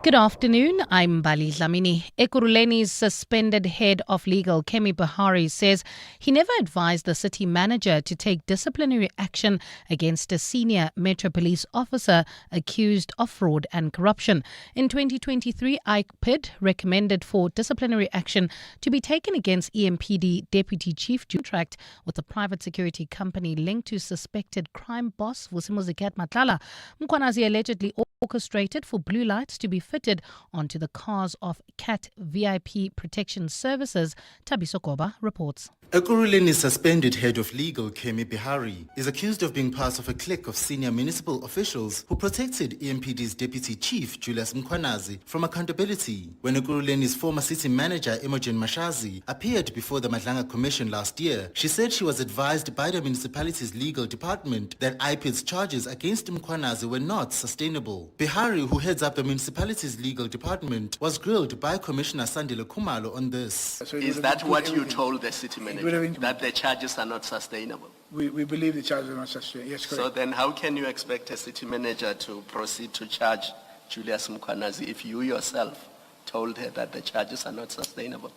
Good afternoon, I'm Bali Dlamini. Ekurhuleni's suspended head of legal, Kemi Bahari, says he never advised the city manager to take disciplinary action against a senior Metro Police officer accused of fraud and corruption. In 2023, IPID recommended for disciplinary action to be taken against EMPD Deputy Chief contract with a private security company linked to suspected crime boss Vusimo Zikat Matlala. Mkhwanazi allegedly orchestrated for blue lights to be fitted onto the cars of CAT VIP Protection Services. Thabiso Koba reports. Ekurhuleni's suspended head of legal, Kemi Bahari, is accused of being part of a clique of senior municipal officials who protected EMPD's deputy chief, Julius Mkhwanazi, from accountability. When Ekurhuleni's former city manager, Imogen Mashazi, appeared before the Madlanga Commission last year, she said she was advised by the municipality's legal department that IPID's charges against Mkhwanazi were not sustainable. Bahari, who heads up the municipality's legal department, was grilled by Commissioner Sandile Khumalo on this. Is that what you told the city manager? That the charges are not sustainable? We believe the charges are not sustainable. Yes, correct. So then how can you expect a city manager to proceed to charge Julius Mkhwanazi if you yourself told her that the charges are not sustainable?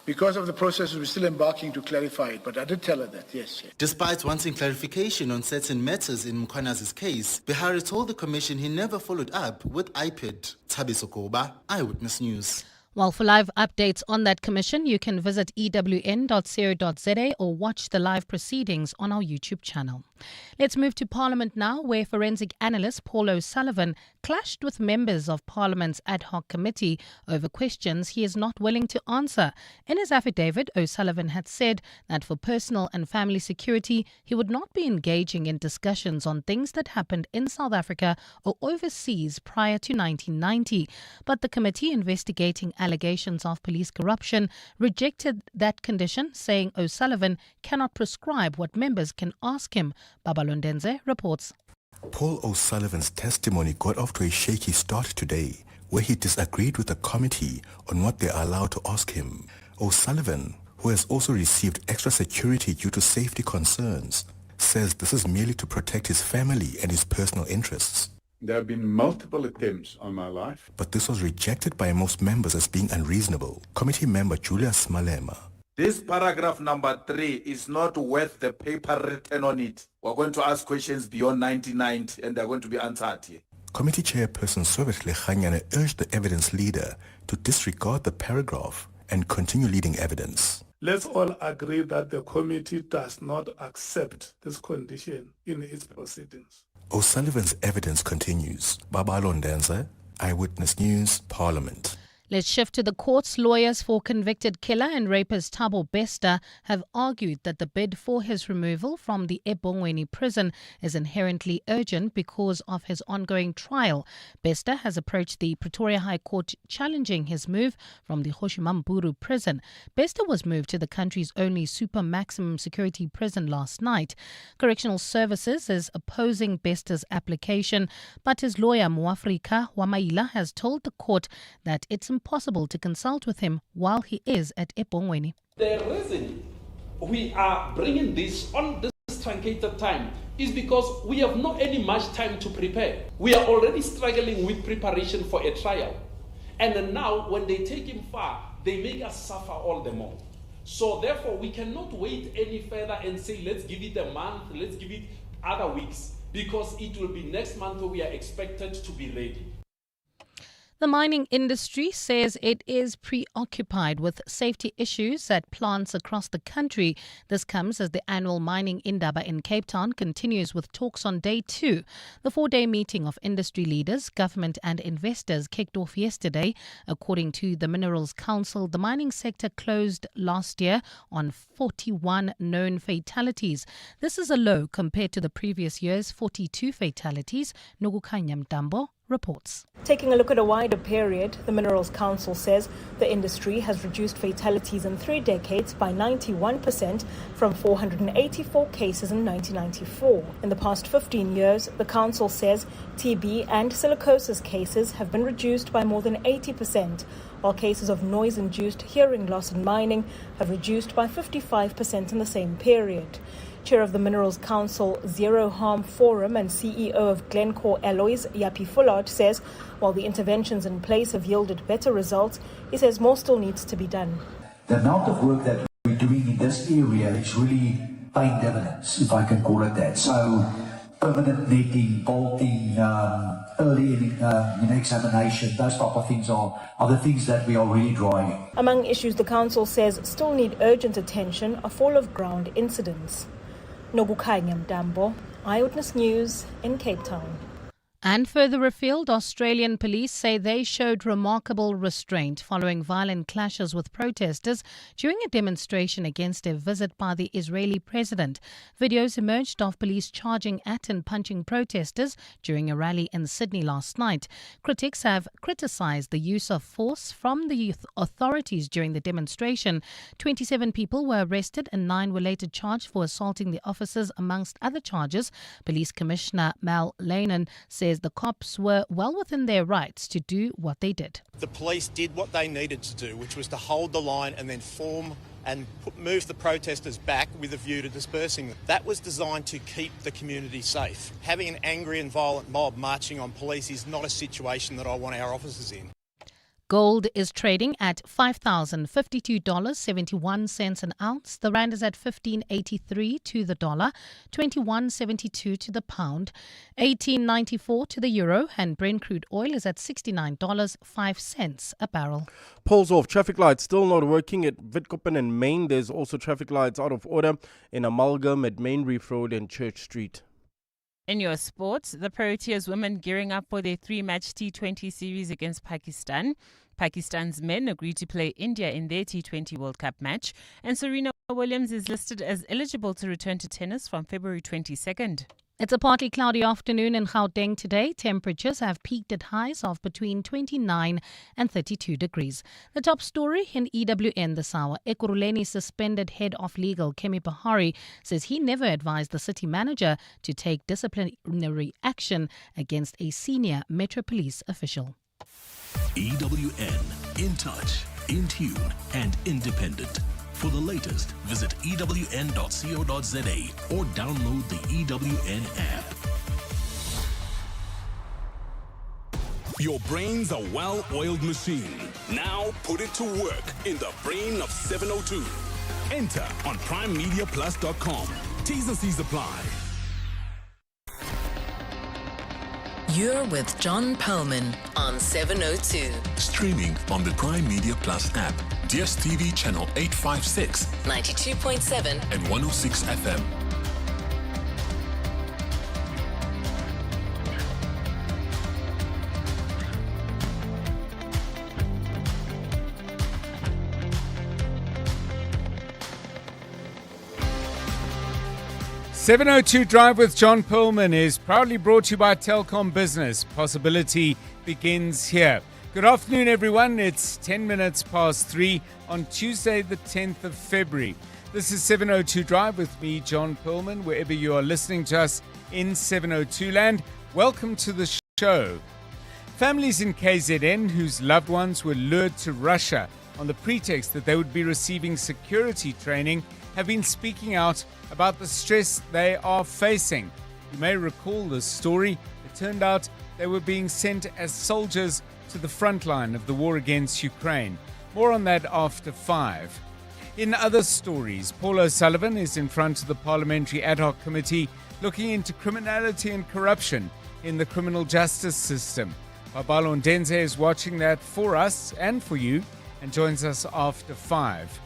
Because of the process, we're still embarking to clarify it, but I did tell her that, yes. Despite wanting clarification on certain matters in Mkhwanazi's case, Bahari told the commission he never followed up with IPID. Thabiso Koba, Eyewitness News. Well, for live updates on that commission, you can visit ewn.co.za or watch the live proceedings on our YouTube channel. Let's move to Parliament now, where forensic analyst Paul O'Sullivan clashed with members of Parliament's ad hoc committee over questions he is not willing to answer. In his affidavit, O'Sullivan had said that for personal and family security, he would not be engaging in discussions on things that happened in South Africa or overseas prior to 1990. But the committee investigating allegations of police corruption rejected that condition, saying O'Sullivan cannot prescribe what members can ask him. Babalondenze reports. Paul O'Sullivan's testimony got off to a shaky start today, where he disagreed with the committee on what they are allowed to ask him. O'Sullivan, who has also received extra security due to safety concerns, says this is merely to protect his family and his personal interests. There have been multiple attempts on my life. But this was rejected by most members as being unreasonable. Committee member Julius Malema. This paragraph number 3 is not worth the paper written on it. We're going to ask questions beyond 1990 and they're going to be answered here. Committee chairperson Sobet Lechanyane urged the evidence leader to disregard the paragraph and continue leading evidence. Let's all agree that the committee does not accept this condition in its proceedings. O'Sullivan's evidence continues. Babalondenze, Eyewitness News, Parliament. Let's shift to the courts. Lawyers for convicted killer and rapist Thabo Bester have argued that the bid for his removal from the eBongweni prison is inherently urgent because of his ongoing trial. Bester has approached the Pretoria High Court challenging his move from the Hoshimamburu prison. Bester was moved to the country's only super maximum security prison last night. Correctional Services is opposing Bester's application, but his lawyer Muafrika Wamaila has told the court that it's impossible to consult with him while he is at eBongweni. The reason we are bringing this on this truncated time is because we have not any much time to prepare. We are already struggling with preparation for a trial. And then now when they take him far, they make us suffer all the more. So therefore we cannot wait any further and say, let's give it a month, let's give it other weeks, because it will be next month we are expected to be ready. The mining industry says it is preoccupied with safety issues at plants across the country. This comes as the annual Mining Indaba in Cape Town continues with talks on day 2. The 4-day meeting of industry leaders, government and investors kicked off yesterday. According to the Minerals Council, the mining sector closed last year on 41 known fatalities. This is a low compared to the previous year's 42 fatalities. Nogukanya Mtambo reports. Taking a look at a wider period, the Minerals Council says the industry has reduced fatalities in 3 decades by 91% from 484 cases in 1994. In the past 15 years, the council says TB and silicosis cases have been reduced by more than 80%, while cases of noise-induced hearing loss in mining have reduced by 55% in the same period. Chair of the Minerals Council Zero Harm Forum and CEO of Glencore Alloys, Yapi Fullard, says while the interventions in place have yielded better results, he says more still needs to be done. The amount of work that we're doing in this area is really paying dividends, if I can call it that. So permanent netting, bolting, early examination, those type of things are the things that we are really driving. Among issues the council says still need urgent attention are fall of ground incidents. Nobukhanya Mdambo, Eyewitness News in Cape Town. And further afield, Australian police say they showed remarkable restraint following violent clashes with protesters during a demonstration against a visit by the Israeli president. Videos emerged of police charging at and punching protesters during a rally in Sydney last night. Critics have criticised the use of force from the youth authorities during the demonstration. 27 people were arrested and 9 were later charged for assaulting the officers, amongst other charges. Police Commissioner Mal Lehnen says the cops were well within their rights to do what they did. The police did what they needed to do, which was to hold the line and then form and move the protesters back with a view to dispersing them. That was designed to keep the community safe. Having an angry and violent mob marching on police is not a situation that I want our officers in. Gold is trading at $5,052.71 an ounce. The rand is at 15.83 to the dollar, 21.72 to the pound, 18.94 to the euro, and Brent crude oil is at $69.05 a barrel. Poles off. Traffic lights still not working at Witkoppen and Main. There's also traffic lights out of order in Amalgam at Main Reef Road and Church Street. In your sports, the Proteas women gearing up for their 3-match T20 series against Pakistan. Pakistan's men agreed to play India in their T20 World Cup match, and Serena Williams is listed as eligible to return to tennis from February 22nd. It's a partly cloudy afternoon in Gauteng today. Temperatures have peaked at highs of between 29 and 32 degrees. The top story in EWN this hour. Ekurhuleni suspended head of legal Kemi Bahari says he never advised the city manager to take disciplinary action against a senior Metro Police official. EWN, in touch, in tune and independent. For the latest, visit ewn.co.za or download the EWN app. Your brain's a well-oiled machine. Now put it to work in the brain of 702. Enter on primemediaplus.com. T's and C's apply. You're with John Perlman on 702. Streaming on the Prime Media Plus app, DSTV channel 856, 92.7 and 106 FM. .702 Drive with John Perlman is proudly brought to you by Telkom Business. Possibility begins here. Good afternoon, everyone. It's 10 minutes past 3 on Tuesday, the 10th of February. This is 702 Drive with me, John Perlman, wherever you are listening to us in 702 land. Welcome to the show. Families in KZN whose loved ones were lured to Russia on the pretext that they would be receiving security training have been speaking out about the stress they are facing. You may recall this story. It turned out they were being sent as soldiers to the front line of the war against Ukraine. More on that after 5. In other stories, Paul O'Sullivan is in front of the Parliamentary Ad Hoc Committee looking into criminality and corruption in the criminal justice system. Babalo Ndenze is watching that for us and for you and joins us after 5.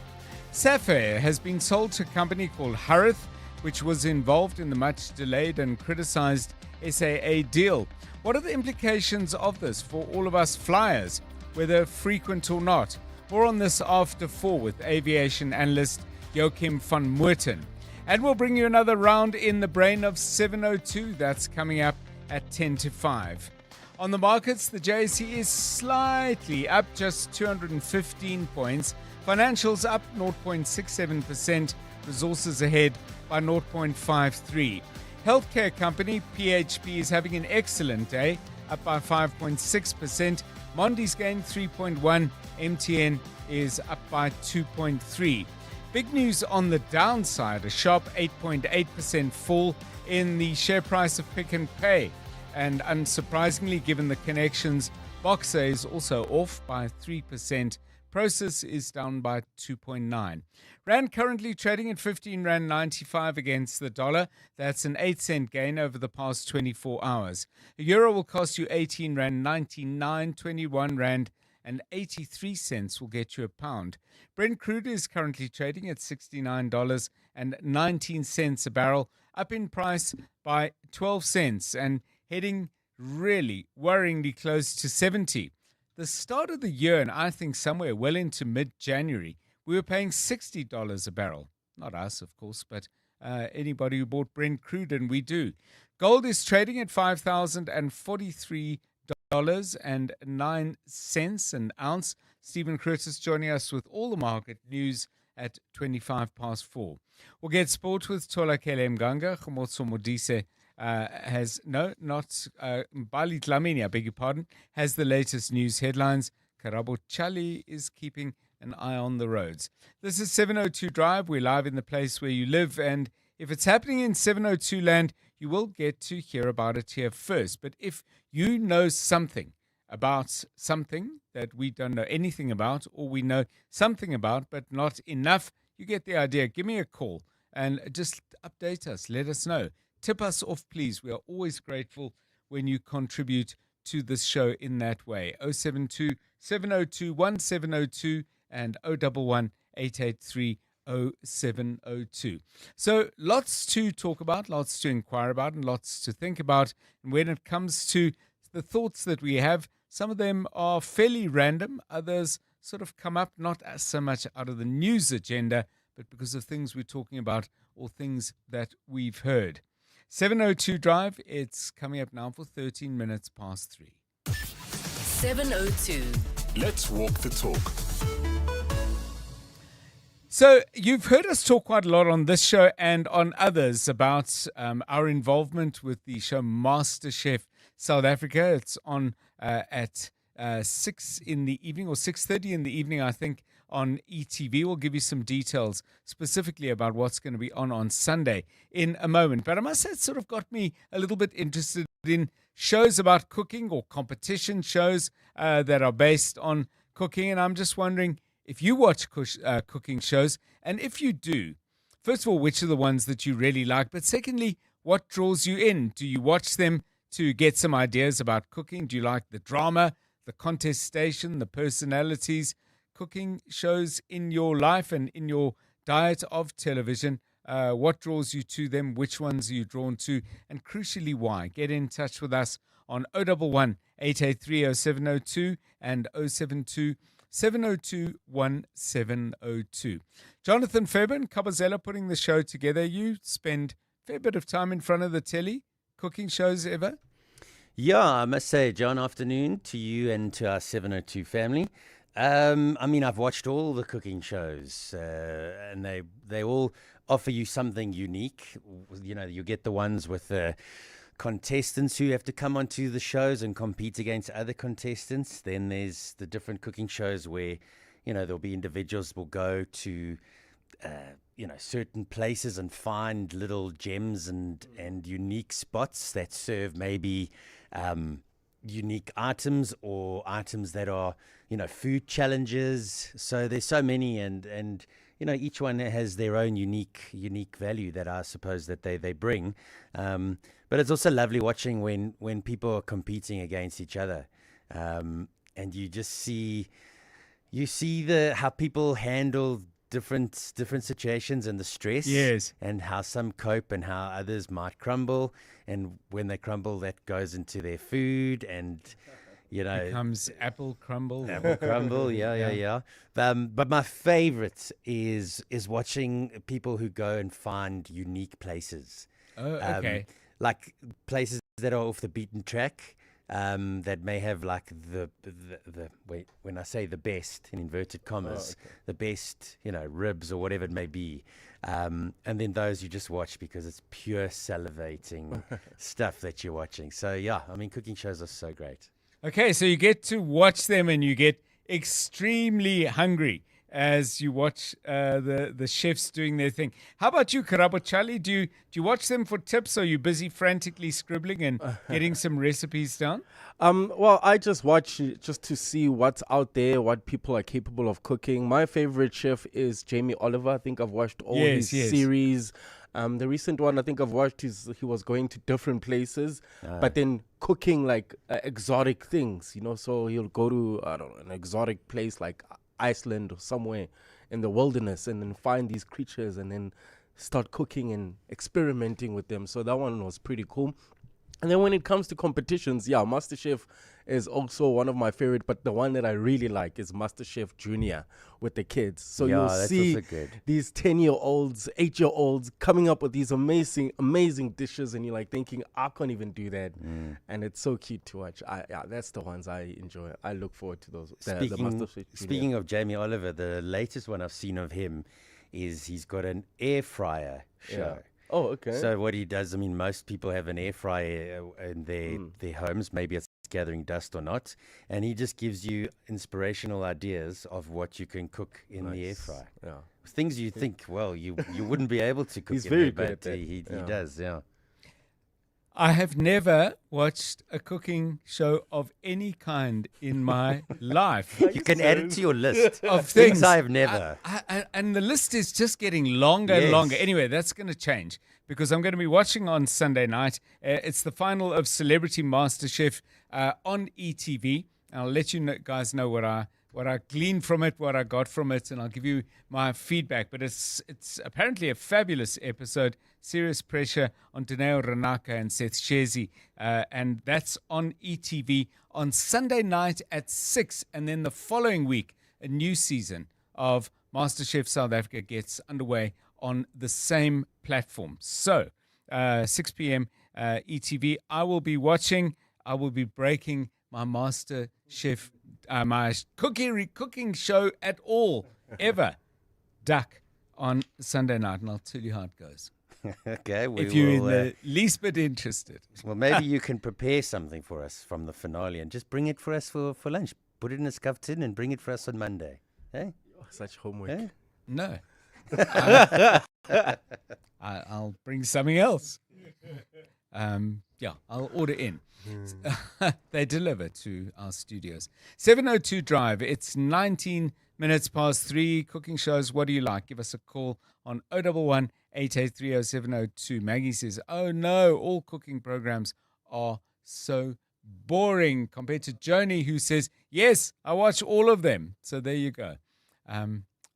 FlySafair has been sold to a company called Harith, which was involved in the much delayed and criticized SAA deal. What are the implications of this for all of us flyers, whether frequent or not? More on this after 4 with aviation analyst Joachim van Moorten. And we'll bring you another round in the brain of 702. That's coming up at 10 to 5. On the markets, the JSE is slightly up, just 215 points. Financials up 0.67%, resources ahead by 0.53. Healthcare company PHP is having an excellent day, up by 5.6%. Mondi's gained 3.1%, MTN is up by 2.3%. Big news on the downside, a sharp 8.8% fall in the share price of Pick n Pay. And unsurprisingly, given the connections, Boxer is also off by 3%. Prosus is down by 2.9. Rand currently trading at 15 Rand 95 against the dollar. That's an 8-cent gain over the past 24 hours. A euro will cost you 18 Rand 99, 21 Rand and 83 cents will get you a pound. Brent crude is currently trading at $69.19 a barrel, up in price by 12 cents and heading really worryingly close to 70. The start of the year, and I think somewhere well into mid-January, we were paying $60 a barrel. Not us, of course, but anybody who bought Brent crude, and we do. Gold is trading at $5,043.09 an ounce. Stephen Curtis joining us with all the market news at 4:25. We'll get sport with Tola Kele Mganga. Khomotso Modise Mbali Dlamini, I beg your pardon, has the latest news headlines. Karabo Chali is keeping an eye on the roads. This is 702 Drive. We're live in the place where you live, and if it's happening in 702 land, you will get to hear about it here first. But if you know something about something that we don't know anything about, or we know something about but not enough, you get the idea. Give me a call and just update us. Let us know. Tip us off, please. We are always grateful when you contribute to this show in that way. 072 702 1702 and 011 883 0702. So lots to talk about, lots to inquire about, and lots to think about. And when it comes to the thoughts that we have, some of them are fairly random. Others sort of come up not as so much out of the news agenda, but because of things we're talking about or things that we've heard. 702 Drive, it's coming up now for 13 minutes past 3. 702. Let's walk the talk. So you've heard us talk quite a lot on this show and on others about our involvement with the show MasterChef South Africa. It's on at 6 in the evening, or 6:30 in the evening, I think, on ETV. We'll give you some details specifically about what's going to be on Sunday in a moment. But I must say, it sort of got me a little bit interested in shows about cooking, or competition shows that are based on cooking. And I'm just wondering if you watch cooking shows, and if you do, first of all, which are the ones that you really like? But secondly, what draws you in? Do you watch them to get some ideas about cooking? Do you like the drama, the contestation, the personalities? Cooking shows in your life and in your diet of television, what draws you to them? Which ones are you drawn to? And crucially, why? Get in touch with us on 011 883 0702 and 072 702 1702. Jonathan Fairbairn, Kabazela, putting the show together. You spend a fair bit of time in front of the telly. Cooking shows ever? Yeah, I must say, John, afternoon to you and to our 702 family. I mean, I've watched all the cooking shows, and they all offer you something unique. You know, you get the ones with the contestants who have to come onto the shows and compete against other contestants. Then there's the different cooking shows where, you know, there'll be individuals will go to, certain places and find little gems and unique spots that serve maybe unique items, or items that are, food challenges. So there's so many, and each one has their own unique value that I suppose that they bring. But it's also lovely watching when people are competing against each other, and you just see how people handle different situations and the stress. Yes. And how some cope and how others might crumble, and when they crumble, that goes into their food, and becomes apple crumble. Yeah. But my favorite is watching people who go and find unique places. Oh, okay. Like places that are off the beaten track, that may have like the wait, when I say the best in inverted commas, the best, ribs or whatever it may be. And then those you just watch because it's pure salivating stuff that you're watching. So yeah, I mean, cooking shows are so great. Okay, so you get to watch them and you get extremely hungry as you watch the chefs doing their thing. How about you, Karabo Charlie? Do you watch them for tips, or are you busy frantically scribbling and getting some recipes down? Well, I just watch just to see what's out there, what people are capable of cooking. My favorite chef is Jamie Oliver. I think I've watched all his series. The recent one I think I've watched is he was going to different places, but then cooking like exotic things, you know. So he'll go to, I don't know, an exotic place like Iceland or somewhere in the wilderness and then find these creatures and then start cooking and experimenting with them. So that one was pretty cool. And then when it comes to competitions, yeah, MasterChef is also one of my favorite, but the one that I really like is MasterChef Junior with the kids. So you'll see these 10-year-olds, 8-year-olds coming up with these amazing, amazing dishes, and you're like thinking, I can't even do that. And it's so cute to watch. That's the ones I enjoy. I look forward to those. Speaking of Jamie Oliver, the latest one I've seen of him is he's got an air fryer show. Oh, okay. So what he does, I mean, most people have an air fryer in their homes. Maybe it's gathering dust or not. And he just gives you inspirational ideas of what you can cook in the air fryer. Yeah. Things you think, well, you wouldn't be able to cook He's in very there, good but at that. he does, yeah. I have never watched a cooking show of any kind in my life. You can add it to your list of things I've never. And the list is just getting longer and longer. Anyway, that's going to change because I'm going to be watching on Sunday night. It's the final of Celebrity MasterChef on ETV. I'll let you guys know what I gleaned from it, what I got from it, and I'll give you my feedback. But it's apparently a fabulous episode. Serious pressure on Dineo Ranaka and Seth Shezi. And that's on ETV on Sunday night at 6. And then the following week, a new season of MasterChef South Africa gets underway on the same platform. So, 6 p.m. ETV, I will be watching. I will be breaking my MasterChef, my cooking show at all, ever, duck on Sunday night. And I'll tell you how it goes. Okay, if you're in the least bit interested. Well, maybe you can prepare something for us from the finale and just bring it for us for lunch. Put it in a scuffed tin and bring it for us on Monday. Hey? Such homework. Hey? No. I'll bring something else. I'll order in. They deliver to our studios. 702 Drive. It's 19 minutes past 3. Cooking shows. What do you like? Give us a call on 011 8830702. Maggie says, oh no, all cooking programs are so boring, compared to Joni, who says, yes, I watch all of them. So there you go.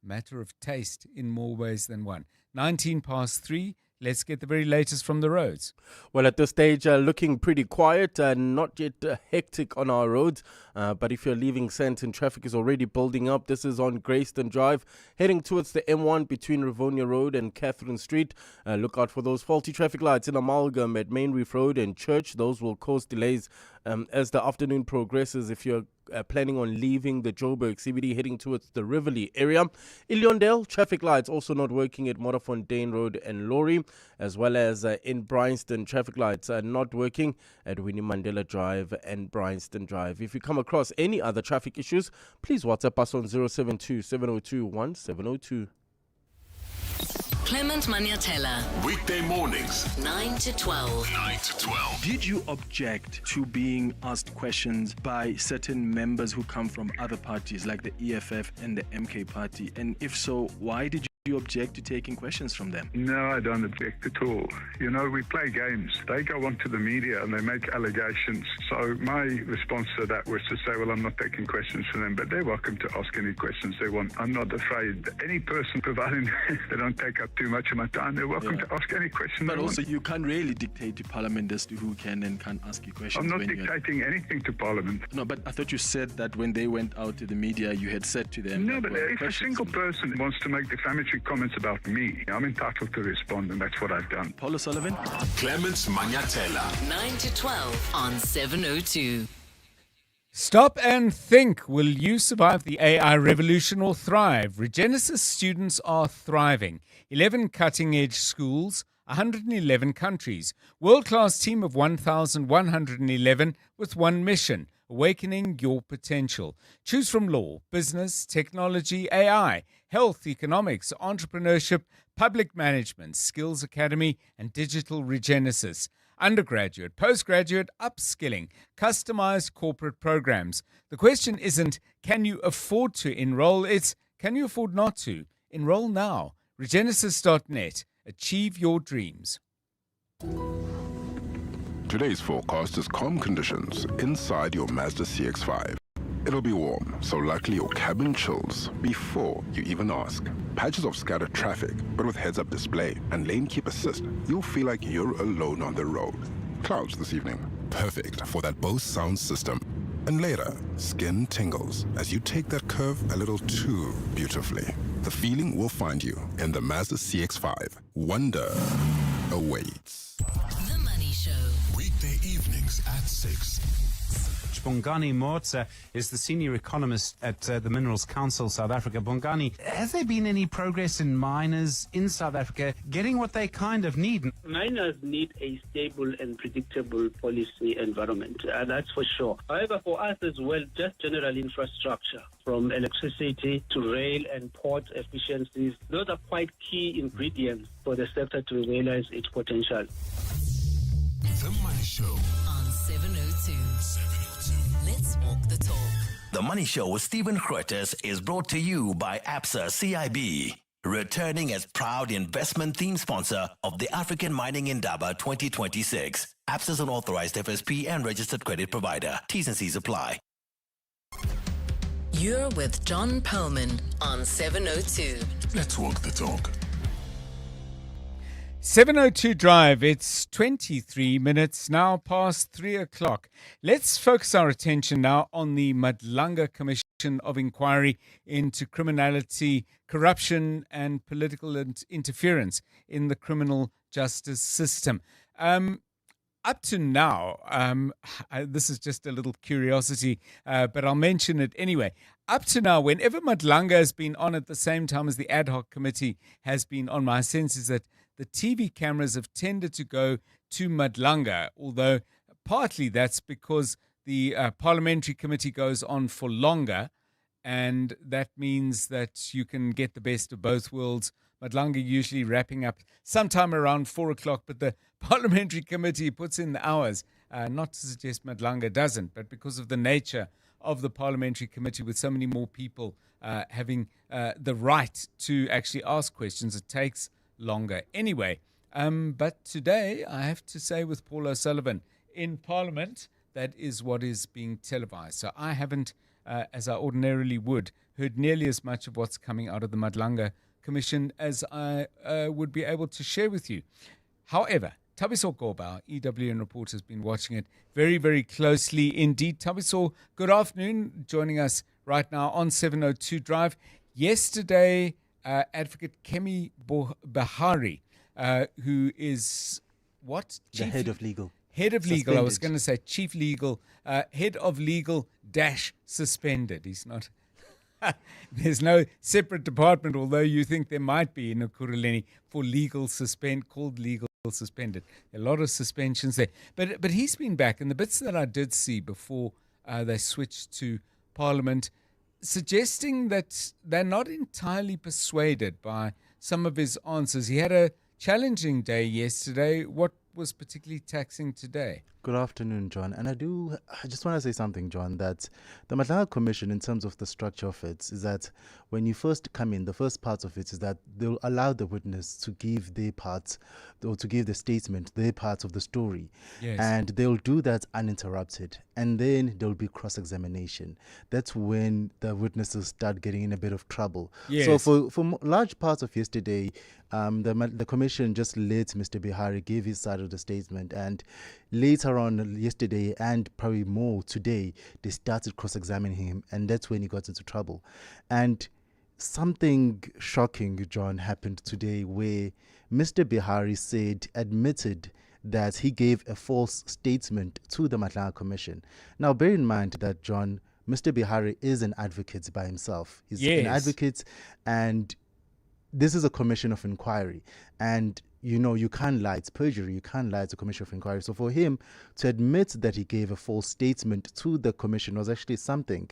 Matter of taste in more ways than one. 19 past 3. Let's get the very latest from the roads. Well, at this stage, looking pretty quiet, not yet hectic on our roads. But if you're leaving Sandton, traffic is already building up. This is on Greyston Drive, heading towards the M1 between Rivonia Road and Catherine Street. Look out for those faulty traffic lights in Amalgam at Main Reef Road and Church. Those will cause delays as the afternoon progresses. If you're planning on leaving the Joburg CBD, heading towards the Riverlea area. Illiondale, traffic lights also not working at Modderfontein Road and Laurie, as well as in Bryanston, traffic lights are not working at Winnie Mandela Drive and Bryanston Drive. If you come across any other traffic issues, please WhatsApp us on 072 702 1702. Clement Maniatella. Weekday mornings, 9 to 12. 9 to 12. Did you object to being asked questions by certain members who come from other parties like the EFF and the MK party? And if so, why did you object to taking questions from them? No, I don't object at all. You know, we play games. They go onto the media and they make allegations. So my response to that was to say, well, I'm not taking questions from them, but they're welcome to ask any questions they want. I'm not afraid. Any person, providing they don't take up too much of my time, they're welcome to ask any question But they also, want. you can't really dictate to Parliament as to who can and can't ask you questions. I'm not dictating anything to Parliament. No, but I thought you said that when they went out to the media, you had said to them... No, but if a single person wants to make defamatory comments about me, I'm entitled to respond, and that's what I've done. Paul O'Sullivan? Clements Maniatella. 9 to 12 on 702. Stop and think. Will you survive the AI revolution or thrive? Regenesis students are thriving. 11 cutting-edge schools 111 countries. World-class team of 1,111 with one mission: awakening your potential. Choose from law, business, technology, AI, health, economics, entrepreneurship, public management, skills academy, and digital regenesis. Undergraduate, postgraduate, upskilling, customized corporate programs. The question isn't, can you afford to enroll? It's, can you afford not to? Enroll now. Regenesis.net. Achieve your dreams. Today's forecast is calm conditions inside your Mazda CX-5. It'll be warm, so likely your cabin chills before you even ask. Patches of scattered traffic, but with heads-up display and lane keep assist, you'll feel like you're alone on the road. Clouds this evening. Perfect for that Bose sound system. And later, skin tingles as you take that curve a little too beautifully. The feeling will find you in the Mazda CX-5. Wonder awaits. The Money Show. Weekday evenings at 6. Bongani Motsa is the senior economist at the Minerals Council South Africa. Bongani, has there been any progress in miners in South Africa getting what they kind of need? Miners need a stable and predictable policy environment, that's for sure. However, for us as well, just general infrastructure, from electricity to rail and port efficiencies, those are quite key ingredients for the sector to realize its potential. The Money Show on 702. Let's walk the talk. The Money Show with Stephen Grootes is brought to you by ABSA CIB, returning as proud investment theme sponsor of the African Mining Indaba 2026. ABSA is an authorized FSP and registered credit provider. T's and C's apply. You're with John Perlman on 702. Let's walk the talk. 702 Drive, it's 23 minutes now past 3 o'clock. Let's focus our attention now on the Madlanga Commission of Inquiry into criminality, corruption and political interference in the criminal justice system. Up to now, this is just a little curiosity, but I'll mention it anyway. Up to now, whenever Madlanga has been on at the same time as the ad hoc committee has been on, my sense is that the TV cameras have tended to go to Madlanga, although partly that's because the parliamentary committee goes on for longer, and that means that you can get the best of both worlds. Madlanga usually wrapping up sometime around 4 o'clock, but the parliamentary committee puts in the hours, not to suggest Madlanga doesn't, but because of the nature of the parliamentary committee with so many more people having the right to actually ask questions, it takes longer. Anyway, but today I have to say with Paul O'Sullivan in Parliament, that is what is being televised. So I haven't, as I ordinarily would, heard nearly as much of what's coming out of the Madlanga Commission as I would be able to share with you. However, Tabiso Goba, our EWN reporter, has been watching it very, very closely indeed. Tabiso, good afternoon, joining us right now on 702 Drive. Yesterday, Advocate Kemi Bahari, who is what? The head of legal. Head of legal. Suspended. I was going to say chief legal, head of legal - suspended. He's not. There's no separate department, although you think there might be in Ekurhuleni for called legal suspended. A lot of suspensions there. But he's been back, and the bits that I did see before they switched to Parliament, suggesting that they're not entirely persuaded by some of his answers. He had a challenging day yesterday. What was particularly taxing today? Good afternoon, John. And I just want to say something, John, that the Madlanga Commission, in terms of the structure of it, is that when you first come in, the first part of it is that they'll allow the witness to give their part, or to give the statement, their part of the story. Yes. And they'll do that uninterrupted. And then there'll be cross-examination. That's when the witnesses start getting in a bit of trouble. Yes. So for large parts of yesterday, the commission just let Mr. Bihari give his side of the statement, and later on yesterday and probably more today, they started cross-examining him, and that's when he got into trouble. And something shocking, John, happened today where Mr. Bihari admitted that he gave a false statement to the Madlanga Commission. Now, bear in mind that, John, Mr. Bihari is an advocate by himself. He's an advocate, and this is a commission of inquiry. And you can't lie. It's perjury. You can't lie to Commission of Inquiry. So for him to admit that he gave a false statement to the commission was actually something.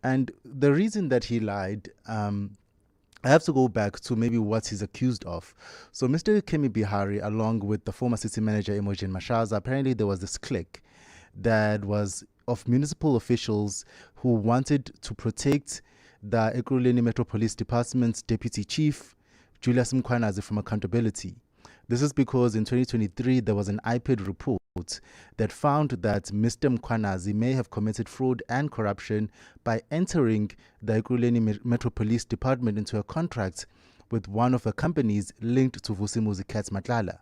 And the reason that he lied, I have to go back to maybe what he's accused of. So Mr. Kemi Bihari, along with the former city manager Imogen Mashaza, apparently there was this clique that was of municipal officials who wanted to protect the Ekurhuleni Metro Police Department's deputy chief, Julius Mkhwanazi, from accountability. This is because in 2023 there was an IPID report that found that Mr. Mkhwanazi may have committed fraud and corruption by entering the Ekurhuleni Metro Police Department into a contract with one of the companies linked to Vusimuzi Cats Matlala.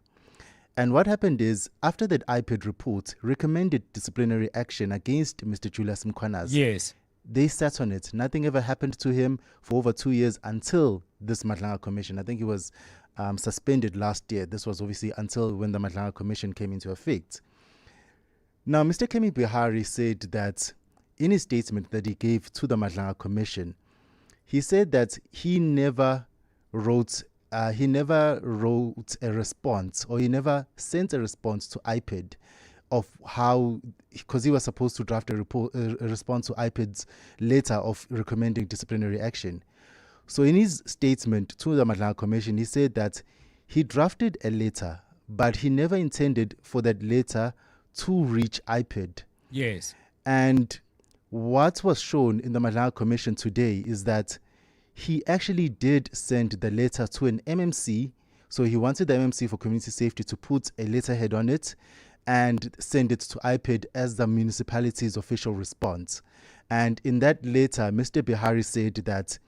And what happened is, after that IPID report recommended disciplinary action against Mr. Julius Mkhwanazi, yes, they sat on it. Nothing ever happened to him for over 2 years until this Matlanga Commission. I think he was suspended last year. This was obviously until when the Matlanga Commission came into effect. Now, Mr. Kemi Bihari said that in his statement that he gave to the Matlanga Commission, he said that he never wrote a response, or he never sent a response to IPID of how, because he was supposed to draft a response to IPID's letter of recommending disciplinary action. So in his statement to the Matlanga Commission, he said that he drafted a letter, but he never intended for that letter to reach IPID. Yes. And what was shown in the Matlanga Commission today is that he actually did send the letter to an MMC. So he wanted the MMC for Community Safety to put a letterhead on it and send it to IPID as the municipality's official response. And in that letter, Mr. Bihari said that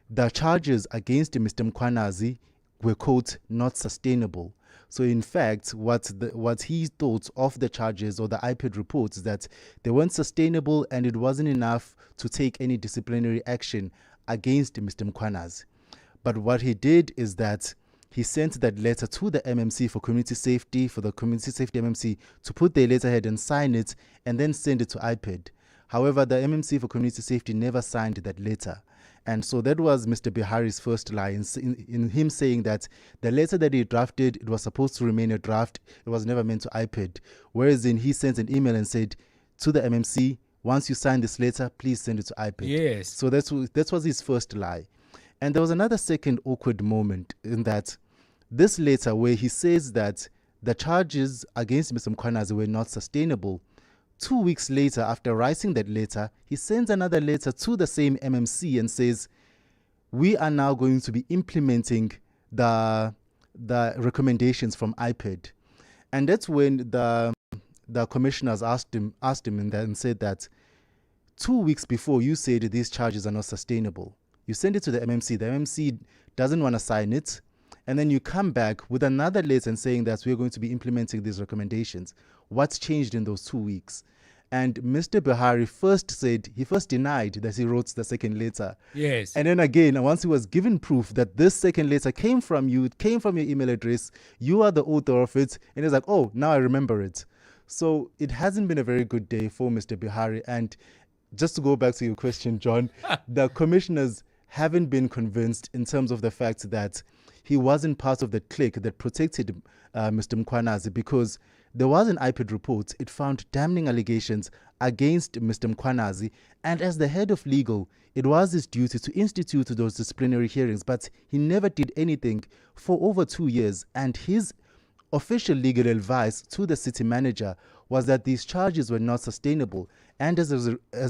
the charges against Mr. Mkhwanazi were, quote, not sustainable. So in fact, what he thought of the charges or the IPID reports, that they weren't sustainable and it wasn't enough to take any disciplinary action against Mr. Mkhwanazi. But what he did is that he sent that letter to the MMC for Community Safety, for the Community Safety MMC to put their letterhead and sign it and then send it to IPID. However, the MMC for Community Safety never signed that letter. And so that was Mr. Bihari's first lie, in him saying that the letter that he drafted, it was supposed to remain a draft. It was never meant to IPID. Whereas he sent an email and said to the MMC, once you sign this letter, please send it to IPID. Yes. So that was his first lie. And there was another second awkward moment in that this letter where he says that the charges against Mr. Mkhwanazi were not sustainable. 2 weeks later, after writing that letter, he sends another letter to the same MMC and says, we are now going to be implementing the recommendations from IPID. And that's when the commissioners asked him and said that 2 weeks before you said these charges are not sustainable. You send it to the MMC. The MMC doesn't want to sign it. And then you come back with another letter and saying that we're going to be implementing these recommendations. What's changed in those 2 weeks? And Mr. Bihari first denied that he wrote the second letter. Yes. And then again, once he was given proof that this second letter came from you, it came from your email address, you are the author of it, and he's like, oh, now I remember it. So it hasn't been a very good day for Mr. Bihari. And just to go back to your question, John, the commissioners haven't been convinced in terms of the fact that he wasn't part of the clique that protected Mr. Mkhwanazi, because there was an IPID report. It found damning allegations against Mr. Mkhwanazi, and as the head of legal, it was his duty to institute those disciplinary hearings, but he never did anything for over 2 years. And his official legal advice to the city manager was that these charges were not sustainable, and as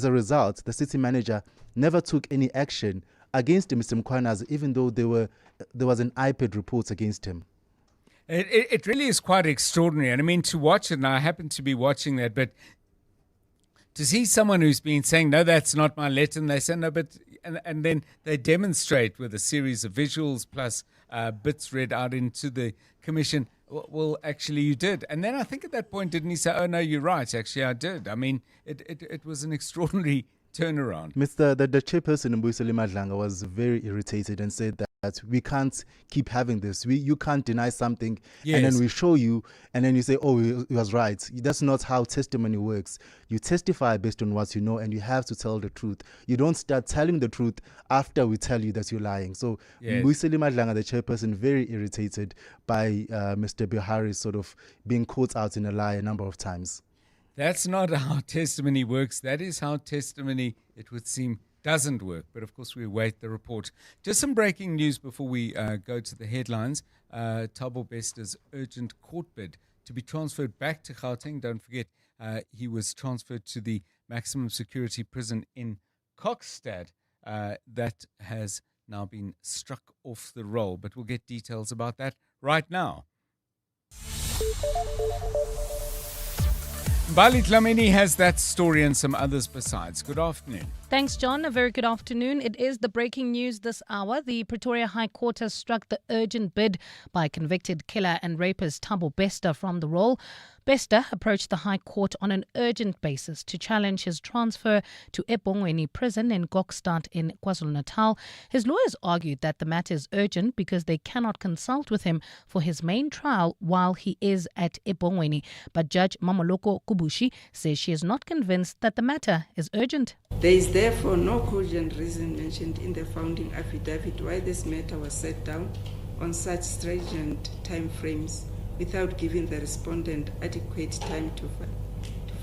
a result, the city manager never took any action against Mr. Mkhwanazi, even though there was an IPID report against him. It really is quite extraordinary. And I mean, to watch it, and I happen to be watching that, but to see someone who's been saying, no, that's not my letter, and they say, no, but, and then they demonstrate with a series of visuals plus bits read out into the commission, well, actually you did. And then I think at that point, didn't he say, oh, no, you're right, actually I did. I mean, it was an extraordinary turnaround. The chairperson, Mbuyiseli Madlanga, was very irritated and said that that we can't keep having this. You can't deny something, Yes. and then we show you, and then you say, oh, he was right. That's not how testimony works. You testify based on what you know, and you have to tell the truth. You don't start telling the truth after we tell you that you're lying. So Yes. Mwiseli Madlanga, the chairperson, very irritated by Mr. Bihari sort of being caught out in a lie a number of times. That's not how testimony works. That is how testimony, it would seem, doesn't work. But of course, we await the report. Just some breaking news before we go to the headlines. Thabo Bester's urgent court bid to be transferred back to Gauteng. Don't forget, he was transferred to the maximum security prison in Kokstad. That has now been struck off the roll. But we'll get details about that right now. Bali Dlamini has that story and some others besides. Good afternoon. Thanks, John. A very good afternoon. It is the breaking news this hour. The Pretoria High Court has struck the urgent bid by convicted killer and rapist Thabo Bester from the role. Bester approached the High Court on an urgent basis to challenge his transfer to eBongweni prison in Kokstad in KwaZulu-Natal. His lawyers argued that the matter is urgent because they cannot consult with him for his main trial while he is at eBongweni. But Judge Mamoloko Kubushi says she is not convinced that the matter is urgent. There is therefore no cogent reason mentioned in the founding affidavit why this matter was set down on such stringent time frames without giving the respondent adequate time to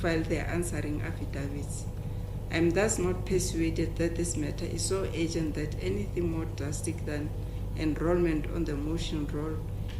file their answering affidavits. I am thus not persuaded that this matter is so urgent that anything more drastic than enrollment on the motion roll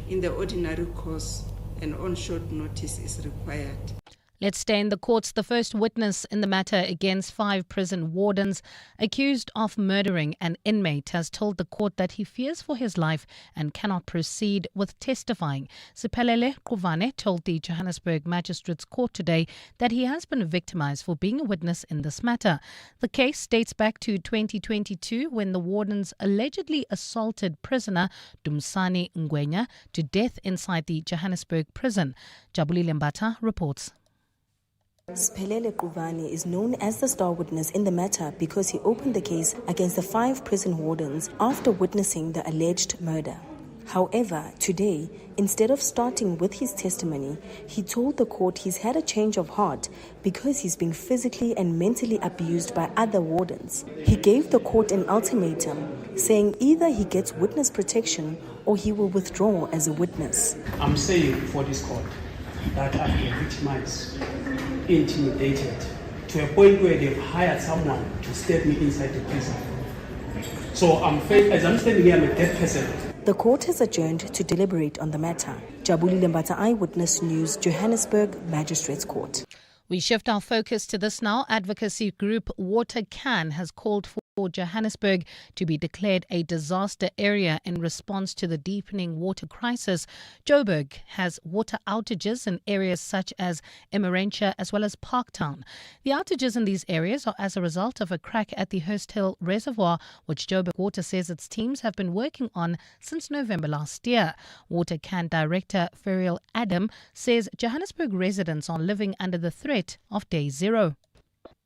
in the ordinary course and on short notice is required. Let's stay in the courts. The first witness in the matter against 5 prison wardens accused of murdering an inmate has told the court that he fears for his life and cannot proceed with testifying. Siphelele Quvane told the Johannesburg Magistrates Court today that he has been victimized for being a witness in this matter. The case dates back to 2022 when the wardens allegedly assaulted prisoner Dumsani Ngwenya to death inside the Johannesburg prison. Jabulile Mbata reports. Siphelele Quvane is known as the star witness in the matter because he opened the case against the 5 prison wardens after witnessing the alleged murder. However, today, instead of starting with his testimony, he told the court he's had a change of heart because he's been physically and mentally abused by other wardens. He gave the court an ultimatum, saying either he gets witness protection or he will withdraw as a witness. I'm saying for this court that I've been victimized, intimidated, to a point where they've hired someone to stab me inside the prison. So as I'm standing here, I'm a dead person. The court has adjourned to deliberate on the matter. Jabulile Mbata, Eyewitness News, Johannesburg Magistrates Court. We shift our focus to this now. Advocacy group Water Can has called for Johannesburg to be declared a disaster area in response to the deepening water crisis. Joburg has water outages in areas such as Emmarentia as well as Parktown. The outages in these areas are as a result of a crack at the Hurst Hill Reservoir, which Joburg Water says its teams have been working on since November last year. Water Can Director Ferial Adam says Johannesburg residents are living under the threat of day zero.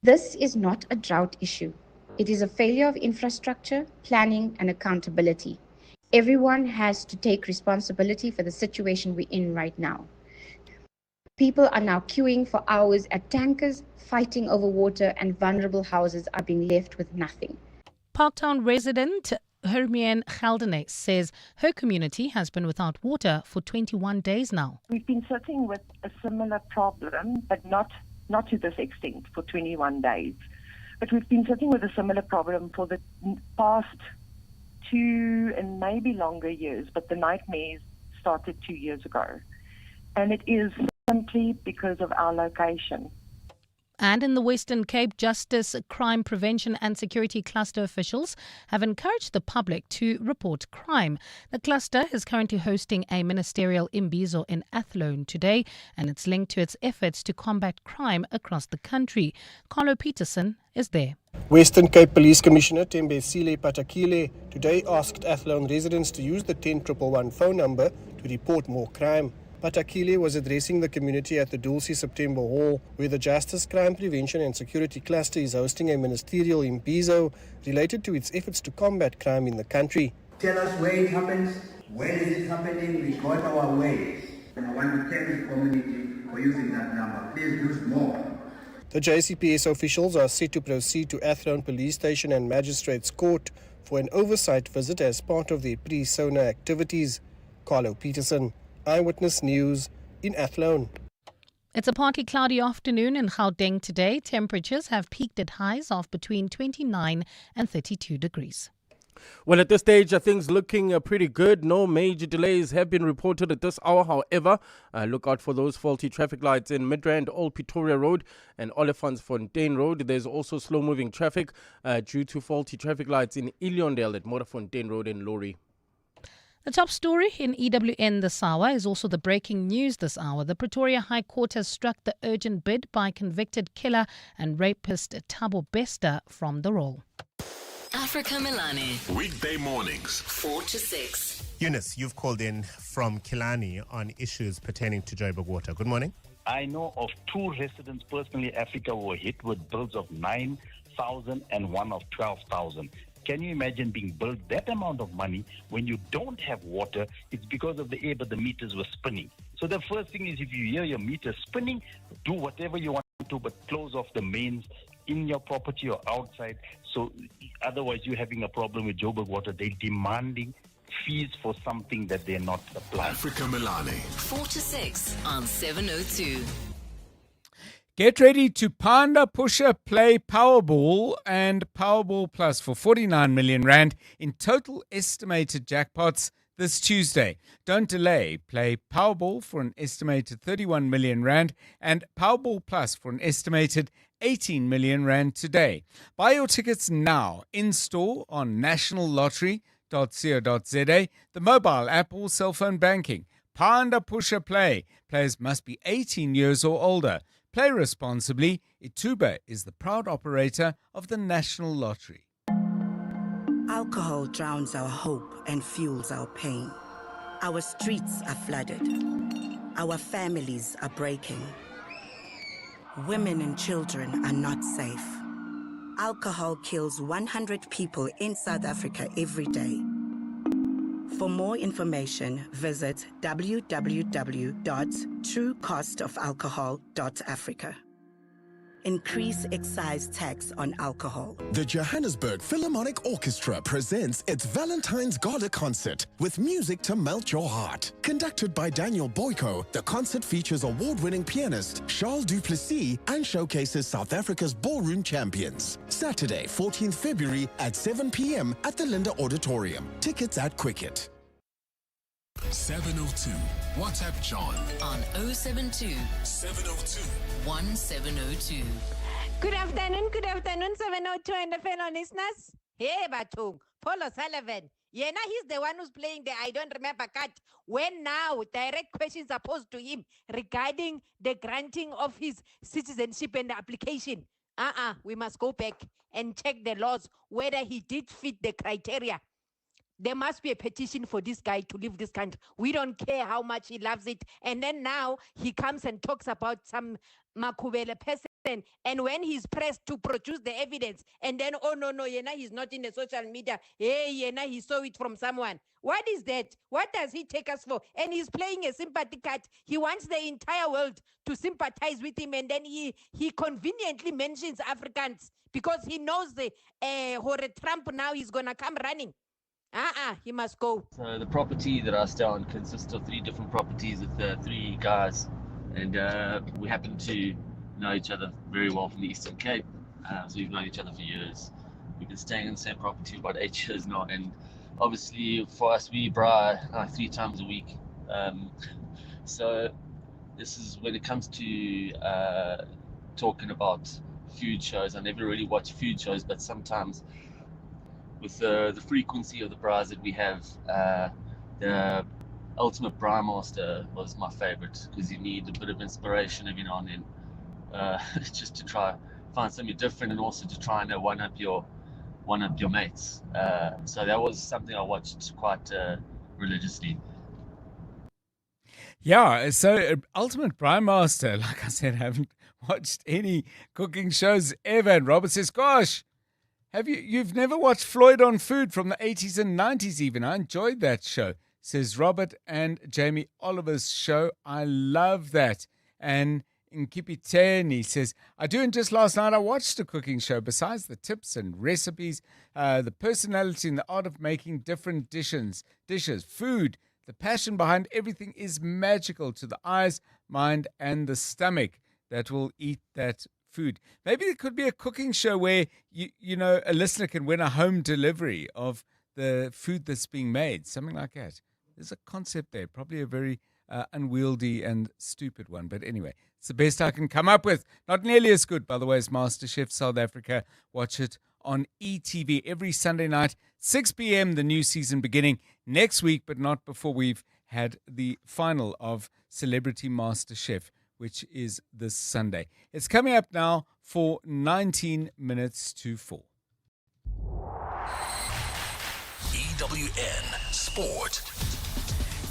This is not a drought issue. It is a failure of infrastructure, planning, and accountability. Everyone has to take responsibility for the situation we're in right now. People are now queuing for hours at tankers, fighting over water, and vulnerable houses are being left with nothing. Parktown resident Hermione Geldenay says her community has been without water for 21 days now. We've been sitting with a similar problem, but not to this extent for 21 days. But we've been sitting with a similar problem for the past 2 and maybe longer years, but the nightmares started 2 years ago. And it is simply because of our location. And in the Western Cape, Justice, Crime Prevention and Security Cluster officials have encouraged the public to report crime. The cluster is currently hosting a ministerial imbizo in Athlone today, and it's linked to its efforts to combat crime across the country. Carlo Peterson is there. Western Cape Police Commissioner Tembesile Patakile today asked Athlone residents to use the 10111 phone number to report more crime. Patakile was addressing the community at the Dulcie September Hall, where the Justice, Crime Prevention and Security Cluster is hosting a ministerial imbizo related to its efforts to combat crime in the country. Tell us where it happens, when is it happening, we got our ways. And I want to thank the community for using that number. Please use more. The JCPS officials are set to proceed to Athlone Police Station and Magistrates Court for an oversight visit as part of their pre-SONA activities. Carlo Peterson, Eyewitness News in Athlone. It's a partly cloudy afternoon in Gauteng today. Temperatures have peaked at highs of between 29 and 32 degrees. Well, at this stage, things looking pretty good. No major delays have been reported at this hour. However, look out for those faulty traffic lights in Midrand, Old Pretoria Road and Olifantsfontein Road. There's also slow-moving traffic due to faulty traffic lights in Illiondale at Modderfontein Road and Lorry. The top story in EWN this hour is also the breaking news this hour. The Pretoria High Court has struck the urgent bid by convicted killer and rapist Thabo Bester from the role. Africa Milani. Weekday mornings, 4 to 6. Eunice, you've called in from Killarney on issues pertaining to Joburg Water. Good morning. I know of 2 residents personally, Africa, who were hit with bills of 9,000 and one of 12,000. Can you imagine being billed that amount of money when you don't have water? It's because of the air, but the meters were spinning. So the first thing is, if you hear your meter spinning, do whatever you want to, but close off the mains in your property or outside. So otherwise you're having a problem with Joburg Water. They're demanding fees for something that they're not applying. Africa Milani. 4 to 6 on 702. Get ready to Panda Pusher play Powerball and Powerball Plus for 49 million rand in total estimated jackpots this Tuesday. Don't delay. Play Powerball for an estimated 31 million rand and Powerball Plus for an estimated 18 million rand today. Buy your tickets now in store on nationallottery.co.za, the mobile app or cell phone banking. Panda Pusher Play. Players must be 18 years or older. Play responsibly. Ituba is the proud operator of the National Lottery. Alcohol drowns our hope and fuels our pain. Our streets are flooded. Our families are breaking. Women and children are not safe. Alcohol kills 100 people in South Africa every day. For more information, visit www.truecostofalcohol.africa. Increase excise tax on alcohol. The Johannesburg Philharmonic Orchestra presents its Valentine's Gala concert with music to melt your heart. Conducted by Daniel Boyko, the concert features award-winning pianist Charles Duplessis and showcases South Africa's ballroom champions. Saturday, 14th February at 7 p.m. at the Linda Auditorium. Tickets at Quicket. 702. WhatsApp John on 072 702 1702. Good afternoon, 702 and the fellow listeners. Hey, Batung, Paul O'Sullivan. Yeah, now he's the one who's playing the I don't remember card. When now direct questions are posed to him regarding the granting of his citizenship and the application. We must go back and check the laws whether he did fit the criteria. There must be a petition for this guy to leave this country. We don't care how much he loves it. And then now he comes and talks about some Makubele person. And when he's pressed to produce the evidence, and then, oh, no, Yena, he's not in the social media. Hey, Yena, he saw it from someone. What is that? What does he take us for? And he's playing a sympathy card. He wants the entire world to sympathize with him. And then he conveniently mentions Africans because he knows the Trump now is going to come running. He must go. So the property that I stay on consists of 3 different properties with 3 guys, and we happen to know each other very well from the Eastern Cape. So we've known each other for years. We've been staying in the same property for about 8 years now, and obviously for us we braai 3 times a week. So this is when it comes to talking about food shows. I never really watch food shows, but sometimes with the frequency of the braais that we have, the Ultimate Braai Master was my favorite because you need a bit of inspiration every now and then, just to try find something different and also to try and one up your mates. So that was something I watched quite religiously. Yeah, so Ultimate Braai Master, like I said, I haven't watched any cooking shows ever. And Robert says, gosh, You've never watched Floyd on Food from the 80s and 90s even? I enjoyed that show, says Robert, and Jamie Oliver's show. I love that. And Nkipiteni says, I do, and just last night I watched a cooking show. Besides the tips and recipes, the personality and the art of making different dishes, food, the passion behind everything is magical to the eyes, mind, and the stomach that will eat that food. Maybe there could be a cooking show where a listener can win a home delivery of the food that's being made, something like that. There's a concept there, probably a very unwieldy and stupid one, but anyway, it's the best I can come up with. Not nearly as good, by the way, as MasterChef South Africa. Watch it on ETV every Sunday night, 6 p.m. The new season beginning next week, but not before we've had the final of Celebrity MasterChef, which is this Sunday. It's coming up now for 19 minutes to 4. EWN Sport.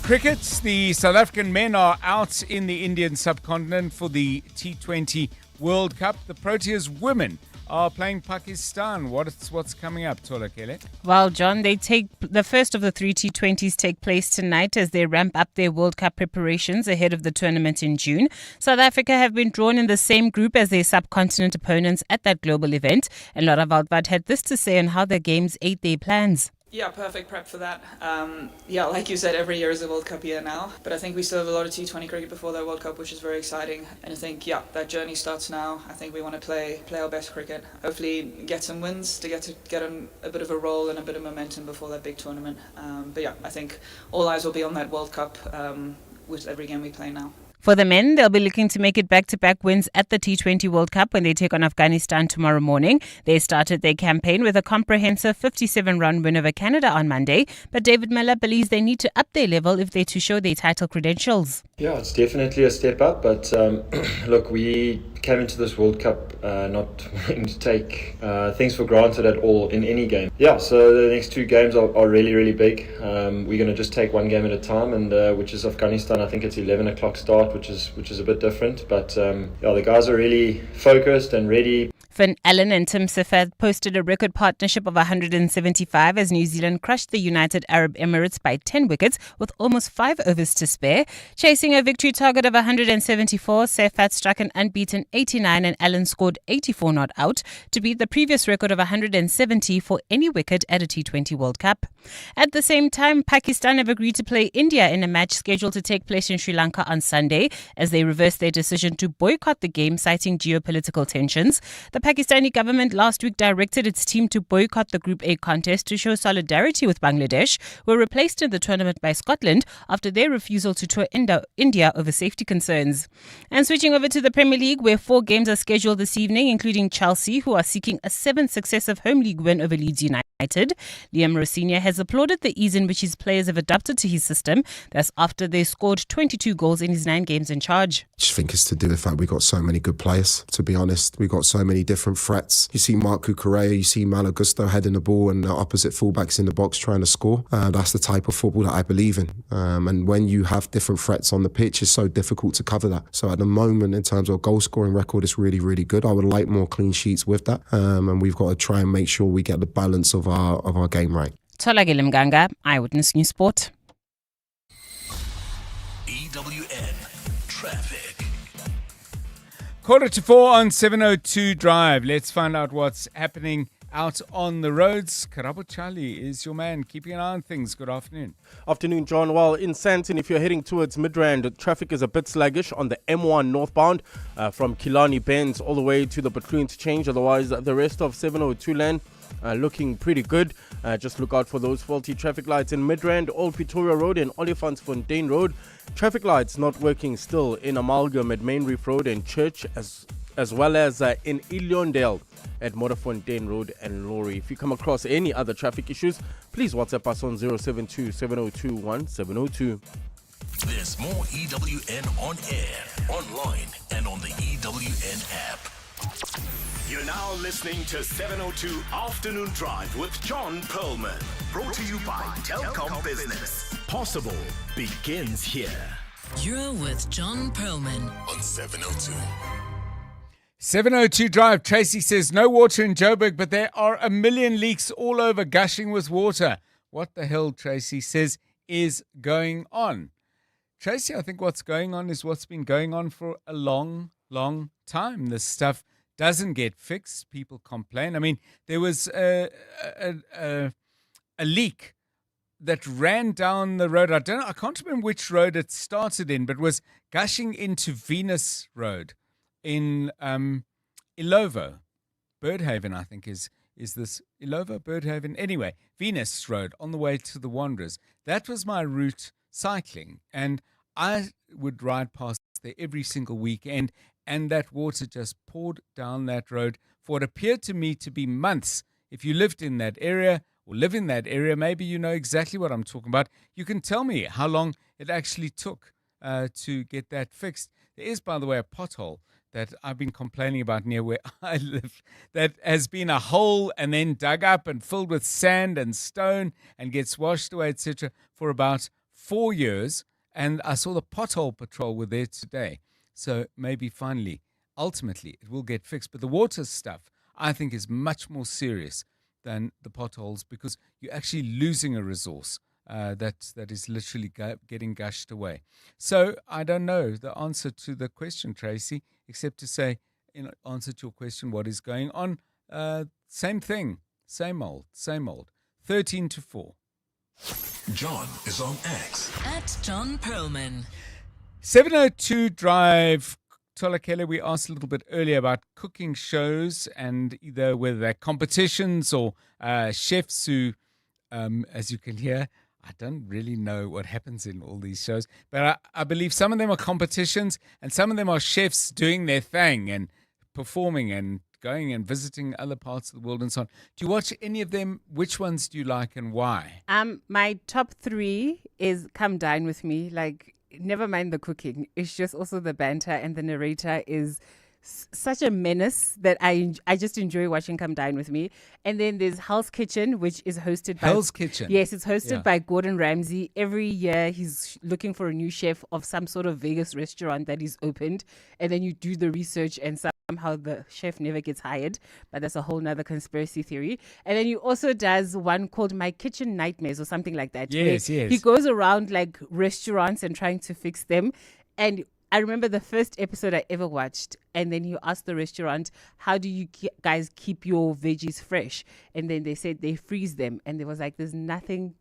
Cricket, the South African men are out in the Indian subcontinent for the T20 World Cup. The Proteas women are playing Pakistan. What's coming up, Tola Kele? Well, John, the first of the 3 T20s take place tonight as they ramp up their World Cup preparations ahead of the tournament in June. South Africa have been drawn in the same group as their subcontinent opponents at that global event. And Laura Waldbad had this to say on how the games aid their plans. Yeah, perfect prep for that. Like you said, every year is a World Cup year now. But I think we still have a lot of T20 cricket before that World Cup, which is very exciting. And I think, that journey starts now. I think we want to play our best cricket. Hopefully get some wins to get on a bit of a roll and a bit of momentum before that big tournament. I think all eyes will be on that World Cup with every game we play now. For the men, they'll be looking to make it back-to-back wins at the T20 World Cup when they take on Afghanistan tomorrow morning. They started their campaign with a comprehensive 57-run win over Canada on Monday, but David Miller believes they need to up their level if they're to show their title credentials. Yeah, it's definitely a step up, but look, we came into this World Cup not wanting to take things for granted at all in any game. Yeah, so the next 2 games are really, really big. We're going to just take one game at a time, and which is Afghanistan. I think it's 11 o'clock start, which is a bit different, but the guys are really focused and ready. Finn Allen and Tim Sifat posted a record partnership of 175 as New Zealand crushed the United Arab Emirates by 10 wickets with almost 5 overs to spare. Chasing a victory target of 174, Sifat struck an unbeaten 89 and Allen scored 84 not out to beat the previous record of 170 for any wicket at a T20 World Cup. At the same time, Pakistan have agreed to play India in a match scheduled to take place in Sri Lanka on Sunday as they reversed their decision to boycott the game, citing geopolitical tensions. The Pakistani government last week directed its team to boycott the Group A contest to show solidarity with Bangladesh, who were replaced in the tournament by Scotland after their refusal to tour India over safety concerns. And switching over to the Premier League, where 4 games are scheduled this evening, including Chelsea, who are seeking a 7th successive home league win over Leeds United. Liam Rossini has applauded the ease in which his players have adapted to his system. That's after they scored 22 goals in his 9 games in charge. I just think it's to do with the fact we've got so many good players, to be honest. We've got so many different threats. You see Mark Cucurella, you see Malo Gusto heading the ball and the opposite fullbacks in the box trying to score. That's the type of football that I believe in. And when you have different threats on the pitch, it's so difficult to cover that. So at the moment, in terms of goal scoring record, it's really, really good. I would like more clean sheets with that. And we've got to try and make sure we get the balance of our game right. Tolagile Mganga, Eyewitness News Sport. EWN Traffic. 3:45 on 702 Drive. Let's find out what's happening out on the roads. Karabo Charlie is your man, keeping an eye on things. Good afternoon. Afternoon, John. Well, in Sandton, if you're heading towards Midrand, traffic is a bit sluggish on the M1 northbound from Killarney Bends all the way to the Batoon interchange. Otherwise, the rest of 702 land looking pretty good. Just look out for those faulty traffic lights in Midrand, Old Pretoria Road and Olifantsfontein Road. Traffic lights not working still in Amalgam at Main Reef Road and Church, as well as in Illiondale at Modderfontein Road and Laurie. If you come across any other traffic issues, please WhatsApp us on 072 702 1702. There's more EWN on air, online, and on the EWN app. You're now listening to 702 Afternoon Drive with John Perlman. Brought to you by Telkom Business. Possible begins here. You're with John Perlman on 702. 702 Drive. Tracy says, no water in Joburg, but there are a million leaks all over, gushing with water. What the hell, Tracy says, is going on? Tracy, I think what's going on is what's been going on for a long, long time. This stuff doesn't get fixed. People complain. I mean, there was a leak that ran down the road. I can't remember which road it started in, but was gushing into Venus Road in Ilovo. Birdhaven, I think, is this Ilovo, Birdhaven? Anyway, Venus Road on the way to the Wanderers. That was my route cycling, and I would ride past there every single weekend, and that water just poured down that road for what appeared to me to be months. If you lived in that area or live in that area, maybe you know exactly what I'm talking about. You can tell me how long it actually took to get that fixed. There is, by the way, a pothole that I've been complaining about near where I live that has been a hole and then dug up and filled with sand and stone and gets washed away, etc., for about 4 years. And I saw the pothole patrol were there today. So maybe finally, ultimately, it will get fixed. But the water stuff, I think, is much more serious than the potholes, because you're actually losing a resource that is literally getting gushed away. So I don't know the answer to the question, Tracy, except to say, in answer to your question, what is going on? Same thing, same old, same old. 13 to 4. John is on X. At John Perlman. 702 Drive. Tolakele, we asked a little bit earlier about cooking shows and either whether they're competitions or chefs who, as you can hear, I don't really know what happens in all these shows, but I believe some of them are competitions and some of them are chefs doing their thing and performing and going and visiting other parts of the world and so on. Do you watch any of them? Which ones do you like and why? My top 3 is Come Dine With Me. Like, never mind the cooking. It's just also the banter, and the narrator is such a menace that I just enjoy watching Come Dine With Me. And then there's Hell's Kitchen, which is hosted by... Hell's Kitchen? Yes, it's hosted by Gordon Ramsay. Every year he's looking for a new chef of some sort of Vegas restaurant that he's opened. And then you do the research and somehow the chef never gets hired. But that's a whole nother conspiracy theory. And then he also does one called My Kitchen Nightmares or something like that. Yes, yes. He goes around like restaurants and trying to fix them. And I remember the first episode I ever watched, and then you asked the restaurant, how do you guys keep your veggies fresh? And then they said they freeze them. And there was like, there's nothing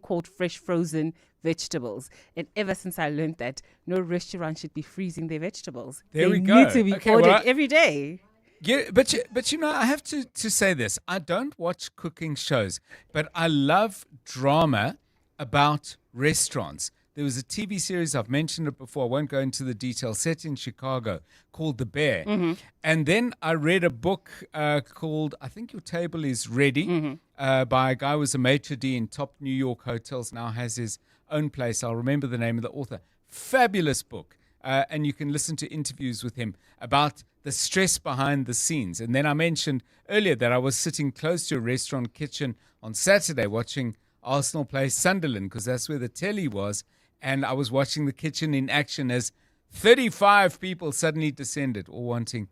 called fresh frozen vegetables. And ever since I learned that, no restaurant should be freezing their vegetables. There we go. They need to be ordered every day. Yeah, but you know, I have to say this. I don't watch cooking shows, but I love drama about restaurants. There was a TV series, I've mentioned it before, I won't go into the details, set in Chicago, called The Bear. Mm-hmm. And then I read a book called I Think Your Table Is Ready, by a guy who was a maitre d' in top New York hotels, now has his own place. I'll remember the name of the author. Fabulous book. And you can listen to interviews with him about the stress behind the scenes. And then I mentioned earlier that I was sitting close to a restaurant kitchen on Saturday watching Arsenal play Sunderland, because that's where the telly was. And I was watching the kitchen in action as 35 people suddenly descended, all wanting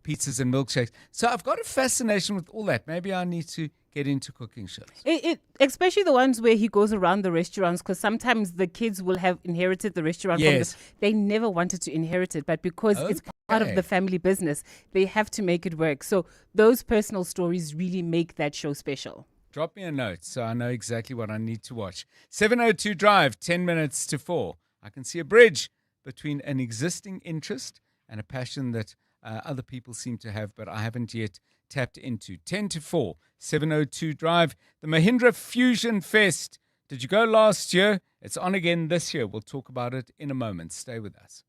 pizzas and milkshakes. So I've got a fascination with all that. Maybe I need to get into cooking shows. Especially the ones where he goes around the restaurants, because sometimes the kids will have inherited the restaurant. Yes. They never wanted to inherit it, but because it's part of the family business, they have to make it work. So those personal stories really make that show special. Drop me a note so I know exactly what I need to watch. 702 Drive, 10 minutes to 4. I can see a bridge between an existing interest and a passion that other people seem to have, but I haven't yet tapped into. 10 to 4, 702 Drive, the Mahindra Fusion Fest. Did you go last year? It's on again this year. We'll talk about it in a moment. Stay with us.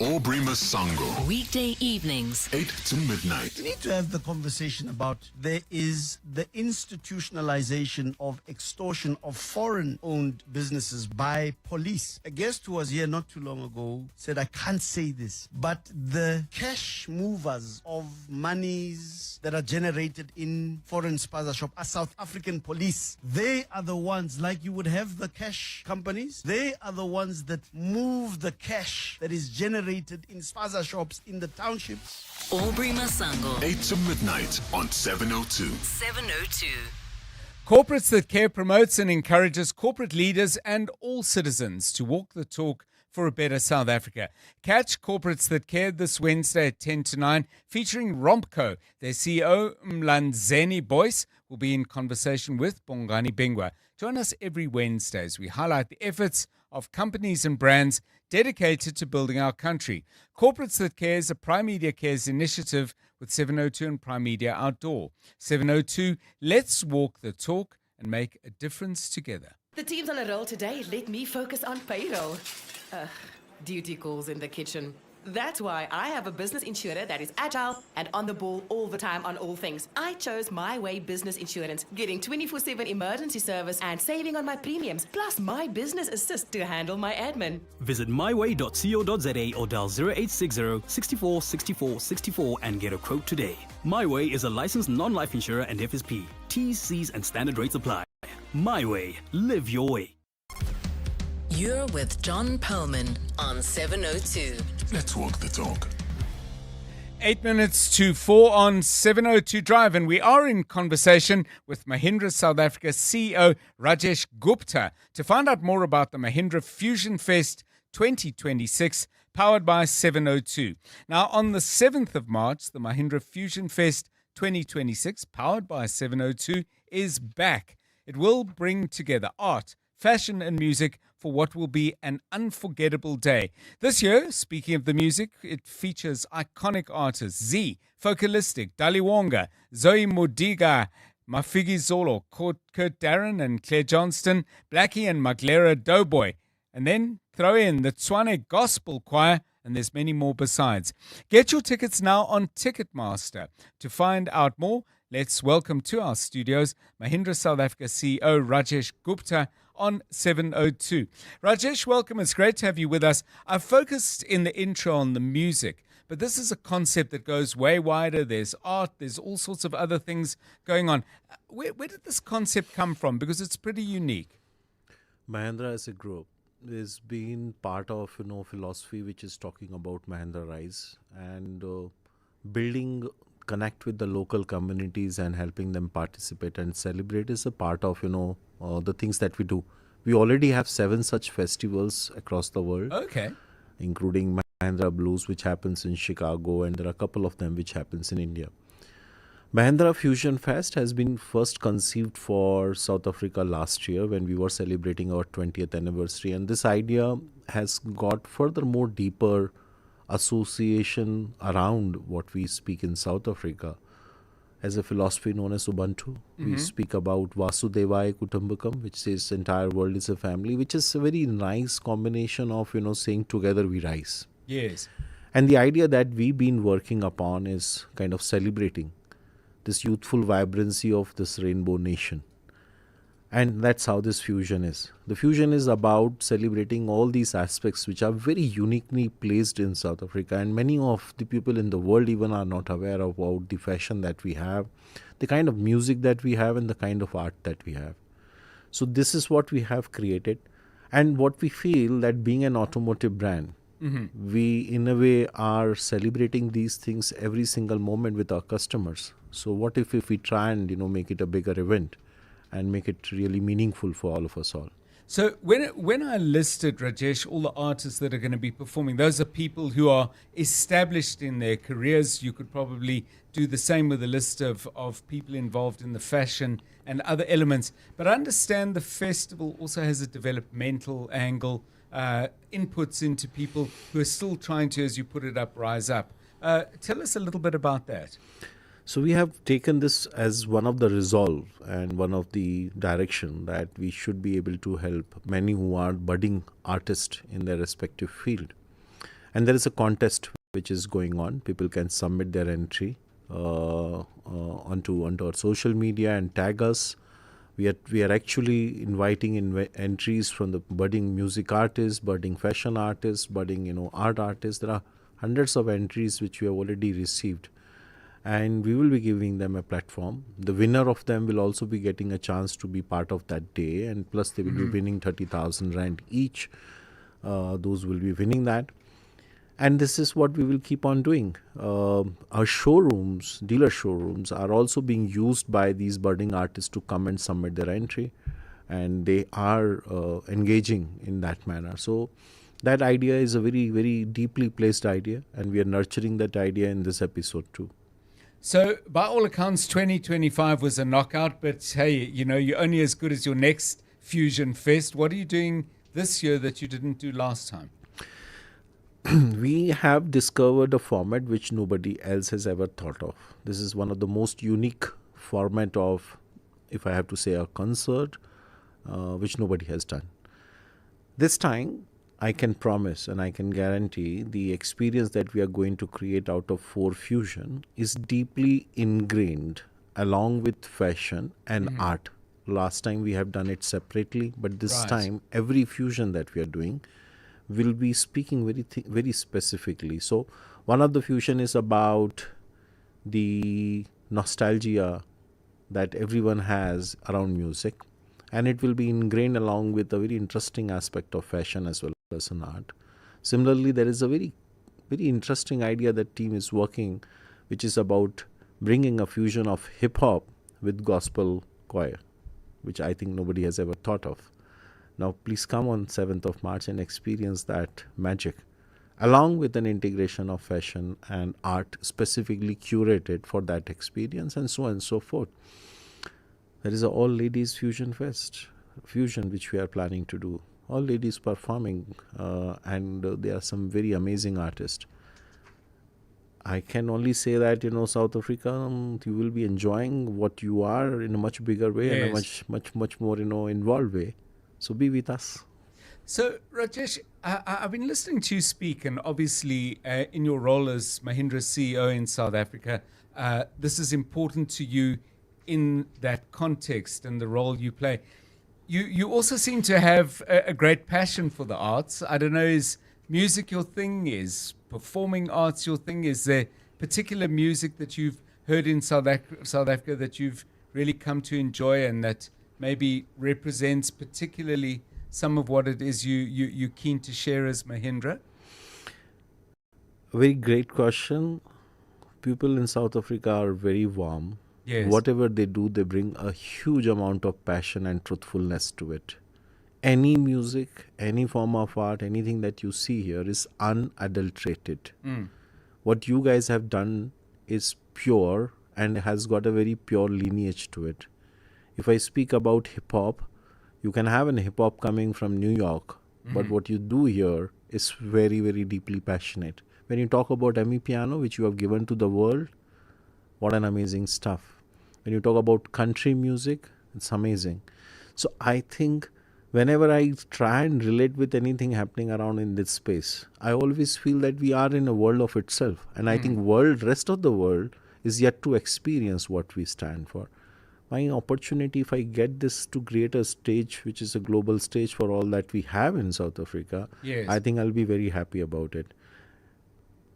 Aubrey Masango. Weekday evenings, 8 to midnight. We need to have the conversation about there is the institutionalization of extortion of foreign-owned businesses by police. A guest who was here not too long ago said, I can't say this, but the cash movers of monies that are generated in foreign spaza shop are South African police. They are the ones, like you would have the cash companies, they are the ones that move the cash that is generated generated in spaza shops in the townships. Aubrey Masango. 8 to midnight on 702. 702. Corporates That Care promotes and encourages corporate leaders and all citizens to walk the talk for a better South Africa. Catch Corporates That Care this Wednesday at 10 to 9, featuring Rompco. Their CEO, Mlanzeni Boyce, will be in conversation with Bongani Bingwa. Join us every Wednesday as we highlight the efforts of companies and brands dedicated to building our country. Corporates That Care is a Prime Media Cares initiative with 702 and Prime Media Outdoor. 702, let's walk the talk and make a difference together. The team's on a roll today. Let me focus on payroll. Duty calls in the kitchen. That's why I have a business insurer that is agile and on the ball all the time on all things. I chose My Way Business Insurance, getting 24/7 emergency service and saving on my premiums, plus my business assist to handle my admin. Visit myway.co.za or dial 0860 64 64 64 and get a quote today. My Way is a licensed non-life insurer and FSP. T's, C's and standard rates apply. My Way. Live your way. You're with John Perlman on 702. Let's walk the talk. 8 minutes to 4 on 702 Drive, and we are in conversation with Mahindra South Africa CEO Rajesh Gupta to find out more about the Mahindra Fusion Fest 2026, powered by 702. Now, on the 7th of March, the Mahindra Fusion Fest 2026, powered by 702, is back. It will bring together art, fashion and music for what will be an unforgettable day. This year, speaking of the music, it features iconic artists Z, Focalistic, Daliwonga, Zoe Modiga, Mafigi Zolo, Kurt Darren and Claire Johnston, Blackie and Maglera Doughboy. And then throw in the Tswane Gospel Choir, and there's many more besides. Get your tickets now on Ticketmaster. To find out more, let's welcome to our studios Mahindra South Africa CEO Rajesh Gupta on 702. Rajesh, welcome. It's great to have you with us. I focused in the intro on the music, but this is a concept that goes way wider. There's art, there's all sorts of other things going on. Where did this concept come from? Because it's pretty unique. Mahindra as a group is being part of philosophy which is talking about Mahindra Rise and building connect with the local communities and helping them participate and celebrate is a part of the things that we do. We already have 7 such festivals across the world. Okay. Including Mahindra Blues, which happens in Chicago, and there are a couple of them which happens in India. Mahindra Fusion Fest has been first conceived for South Africa last year when we were celebrating our 20th anniversary, and this idea has got furthermore deeper association around what we speak in South Africa as a philosophy known as Ubuntu. We speak about Vasudevaya Kutumbakam, which says entire world is a family, which is a very nice combination of saying together we rise. Yes. And the idea that we've been working upon is kind of celebrating this youthful vibrancy of this rainbow nation. And that's how this fusion is. The fusion is about celebrating all these aspects which are very uniquely placed in South Africa. And many of the people in the world even are not aware about the fashion that we have, the kind of music that we have, and the kind of art that we have. So this is what we have created. And what we feel that being an automotive brand, we in a way are celebrating these things every single moment with our customers. So what if we try and make it a bigger event and make it really meaningful for all of us all? So when I listed, Rajesh, all the artists that are going to be performing, those are people who are established in their careers. You could probably do the same with a list of people involved in the fashion and other elements. But I understand the festival also has a developmental angle, inputs into people who are still trying to, as you put it up, rise up. Tell us a little bit about that. So we have taken this as one of the resolve and one of the direction that we should be able to help many who are budding artists in their respective field. And there is a contest which is going on. People can submit their entry onto our social media and tag us. We are actually inviting entries from the budding music artists, budding fashion artists, budding art artists. There are hundreds of entries which we have already received. And we will be giving them a platform. The winner of them will also be getting a chance to be part of that day, and plus they will be winning 30,000 rand each. Those will be winning that. And this is what we will keep on doing. Our showrooms, dealer showrooms, are also being used by these budding artists to come and submit their entry. And they are engaging in that manner. So that idea is a very, very deeply placed idea. And we are nurturing that idea in this episode too. So, by all accounts, 2025 was a knockout, but hey, you're only as good as your next Fusion Fest. What are you doing this year that you didn't do last time? We have discovered a format which nobody else has ever thought of. This is one of the most unique format of, if I have to say, a concert, which nobody has done. This time, I can promise and I can guarantee the experience that we are going to create out of 4 Fusion is deeply ingrained along with fashion and art. Last time we have done it separately, but this time every Fusion that we are doing will be speaking very specifically. So one of the Fusion is about the nostalgia that everyone has around music, and it will be ingrained along with a very interesting aspect of fashion as well as an art. Similarly, there is a very interesting idea that team is working, which is about bringing a fusion of hip-hop with gospel choir, which I think nobody has ever thought of. Now, please come on 7th of March and experience that magic, along with an integration of fashion and art specifically curated for that experience, and so on and so forth. There is an all-ladies Fusion Fest, Fusion, which we are planning to do. All ladies performing, and there are some very amazing artists. I can only say that, South Africa, you will be enjoying what you are in a much bigger way and a much more, involved way. So be with us. So, Rajesh, I've been listening to you speak, and obviously in your role as Mahindra's CEO in South Africa, this is important to you in that context and the role you play. You also seem to have a great passion for the arts. I don't know, is music your thing? Is performing arts your thing? Is there particular music that you've heard in South Africa that you've really come to enjoy and that maybe represents particularly some of what it is you're keen to share as Mahindra? A very great question. People in South Africa are very warm. Yes. Whatever they do, they bring a huge amount of passion and truthfulness to it. Any music, any form of art, anything that you see here is unadulterated. What you guys have done is pure and has got a very pure lineage to it. If I speak about hip-hop, you can have an hip-hop coming from New York, but what you do here is very, very deeply passionate. When you talk about Piano, which you have given to the world, what an amazing stuff. When you talk about country music, it's amazing. So I think whenever I try and relate with anything happening around in this space, I always feel that we are in a world of itself. And I think rest of the world is yet to experience what we stand for. My opportunity, if I get this to create a stage, which is a global stage for all that we have in South Africa, I think I'll be very happy about it.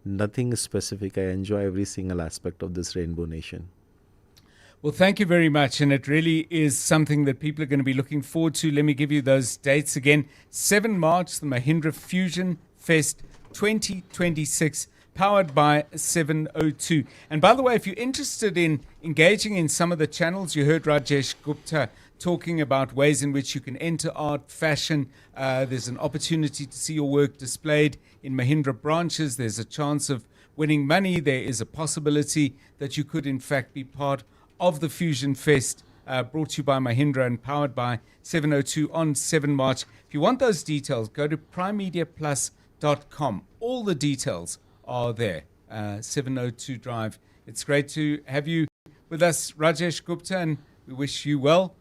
Nothing is specific. I enjoy every single aspect of this Rainbow Nation. Well, thank you very much. And it really is something that people are going to be looking forward to. Let me give you those dates again. 7 March, the Mahindra Fusion Fest 2026, powered by 702. And by the way, if you're interested in engaging in some of the channels, you heard Rajesh Gupta talking about ways in which you can enter art, fashion. There's an opportunity to see your work displayed in Mahindra branches. There's a chance of winning money. There is a possibility that you could, in fact, be part of the Fusion Fest, brought to you by Mahindra and powered by 702 on 7 March. If you want those details, go to primemediaplus.com. All the details are there. 702 Drive. It's great to have you with us, Rajesh Gupta, and we wish you well,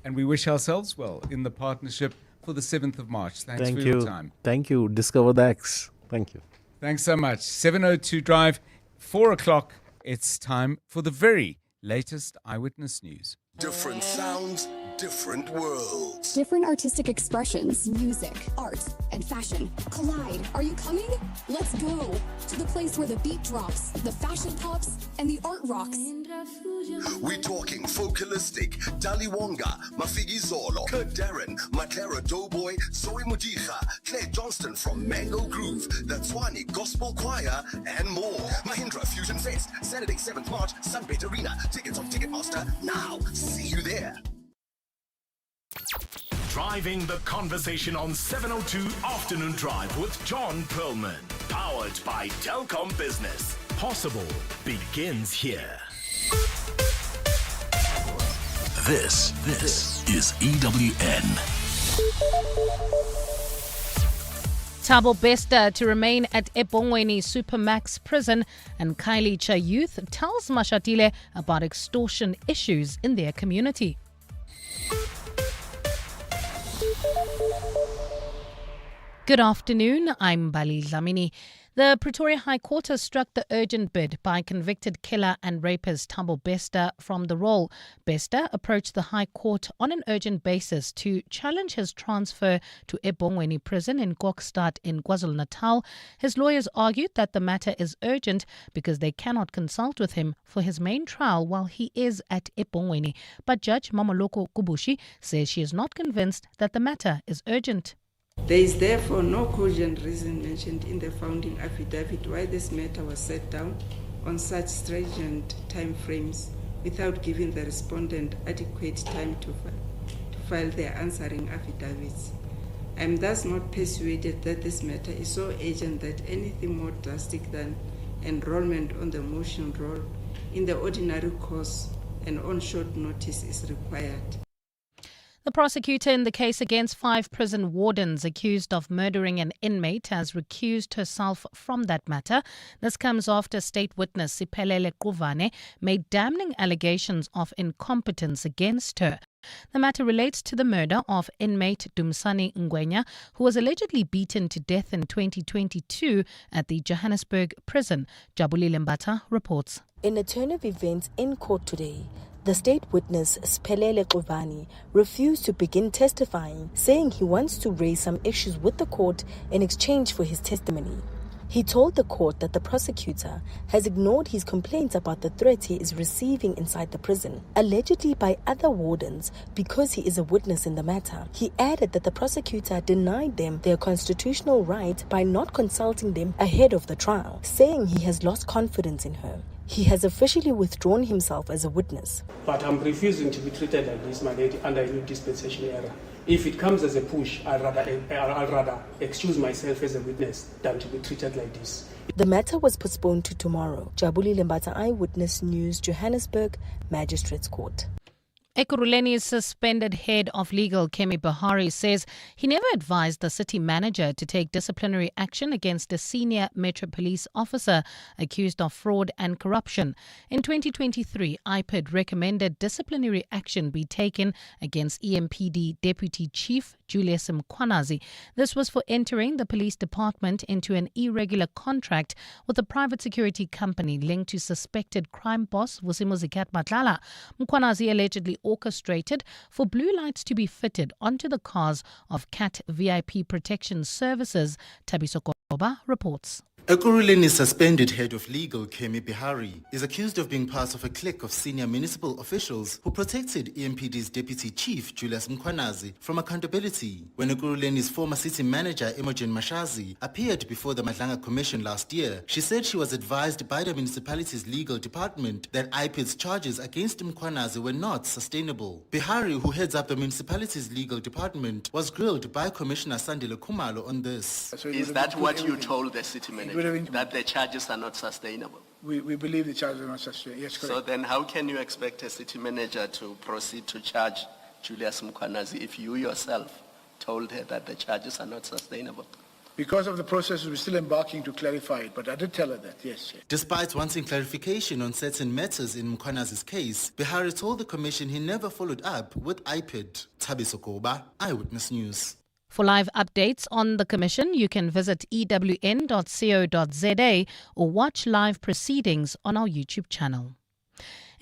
and we wish ourselves well in the partnership for the 7th of March. Thanks for your time. Thank you. Discover the X. Thank you. Thanks so much. 702 Drive, 4 o'clock. It's time for the very latest eyewitness news. Different sounds, different worlds. Different artistic expressions, music, art, and fashion collide. Are you coming? Let's go to the place where the beat drops, the fashion pops, and the art rocks. We're talking Focalistic, Dali Wonga, Mafigi Zolo, Kurt Darren, Matera Doughboy, Zoe Mujicha, Claire Johnston from Mango Groove, the Tswani Gospel Choir, and more. Mahindra Fusion Fest, Saturday 7th March, Sunbet Arena. Tickets on Ticketmaster now. See you there. Driving the conversation on 702 Afternoon Drive with John Perlman. Powered by Telkom Business. Possible begins here. This is EWN. Thabo Bester to remain at Ebongweni Supermax prison, and Khayelitsha youth tells Mashatile about extortion issues in their community. Good afternoon, I'm Bali Dlamini. The Pretoria High Court has struck the urgent bid by convicted killer and rapist Thabo Bester from the role. Bester approached the High Court on an urgent basis to challenge his transfer to Ebongweni prison in Kokstad in KwaZulu-Natal. His lawyers argued that the matter is urgent because they cannot consult with him for his main trial while he is at Ebongweni. But Judge Mamoloko Kubushi says she is not convinced that the matter is urgent. There is therefore no cogent reason mentioned in the founding affidavit why this matter was set down on such stringent time frames without giving the respondent adequate time to file their answering affidavits. I am thus not persuaded that this matter is so urgent that anything more drastic than enrollment on the motion roll in the ordinary course and on short notice is required. The prosecutor in the case against 5 prison wardens accused of murdering an inmate has recused herself from that matter. This comes after state witness Siphelele Quvane made damning allegations of incompetence against her. The matter relates to the murder of inmate Dumsani Ngwenya, who was allegedly beaten to death in 2022 at the Johannesburg prison. Jabulile Mbata reports. In a turn of events in court today, the state witness Siphelele Quvane refused to begin testifying, saying he wants to raise some issues with the court in exchange for his testimony. He told the court that the prosecutor has ignored his complaints about the threats he is receiving inside the prison, allegedly by other wardens, because he is a witness in the matter. He added that the prosecutor denied them their constitutional right by not consulting them ahead of the trial, saying he has lost confidence in her. He has officially withdrawn himself as a witness. But I'm refusing to be treated like this, my lady, under a new dispensation era. If it comes as a push, I'll rather excuse myself as a witness than to be treated like this. The matter was postponed to tomorrow. Jabulile Mbata, Eyewitness News, Johannesburg, Magistrates Court. Ekurhuleni's suspended head of legal, Kemi Bahari, says he never advised the city manager to take disciplinary action against a senior Metro Police officer accused of fraud and corruption. In 2023, IPID recommended disciplinary action be taken against EMPD Deputy Chief Julius Mkhwanazi. This was for entering the police department into an irregular contract with a private security company linked to suspected crime boss Vusimo Zikat Matlala. Mkhwanazi allegedly orchestrated for blue lights to be fitted onto the cars of CAT VIP Protection Services. Tabiso Koba reports. Ekurhuleni's suspended head of legal, Kemi Bahari, is accused of being part of a clique of senior municipal officials who protected EMPD's deputy chief, Julius Mkhwanazi, from accountability. When Ekurhuleni's former city manager, Imogen Mashazi, appeared before the Madlanga Commission last year, she said she was advised by the municipality's legal department that IPID's charges against Mkhwanazi were not sustainable. Bahari, who heads up the municipality's legal department, was grilled by Commissioner Sandile Khumalo on this. Is that what you told the city manager? That the charges are not sustainable? We believe the charges are not sustainable, yes, correct. So then how can you expect a city manager to proceed to charge Julius Mkhwanazi if you yourself told her that the charges are not sustainable? Because of the process, we're still embarking to clarify it, but I did tell her that, yes. Despite wanting clarification on certain matters in Mkhwanazi's case, Bahari told the commission he never followed up with IPID. Tabiso Koba, Eyewitness News. For live updates on the Commission, you can visit ewn.co.za or watch live proceedings on our YouTube channel.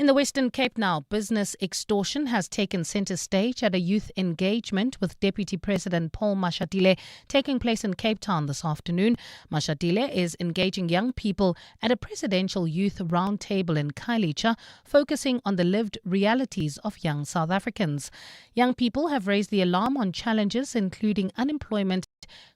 In the Western Cape now, business extortion has taken centre stage at a youth engagement with Deputy President Paul Mashatile taking place in Cape Town this afternoon. Mashatile is engaging young people at a presidential youth roundtable in Khayelitsha, focusing on the lived realities of young South Africans. Young people have raised the alarm on challenges including unemployment,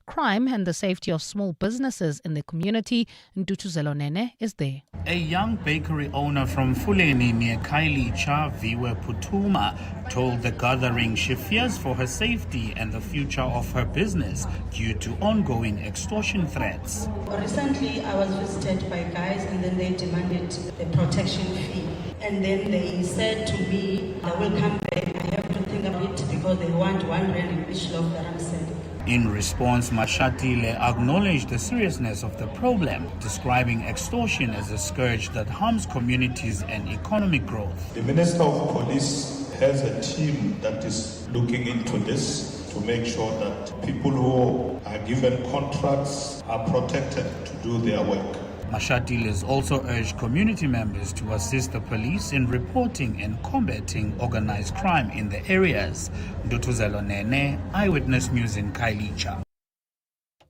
crime and the safety of small businesses in the community. Ntutuzelo Nene is there. A young bakery owner from Fuleni near Khayelitsha, Viwe Putuma, told the gathering she fears for her safety and the future of her business due to ongoing extortion threats. Recently, I was visited by guys and then they demanded the protection fee. And then they said to me, I will come back, I have to think of it because they want 1 rand in each loaf that I'm selling. In response, Mashatile acknowledged the seriousness of the problem, describing extortion as a scourge that harms communities and economic growth. The Minister of Police has a team that is looking into this to make sure that people who are given contracts are protected to do their work. Mashatile has also urged community members to assist the police in reporting and combating organized crime in the areas. Dutuzelo Nene, Eyewitness News in Khayelitsha.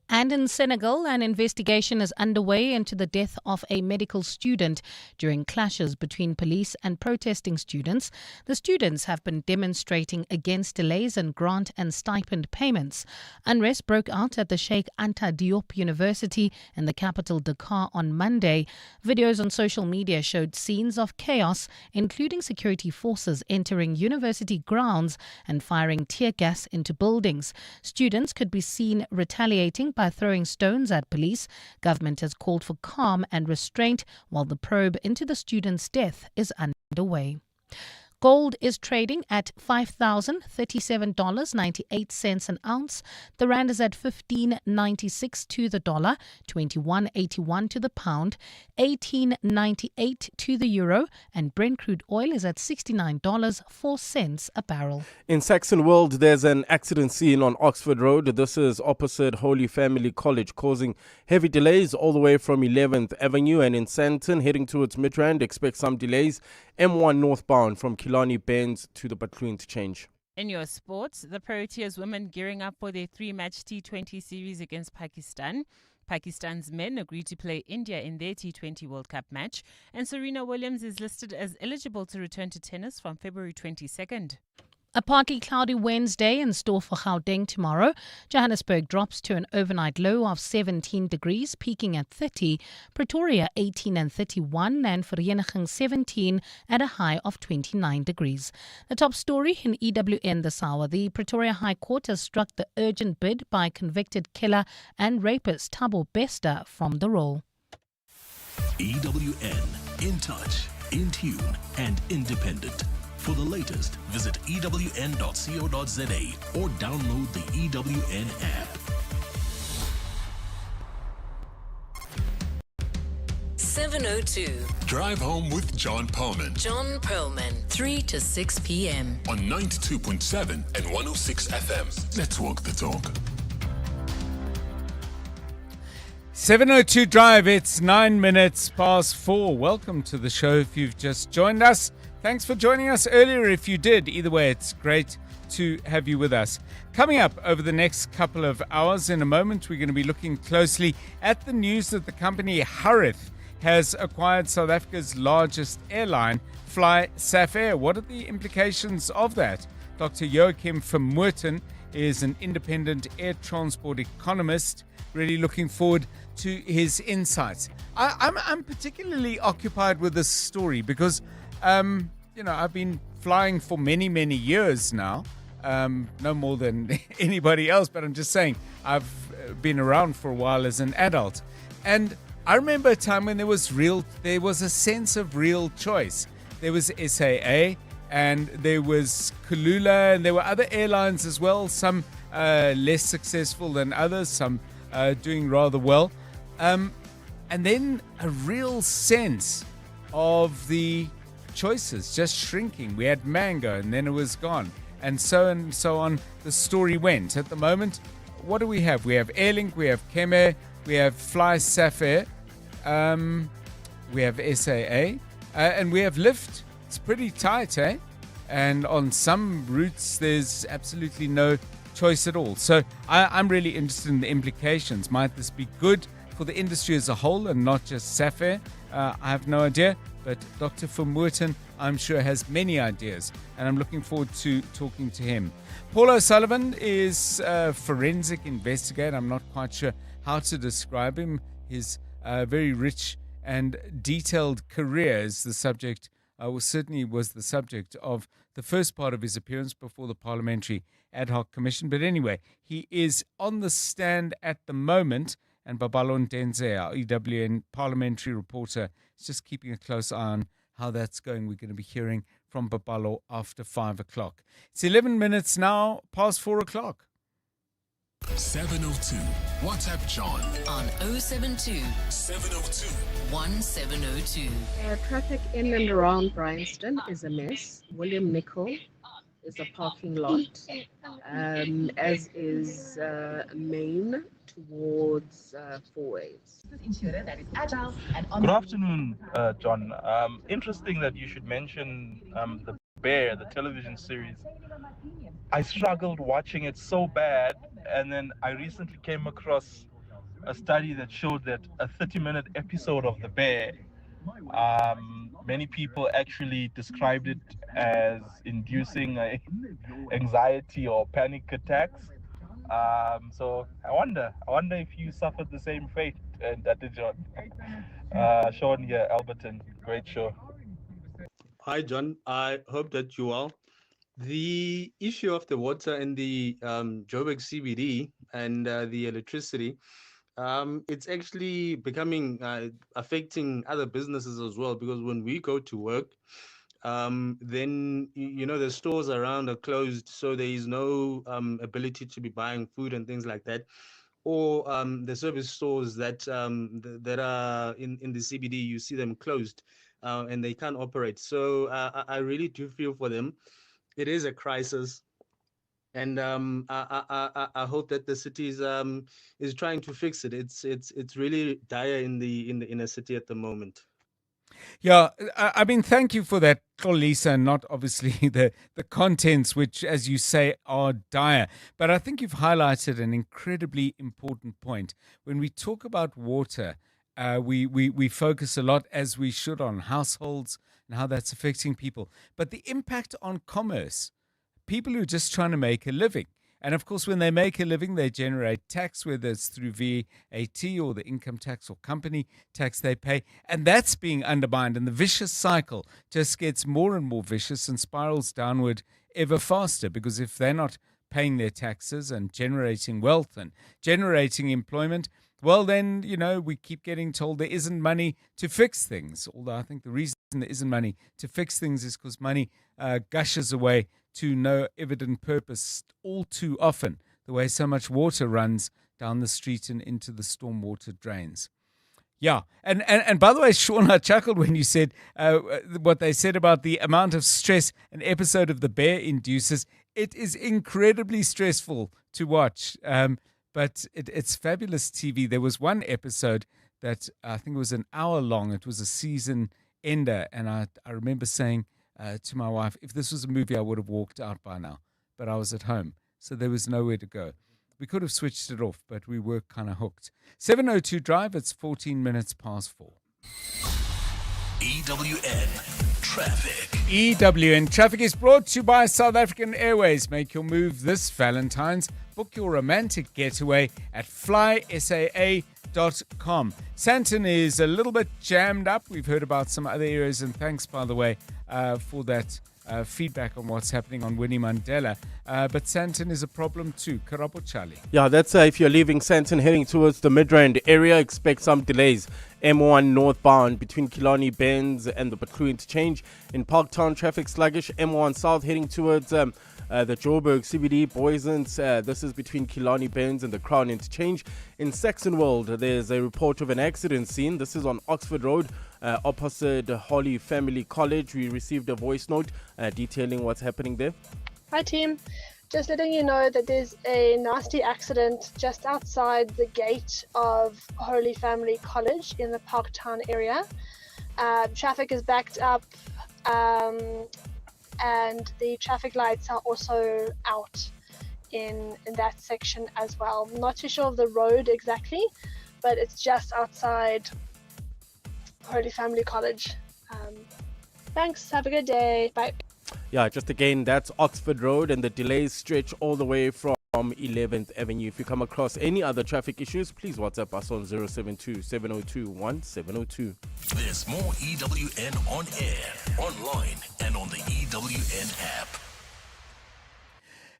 And in Senegal, an investigation is underway into the death of a medical student during clashes between police and protesting students. The students have been demonstrating against delays in grant and stipend payments. Unrest broke out at the Sheikh Anta Diop University in the capital Dakar on Monday. Videos on social media showed scenes of chaos, including security forces entering university grounds and firing tear gas into buildings. Students could be seen retaliating by throwing stones at police. Government has called for calm and restraint while the probe into the student's death is underway. Gold is trading at $5,037.98 an ounce. The rand is at 15.96 to the dollar, 21.81 to the pound, 18.98 to the euro, and Brent crude oil is at $69.04 a barrel. In Saxon World, there's an accident scene on Oxford Road. This is opposite Holy Family College, causing heavy delays all the way from 11th Avenue, and in Sandton, heading towards Midrand, expect some delays. M1 northbound from Killarney Bends to the Butler interchange. In your sports, the Proteas women gearing up for their 3-match T20 series against Pakistan. Pakistan's men agreed to play India in their T20 World Cup match, and Serena Williams is listed as eligible to return to tennis from February 22nd. A partly cloudy Wednesday in store for Gauteng tomorrow. Johannesburg drops to an overnight low of 17 degrees, peaking at 30. Pretoria 18 and 31, and Vereeniging 17 at a high of 29 degrees. The top story in EWN this hour. The Pretoria High Court has struck the urgent bid by convicted killer and rapist Thabo Bester from the role. EWN, in touch, in tune and independent. For the latest, visit ewn.co.za or download the EWN app. 7:02. Drive home with John Perlman. John Perlman, 3 to 6 p.m. on 92.7 and 106 FM. Let's walk the talk. 7:02 Drive, it's 9 minutes past 4. Welcome to the show if you've just joined us. Thanks for joining us earlier if you did. Either way, it's great to have you with us. Coming up over the next couple of hours, in a moment, we're going to be looking closely at the news that the company Harith has acquired South Africa's largest airline, FlySafair. What are the implications of that? Dr. Joachim Vermoerten is an independent air transport economist. Really looking forward to his insights. I'm particularly occupied with this story because I've been flying for many, many years now. No more than anybody else, but I'm just saying I've been around for a while as an adult. And I remember a time when there was a sense of real choice. There was SAA and there was Kulula and there were other airlines as well, some less successful than others, some doing rather well. And then a real sense of the choices just shrinking. We had Mango and then it was gone, and so on. The story went. At the moment, what do we have? We have Airlink, we have Khmer, we have FlySafair, we have SAA, and we have Lyft it's pretty tight, eh? And on some routes, there's absolutely no choice at all. So I'm really interested in the implications. Might this be good for the industry as a whole and not just Safair? I have no idea, but Dr. Vermoerten, I'm sure, has many ideas, and I'm looking forward to talking to him. Paul O'Sullivan is a forensic investigator. I'm not quite sure how to describe him. His very rich and detailed career is the subject, certainly was the subject of the first part of his appearance before the Parliamentary Ad Hoc Commission. But anyway, he is on the stand at the moment, and Babalo Ndenze, our EWN parliamentary reporter, is just keeping a close eye on how that's going. We're going to be hearing from Babalo after 5 o'clock. It's 11 minutes now past 4 o'clock. 702. WhatsApp John on 072 702 1702. Traffic in and around Bryanston is a mess. William Nicol is a parking lot, as is Main towards Fourways. Good afternoon, John. Interesting that you should mention The Bear, the television series. I struggled watching it so bad, and then I recently came across a study that showed that a 30-minute episode of The Bear, many people actually described it as inducing anxiety or panic attacks. So I wonder if you suffered the same fate, and that did John. Sean here, Alberton. Great show. Hi, John. I hope that you are. The issue of the water in the Joburg CBD and the electricity, it's actually becoming affecting other businesses as well, because when we go to work, then the stores around are closed, so there is no ability to be buying food and things like that, or the service stores that that are in the CBD, you see them closed and they can't operate. So I really do feel for them. It is a crisis, and I hope that the city is trying to fix it. It's really dire in the inner city at the moment. Yeah, I mean, thank you for that, Xolisa, not obviously the contents, which, as you say, are dire. But I think you've highlighted an incredibly important point. When we talk about water, we focus a lot, as we should, on households and how that's affecting people. But the impact on commerce, people who are just trying to make a living. And of course, when they make a living, they generate tax, whether it's through VAT or the income tax or company tax they pay. And that's being undermined. And the vicious cycle just gets more and more vicious and spirals downward ever faster, because if they're not paying their taxes and generating wealth and generating employment, well, then, we keep getting told there isn't money to fix things. Although I think the reason there isn't money to fix things is because money gushes away to no evident purpose all too often, the way so much water runs down the street and into the stormwater drains. Yeah, and by the way, Sean, I chuckled when you said what they said about the amount of stress an episode of The Bear induces. It is incredibly stressful to watch, but it's fabulous TV. There was one episode that I think was an hour long. It was a season ender, and I remember saying to my wife, if this was a movie, I would have walked out by now. But I was at home, so there was nowhere to go. We could have switched it off, but we were kind of hooked. 702 Drive, it's 14 minutes past 4. EWN Traffic. EWN Traffic is brought to you by South African Airways. Make your move this Valentine's. Book your romantic getaway at FlySafair.com. Sandton is a little bit jammed up. We've heard about some other areas, and thanks, by the way, for that feedback on what's happening on Winnie Mandela. But Sandton is a problem too. Karabo Charlie. Yeah, that's if you're leaving Sandton heading towards the Midrand area, expect some delays. M1 northbound between Killarney Benz and the Batlu interchange. In Parktown, traffic sluggish. M1 south heading towards the Joburg CBD, Boysons. This is between Killarney Benz and the Crown interchange. In Saxonwold, there's a report of an accident scene. This is on Oxford Road, opposite Holly Family College. We received a voice note detailing what's happening there. Hi team, just letting you know that there's a nasty accident just outside the gate of Holy Family College in the Parktown area. Traffic is backed up and the traffic lights are also out in that section as well. I'm not too sure of the road exactly, but it's just outside Holy Family College. Thanks, have a good day, bye. Yeah, just again, that's Oxford Road, and the delays stretch all the way from 11th Avenue. If you come across any other traffic issues, please WhatsApp us on 072-702-1702. There's more EWN on air, online, and on the EWN app.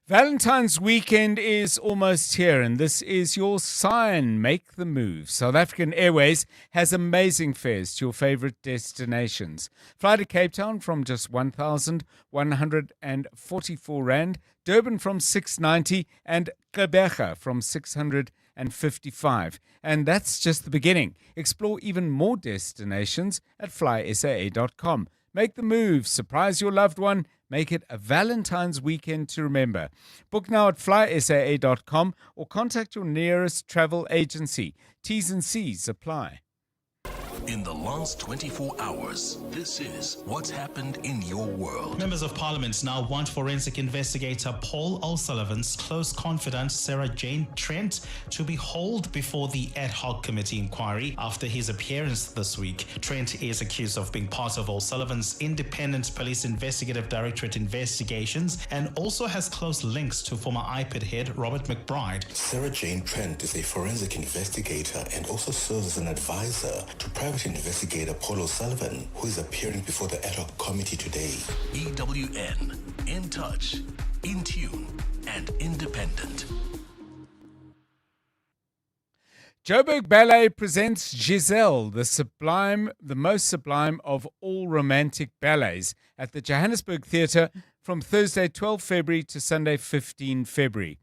Valentine's weekend is almost here, and this is your sign. Make the move. South African Airways has amazing fares to your favorite destinations. Fly to Cape Town from just 1,144 Rand, Durban from 690, and Gqeberha from 655. And that's just the beginning. Explore even more destinations at FlySafair.com. Make the move. Surprise your loved one. Make it a Valentine's weekend to remember. Book now at FlySafair.com or contact your nearest travel agency. T's and C's apply. In the last 24 hours, this is what's happened in your world. Members of Parliament now want forensic investigator Paul O'Sullivan's close confidant Sarah Jane Trent to be hauled before the ad hoc committee inquiry after his appearance this week. Trent is accused of being part of O'Sullivan's Independent Police Investigative Directorate investigations and also has close links to former IPID head Robert McBride. Sarah Jane Trent is a forensic investigator and also serves as an advisor to private investigator Paul O'Sullivan, who is appearing before the ad hoc committee today. EWN, in touch, in tune, and independent. Joburg Ballet presents Giselle, the most sublime of all romantic ballets, at the Johannesburg Theatre from Thursday 12 February to Sunday 15 February.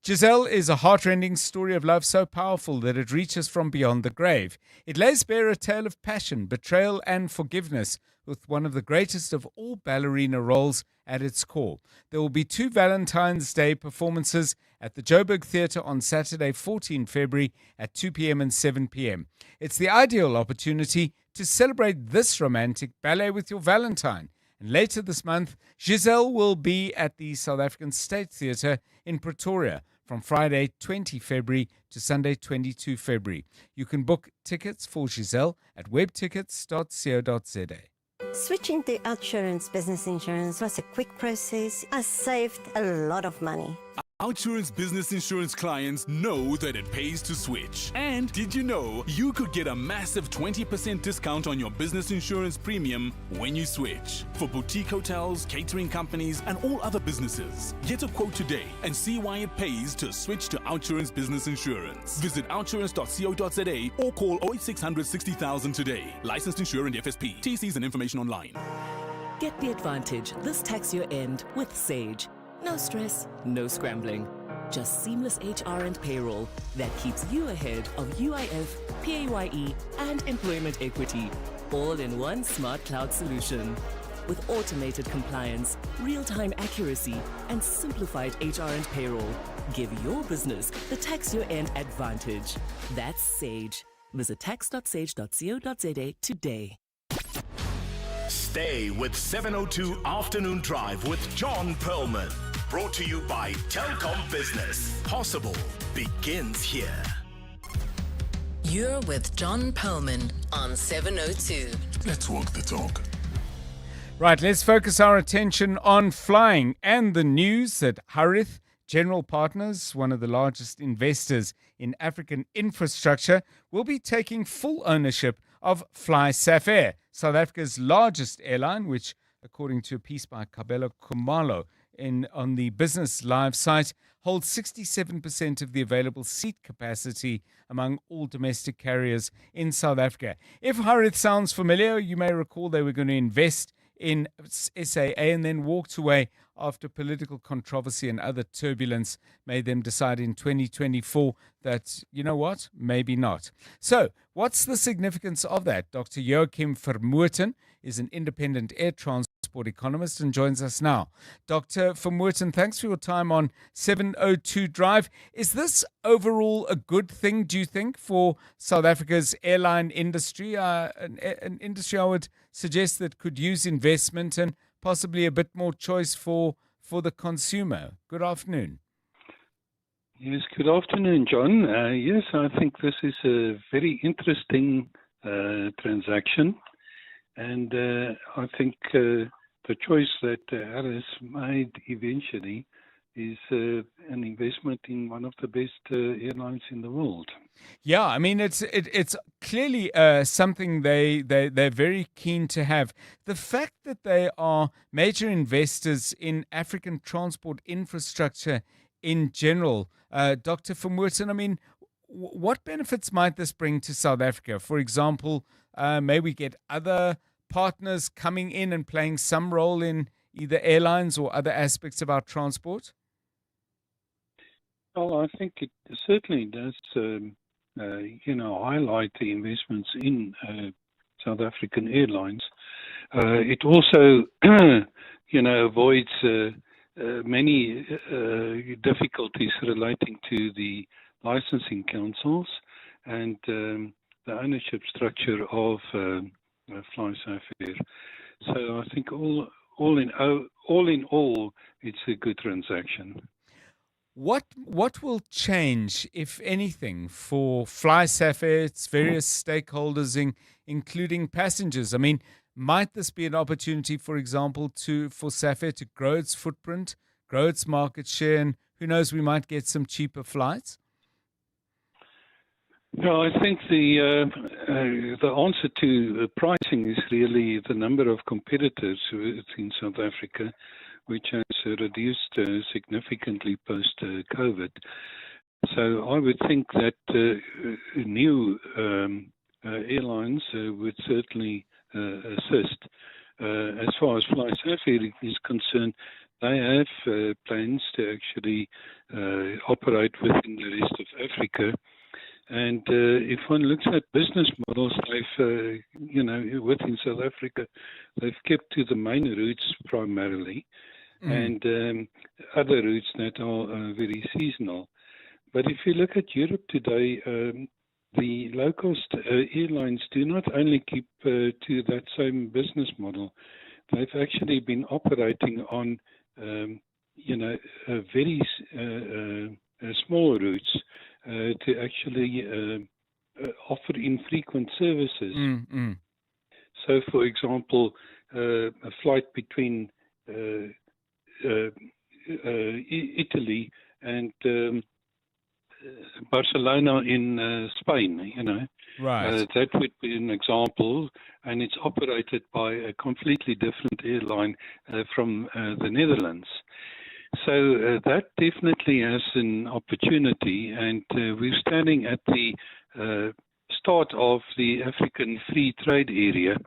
Giselle is a heartrending story of love so powerful that it reaches from beyond the grave. It lays bare a tale of passion, betrayal, and forgiveness, with one of the greatest of all ballerina roles at its core. There will be 2 Valentine's Day performances at the Joburg Theatre on Saturday 14 February at 2 p.m. and 7 p.m. It's the ideal opportunity to celebrate this romantic ballet with your Valentine. And later this month, Giselle will be at the South African State Theatre in Pretoria from Friday 20 February to Sunday 22 February. You can book tickets for Giselle at webtickets.co.za. Switching to Outsurance Business Insurance was a quick process. I saved a lot of money. Outsurance Business Insurance clients know that it pays to switch. And did you know you could get a massive 20% discount on your business insurance premium when you switch? For boutique hotels, catering companies, and all other businesses. Get a quote today and see why it pays to switch to Outsurance Business Insurance. Visit outsurance.co.za or call 0800 60000 today. Licensed insurer and FSP. TCs and information online. Get the advantage this tax year end with Sage. No stress, no scrambling. Just seamless HR and payroll that keeps you ahead of UIF, PAYE, and employment equity, all in one smart cloud solution. With automated compliance, real-time accuracy, and simplified HR and payroll, give your business the tax year end advantage. That's Sage. Visit tax.sage.co.za today. Stay with 702 Afternoon Drive with John Perlman. Brought to you by Telkom Business. Possible begins here. You're with John Perlman on 702. Let's walk the talk. Right, let's focus our attention on flying and the news that Harith General Partners, one of the largest investors in African infrastructure, will be taking full ownership of FlySafair, South Africa's largest airline, which, according to a piece by Kabelo Kumalo on the Business Live site, holds 67% of the available seat capacity among all domestic carriers in South Africa. If Harith sounds familiar, you may recall they were going to invest in SAA and then walked away after political controversy and other turbulence made them decide in 2024 that, you know what, maybe not. So what's the significance of that? Dr. Joachim Vermoeten is an independent air transport transport economist, and joins us now. Dr. Vermooten, thanks for your time on 702 Drive. Is this overall a good thing, do you think, for South Africa's airline industry? An industry I would suggest that could use investment and possibly a bit more choice for the consumer. Good afternoon. Yes, good afternoon, John. Yes, I think this is a very interesting transaction, and I think the choice that Harith made eventually is an investment in one of the best airlines in the world. Yeah, I mean, it's clearly something they're very keen to have. The fact that they are major investors in African transport infrastructure in general, Dr. Vermooten, I mean, what benefits might this bring to South Africa? For example, may we get other partners coming in and playing some role in either airlines or other aspects of our transport? Well, I think it certainly does, highlight the investments in South African airlines. It also, avoids many difficulties relating to the licensing councils and the ownership structure of FlySafair. So I think all in all, it's a good transaction. What will change, if anything, for FlySafair, its various stakeholders, including passengers? I mean, might this be an opportunity, for example, for Safair to grow its footprint, grow its market share, and who knows, we might get some cheaper flights? No, I think the answer to pricing is really the number of competitors in South Africa, which has reduced significantly post-COVID. So I would think that new airlines would certainly assist. As far as FlySafair is concerned, they have plans to actually operate within the rest of Africa. And if one looks at business models, they've, within South Africa, they've kept to the main routes primarily, and other routes that are very seasonal. But if you look at Europe today, the low-cost airlines do not only keep to that same business model. They've actually been operating on, very small routes to actually offer infrequent services. So, for example, a flight between Italy and Barcelona in Spain, right? That would be an example, and it's operated by a completely different airline from the Netherlands. So that definitely has an opportunity, and we're standing at the start of the African Free Trade Area,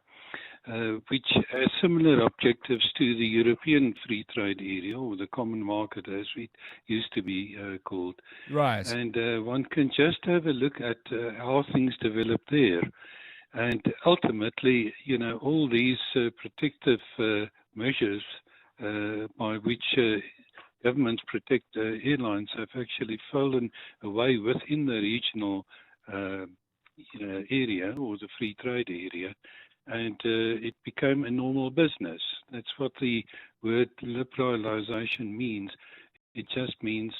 which has similar objectives to the European Free Trade Area, or the Common Market as it used to be called. Right. And one can just have a look at how things develop there. And ultimately, all these protective measures by which governments protect airlines have actually fallen away within the regional area, or the free trade area, and it became a normal business. That's what the word liberalization means. It just means,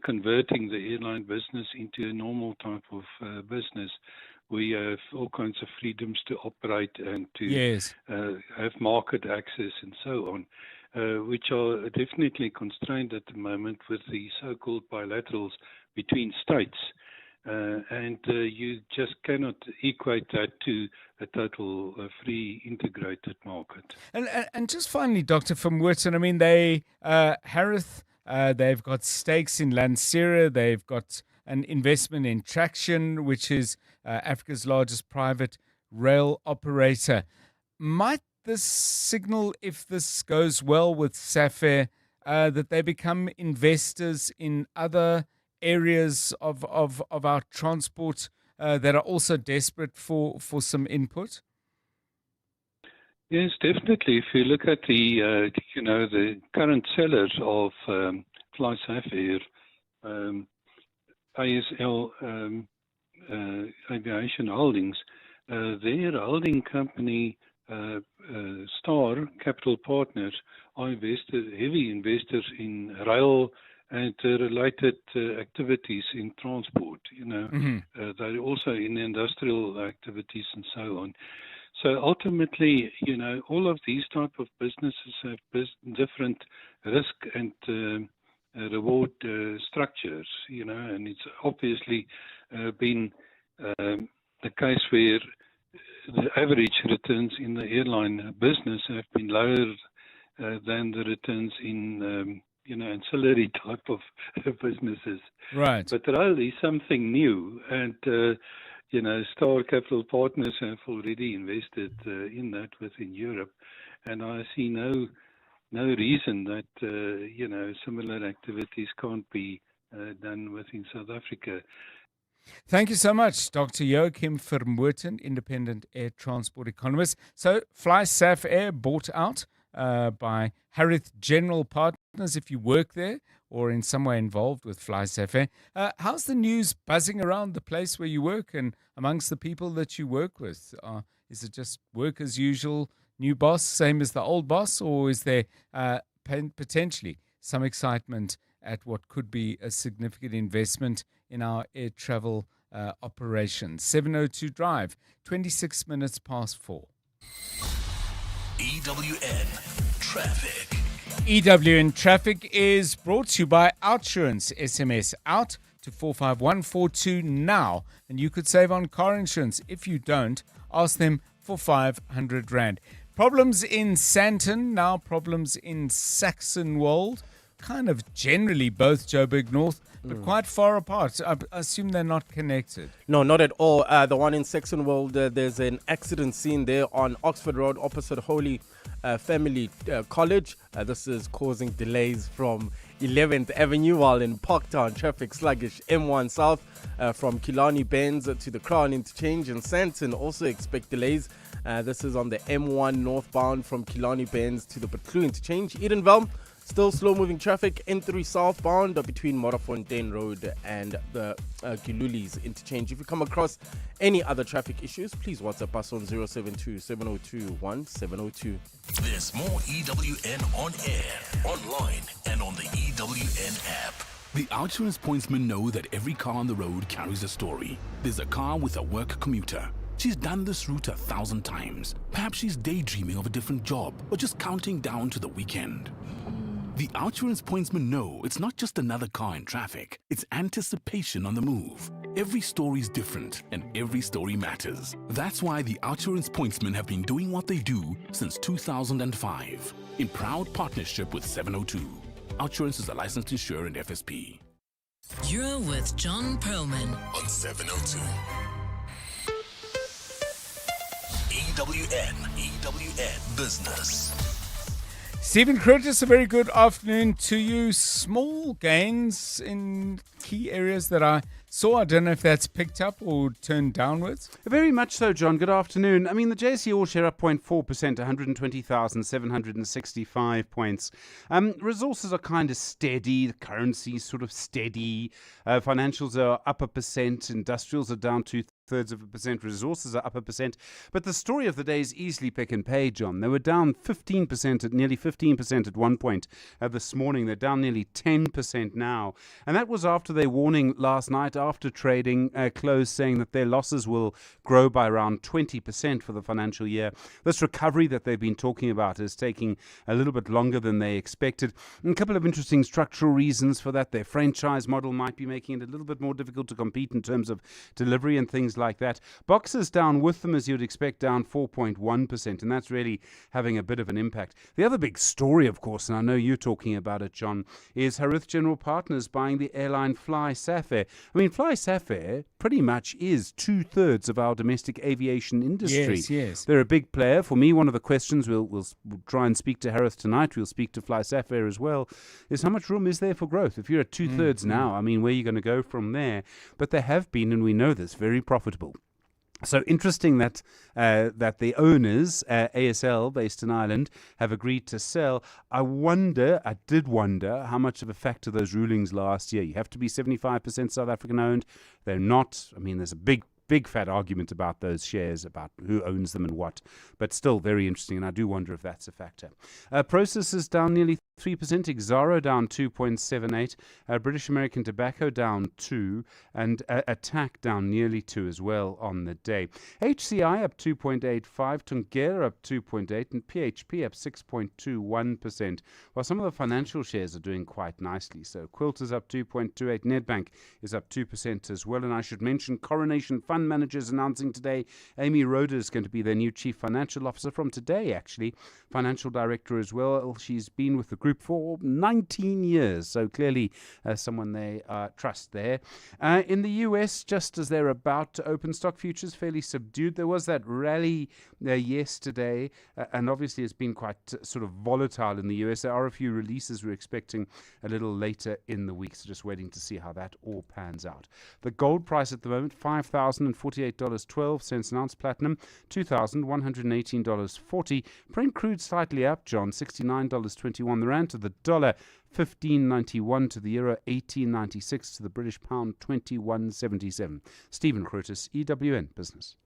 converting the airline business into a normal type of business. We have all kinds of freedoms to operate and to have market access and so on, which are definitely constrained at the moment with the so-called bilaterals between states. And you just cannot equate that to a total free integrated market. And just finally, Dr. Vermooten, I mean, they, Harith, they've got stakes in Lancera, they've got an investment in Traction, which is Africa's largest private rail operator. Might this signal, if this goes well with Safair, that they become investors in other areas of our transport that are also desperate for some input? Yes, definitely. If you look at the the current sellers of FlySafair, ASL Aviation Holdings, their holding company, Star Capital Partners, are heavy investors in rail and related activities in transport. They're also in industrial activities and so on. So ultimately, all of these type of businesses have different risk and reward structures, and it's obviously been the case where the average returns in the airline business have been lower than the returns in ancillary type of businesses. Right. But rail is something new, and Star Capital Partners have already invested in that within Europe, and I see no reason that similar activities can't be done within South Africa. Thank you so much, Dr. Joachim Vermooten, independent air transport economist. So, FlySafair bought out by Harith General Partners, if you work there or in some way involved with FlySafair. How's the news buzzing around the place where you work and amongst the people that you work with? Is it just work as usual, new boss, same as the old boss, or is there potentially some excitement at what could be a significant investment in our air travel operations? 702 Drive, 26 minutes past 4. EWN Traffic. EWN Traffic is brought to you by Outsurance. SMS out to 45142 now, and you could save on car insurance. If you don't, ask them for 500 Rand. Problems in Sandton, now problems in Saxonwold. Kind of generally both Joburg North, but quite far apart. I assume they're not connected. No, not at all. The one in Saxonwold, there's an accident scene there on Oxford Road opposite Holy Family College. This is causing delays from 11th Avenue, while in Parktown, traffic sluggish. M1 South from Killarney Bends to the Crown Interchange. In Sandton, also expect delays. This is on the M1 northbound from Killarney Bends to the Butlu Interchange. Edenville, still slow-moving traffic. N3 southbound between Morafontein Road and the Gilulis Interchange. If you come across any other traffic issues, please WhatsApp us on 072-702-1702. There's more EWN on air, online, and on the EWN app. The Outsurance pointsmen know that every car on the road carries a story. There's a car with a work commuter. She's done this route 1,000 times. Perhaps she's daydreaming of a different job or just counting down to the weekend. The Outsurance pointsmen know it's not just another car in traffic. It's anticipation on the move. Every story's different and every story matters. That's why the Outsurance pointsmen have been doing what they do since 2005 in proud partnership with 702. Outsurance is a licensed insurer and FSP. You're with John Perlman on 702. EWN Business. Stephen Curtis, a very good afternoon to you. Small gains in key areas that I saw. I don't know if that's picked up or turned downwards. Very much so, John. Good afternoon. I mean, the JSE All Share up 0.4%, 120,765 points. Resources are kind of steady. The currency's sort of steady. Financials are up 1%. Industrials are down 0.2%. Resources are up 1%. But the story of the day is easily Pick n Pay, John. They were down 15% at nearly 15% at one point this morning. They're down nearly 10% now. And that was after their warning last night after trading closed, saying that their losses will grow by around 20% for the financial year. This recovery that they've been talking about is taking a little bit longer than they expected. And a couple of interesting structural reasons for that. Their franchise model might be making it a little bit more difficult to compete in terms of delivery and things like that. Boxers down with them, as you'd expect, down 4.1%, and that's really having a bit of an impact. The other big story, of course, and I know you're talking about it, John, is Harith General Partners buying the airline FlySafair. I mean, FlySafair pretty much is 2/3 of our domestic aviation industry. Yes. They're a big player. For me, one of the questions we'll try and speak to Harith tonight, we'll speak to FlySafair as well, is how much room is there for growth? If you're at 2/3 now, I mean, where are you going to go from there? But they have been, and we know this, very profitable. So interesting that that the owners, ASL, based in Ireland, have agreed to sell. I did wonder how much of a factor those rulings last year. You have to be 75% South African owned. They're not. I mean, there's a big fat argument about those shares, about who owns them and what. But still very interesting, and I do wonder if that's a factor. Processors down nearly 3%, Exaro down 2.78%, British American Tobacco down 2%, and Attack down nearly 2% as well on the day. HCI up 2.85%, Tungela up 2.8%, and PHP up 6.21%, while some of the financial shares are doing quite nicely. So Quilter's up 2.28%, Nedbank is up 2% as well, and I should mention Coronation Fund Managers announcing today Amy Roeder is going to be their new Chief Financial Officer from today, actually. Financial Director as well. She's been with the group for 19 years, so clearly someone they trust there. In the US, just as they're about to open, stock futures fairly subdued. There was that rally yesterday, and obviously it's been quite sort of volatile in the US. There are a few releases we're expecting a little later in the week, so just waiting to see how that all pans out. The gold price at the moment, $5,048.12 an ounce. Platinum, $2,118.40. Brent crude slightly up, John, $69.21 the rand to the dollar, 15.91 to the euro, 18.96 to the British pound, 21.77. Stephen Crotus, EWN Business.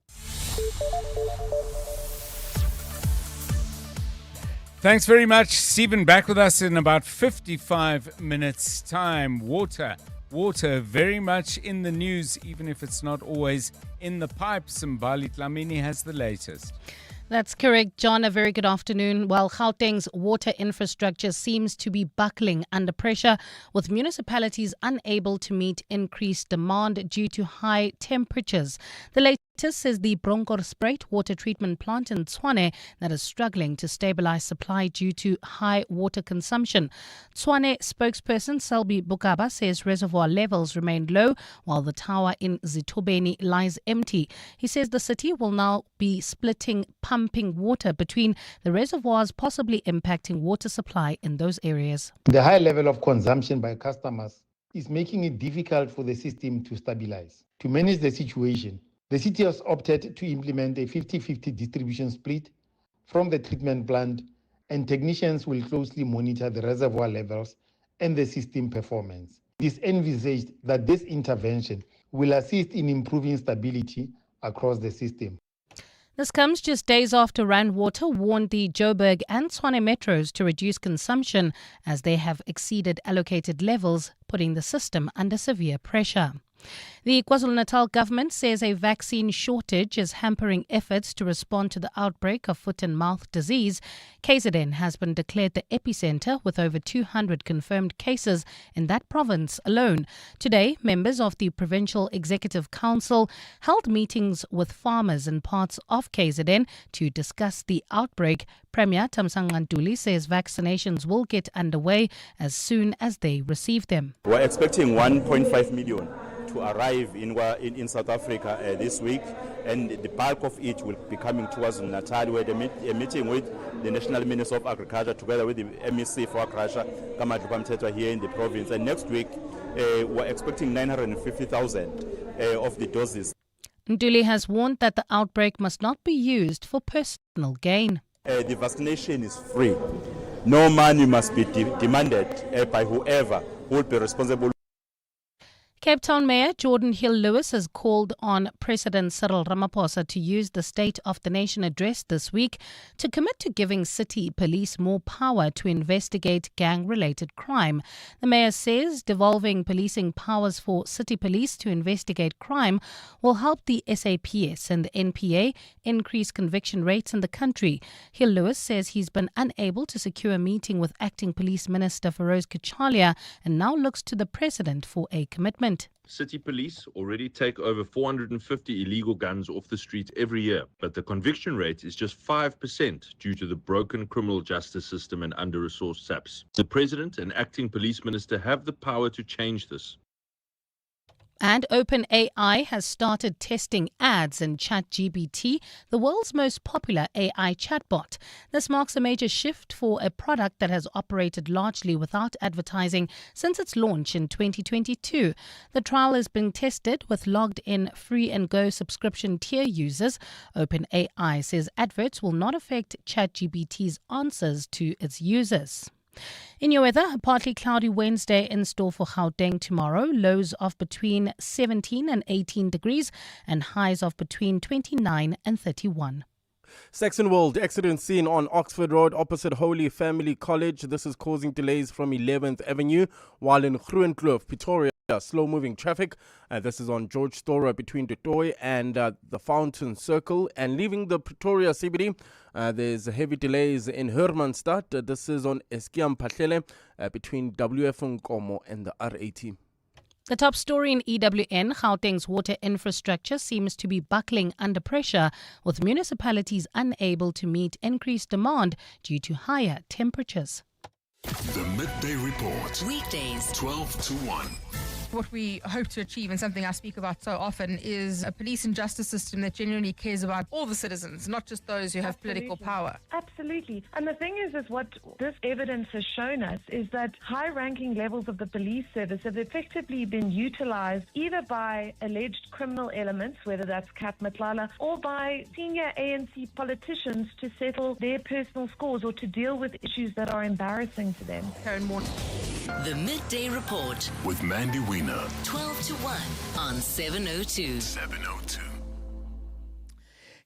Thanks very much, Stephen. Back with us in about 55 minutes' time. Water very much in the news, even if it's not always in the pipes. And Bali Tlamini has the latest. That's correct, John. A very good afternoon. Well, Gauteng's water infrastructure seems to be buckling under pressure, with municipalities unable to meet increased demand due to high temperatures. The latest is the Bronkhorstspruit water treatment plant in Tshwane that is struggling to stabilize supply due to high water consumption. Tshwane spokesperson Selby Bukaba says reservoir levels remain low while the tower in Zitobeni lies empty. He says the city will now be splitting pumping water between the reservoirs, possibly impacting water supply in those areas. The high level of consumption by customers is making it difficult for the system to stabilize. To manage the situation, the city has opted to implement a 50-50 distribution split from the treatment plant, and technicians will closely monitor the reservoir levels and the system performance. It is envisaged that this intervention will assist in improving stability across the system. This comes just days after Rand Water warned the Joburg and Tshwane metros to reduce consumption as they have exceeded allocated levels, putting the system under severe pressure. The KwaZulu-Natal government says a vaccine shortage is hampering efforts to respond to the outbreak of foot and mouth disease. KZN has been declared the epicenter with over 200 confirmed cases in that province alone. Today, members of the Provincial Executive Council held meetings with farmers in parts of KZN to discuss the outbreak. Premier Thamsanqa Ntuli says vaccinations will get underway as soon as they receive them. We're expecting 1.5 million to arrive in South Africa this week, and the bulk of it will be coming towards Natal. We had a meeting with the National Minister of Agriculture together with the MEC for Agriculture, Kamadlupa Mthethwa, here in the province. And next week, we're expecting 950,000 of the doses. Ntuli has warned that the outbreak must not be used for personal gain. The vaccination is free. No money must be demanded by whoever will be responsible. Cape Town Mayor Jordan Hill-Lewis has called on President Cyril Ramaphosa to use the State of the Nation address this week to commit to giving city police more power to investigate gang-related crime. The mayor says devolving policing powers for city police to investigate crime will help the SAPS and the NPA increase conviction rates in the country. Hill-Lewis says he's been unable to secure a meeting with Acting Police Minister Feroz Kachalia and now looks to the President for a commitment. City police already take over 450 illegal guns off the street every year, but the conviction rate is just 5% due to the broken criminal justice system and under-resourced SAPS. The President and Acting Police Minister have the power to change this. And OpenAI has started testing ads in ChatGPT, the world's most popular AI chatbot. This marks a major shift for a product that has operated largely without advertising since its launch in 2022. The trial has been tested with logged-in free-and-go subscription tier users. OpenAI says adverts will not affect ChatGPT's answers to its users. In your weather, a partly cloudy Wednesday in store for Gauteng tomorrow. Lows of between 17 and 18 degrees and highs of between 29 and 31. Saxon World accident seen on Oxford Road opposite Holy Family College. This is causing delays from 11th Avenue, while in Groenkloof, Pretoria, slow-moving traffic. This is on George Storer between Du Toit and the Fountain Circle. And leaving the Pretoria CBD, there's heavy delays in Hermanstad. This is on Eskiam Pahlele between WF Nkomo and the R80. The top story in EWN, Gauteng's water infrastructure seems to be buckling under pressure, with municipalities unable to meet increased demand due to higher temperatures. The Midday Report. Weekdays, 12 to 1. What we hope to achieve, and something I speak about so often, is a police and justice system that genuinely cares about all the citizens, not just those who have political power. Absolutely. And the thing is what this evidence has shown us is that high-ranking levels of the police service have effectively been utilized either by alleged criminal elements, whether that's Kat Matlala, or by senior ANC politicians to settle their personal scores or to deal with issues that are embarrassing to them. Karen Moore. The Midday Report with Mandy Wiener. 12 to 1 on 702. 702.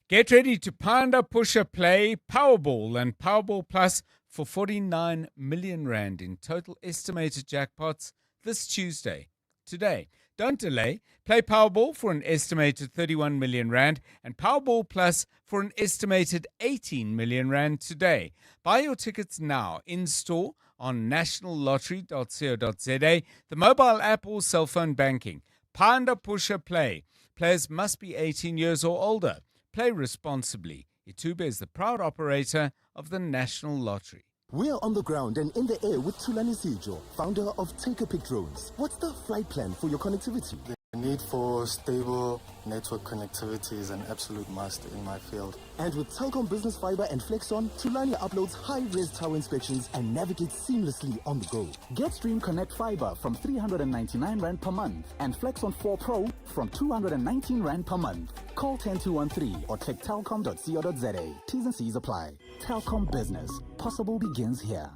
Get ready to Panda Pusher play Powerball and Powerball Plus for 49 million rand in total estimated jackpots this Tuesday. Today. Don't delay. Play Powerball for an estimated 31 million rand and Powerball Plus for an estimated 18 million rand today. Buy your tickets now in store on nationallottery.co.za, the mobile app or cell phone banking. Panda Pusher Play. Players must be 18 years or older. Play responsibly. Itube is the proud operator of the National Lottery. We're on the ground and in the air with Thulani Sijo, founder of Take a Pic Drones. What's the flight plan for your connectivity? The need for stable network connectivity is an absolute must in my field. And with Telkom Business Fiber and Flexon, Thulani uploads high-res tower inspections and navigates seamlessly on the go. Get Stream Connect Fiber from 399 Rand per month and Flexon 4 Pro from 219 Rand per month. Call 10213 or click telkom.co.za. T's and C's apply. Telkom Business. Possible begins here.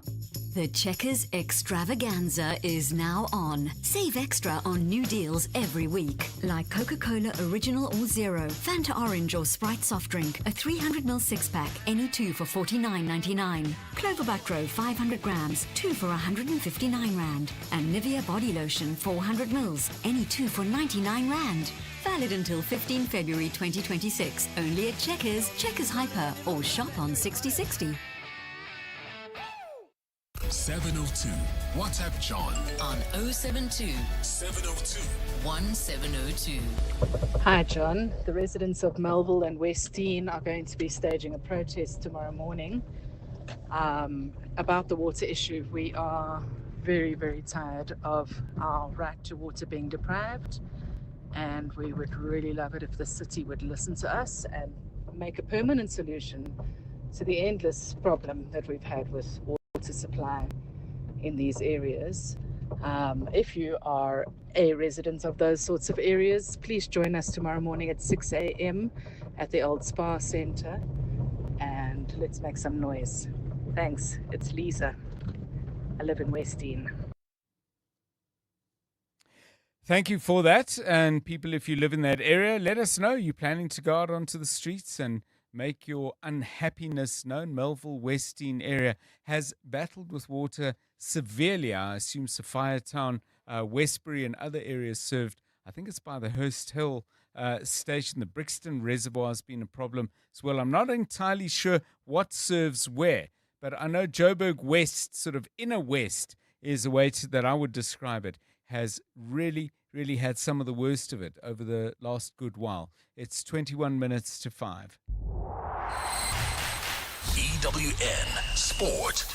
The Checkers Extravaganza is now on. Save extra on new deals every week. Like Coca-Cola Original or Zero, Fanta Orange or Sprite Soft Drink, a 300ml 6-pack, any two for 49.99. Clover Buttro 500 grams, two for 159 Rand. And Nivea Body Lotion 400 mils, any two for 99 Rand. Valid until 15 February 2026. Only at Checkers, Checkers Hyper, or shop on 6060. 702. WhatsApp John on 072 702 1702. Hi, John. The residents of Melville and Westdean are going to be staging a protest tomorrow morning about the water issue. We are very, very tired of our right to water being deprived, and we would really love it if the city would listen to us and make a permanent solution to the endless problem that we've had with water supply in these areas. If you are a resident of those sorts of areas, please join us tomorrow morning at 6 a.m. at the Old Spa Centre, and let's make some noise. Thanks. It's Lisa. I live in Westdean. Thank you for that. And people, if you live in that area, let us know. You're planning to go out onto the streets and make your unhappiness known. Melville, Westdean area has battled with water severely. I assume Sophia Town, Westbury and other areas served. I think it's by the Hurst Hill station. The Brixton Reservoir has been a problem as well. I'm not entirely sure what serves where, but I know Joburg West, sort of inner west, is the way that I would describe it, has really had some of the worst of it over the last good while. It's 21 minutes to 5. EWN Sport.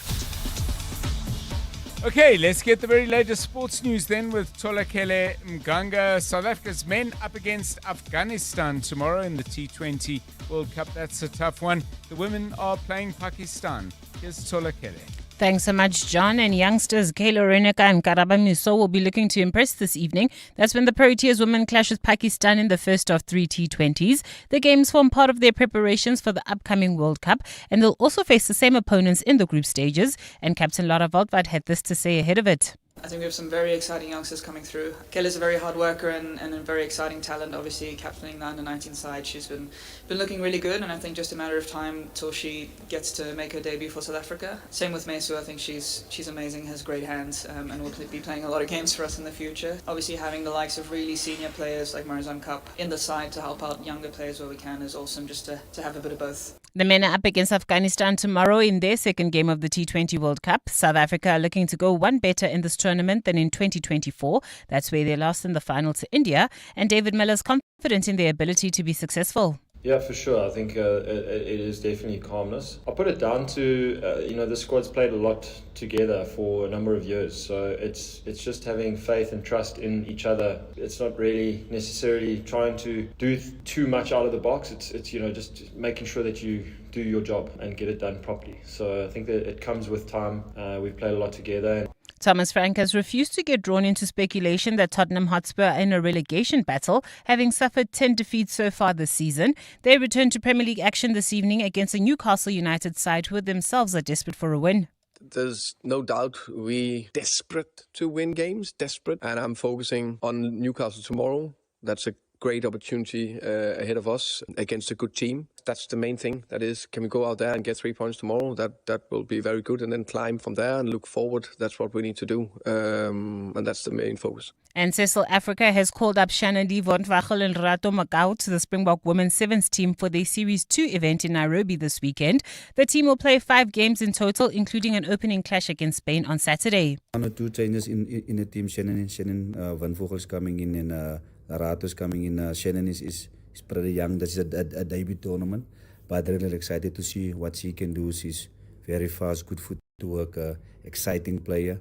Okay, let's get the very latest sports news then with Tolakele Mganga. South Africa's men up against Afghanistan tomorrow in the T20 World Cup. That's a tough one. The women are playing Pakistan. Here's Tolakele. Thanks so much, John. And youngsters Kayla Reneka and Karaba Muso will be looking to impress this evening. That's when the Proteas women clash with Pakistan in the first of 3 T20s. The games form part of their preparations for the upcoming World Cup, and they'll also face the same opponents in the group stages. And Captain Lara Veldwad had this to say ahead of it. I think we have some very exciting youngsters coming through. Kayla's a very hard worker and a very exciting talent. Obviously, captaining the under-19 side, she's been looking really good, and I think just a matter of time till she gets to make her debut for South Africa. Same with Mesu. I think she's amazing, has great hands, and will be playing a lot of games for us in the future. Obviously, having the likes of really senior players like Marizam Cup in the side to help out younger players where we can is awesome, just to have a bit of both. The men are up against Afghanistan tomorrow in their second game of the T20 World Cup. South Africa are looking to go one better in this tournament than in 2024. That's where they lost in the final to India. And David Miller's confident in their ability to be successful. Yeah, for sure. I think it is definitely calmness. I put it down to, the squad's played a lot together for a number of years. So it's just having faith and trust in each other. It's not really necessarily trying to do too much out of the box. It's just making sure that you do your job and get it done properly. So I think that it comes with time. We've played a lot together. Thomas Frank has refused to get drawn into speculation that Tottenham Hotspur are in a relegation battle, having suffered 10 defeats so far this season. They return to Premier League action this evening against a Newcastle United side who themselves are desperate for a win. There's no doubt we're desperate to win games, and I'm focusing on Newcastle tomorrow. That's a great opportunity ahead of us against a good team. That's the main thing. That is, can we go out there and get 3 points tomorrow? That will be very good, and then climb from there and look forward. That's what we need to do, and that's the main focus. And Cecil Africa has called up Shanadi Vontvachel and Rato Macau to the Springbok Women's Sevens team for their Series 2 event in Nairobi this weekend. The team will play 5 games in total, including an opening clash against Spain on Saturday. 1 or 2 trainers in the team. Shannon Vontvachel's coming in, and Rato's coming in. Shannon is pretty young. That's a debut tournament, but really excited to see what she can do. She's very fast, good footwork, exciting player,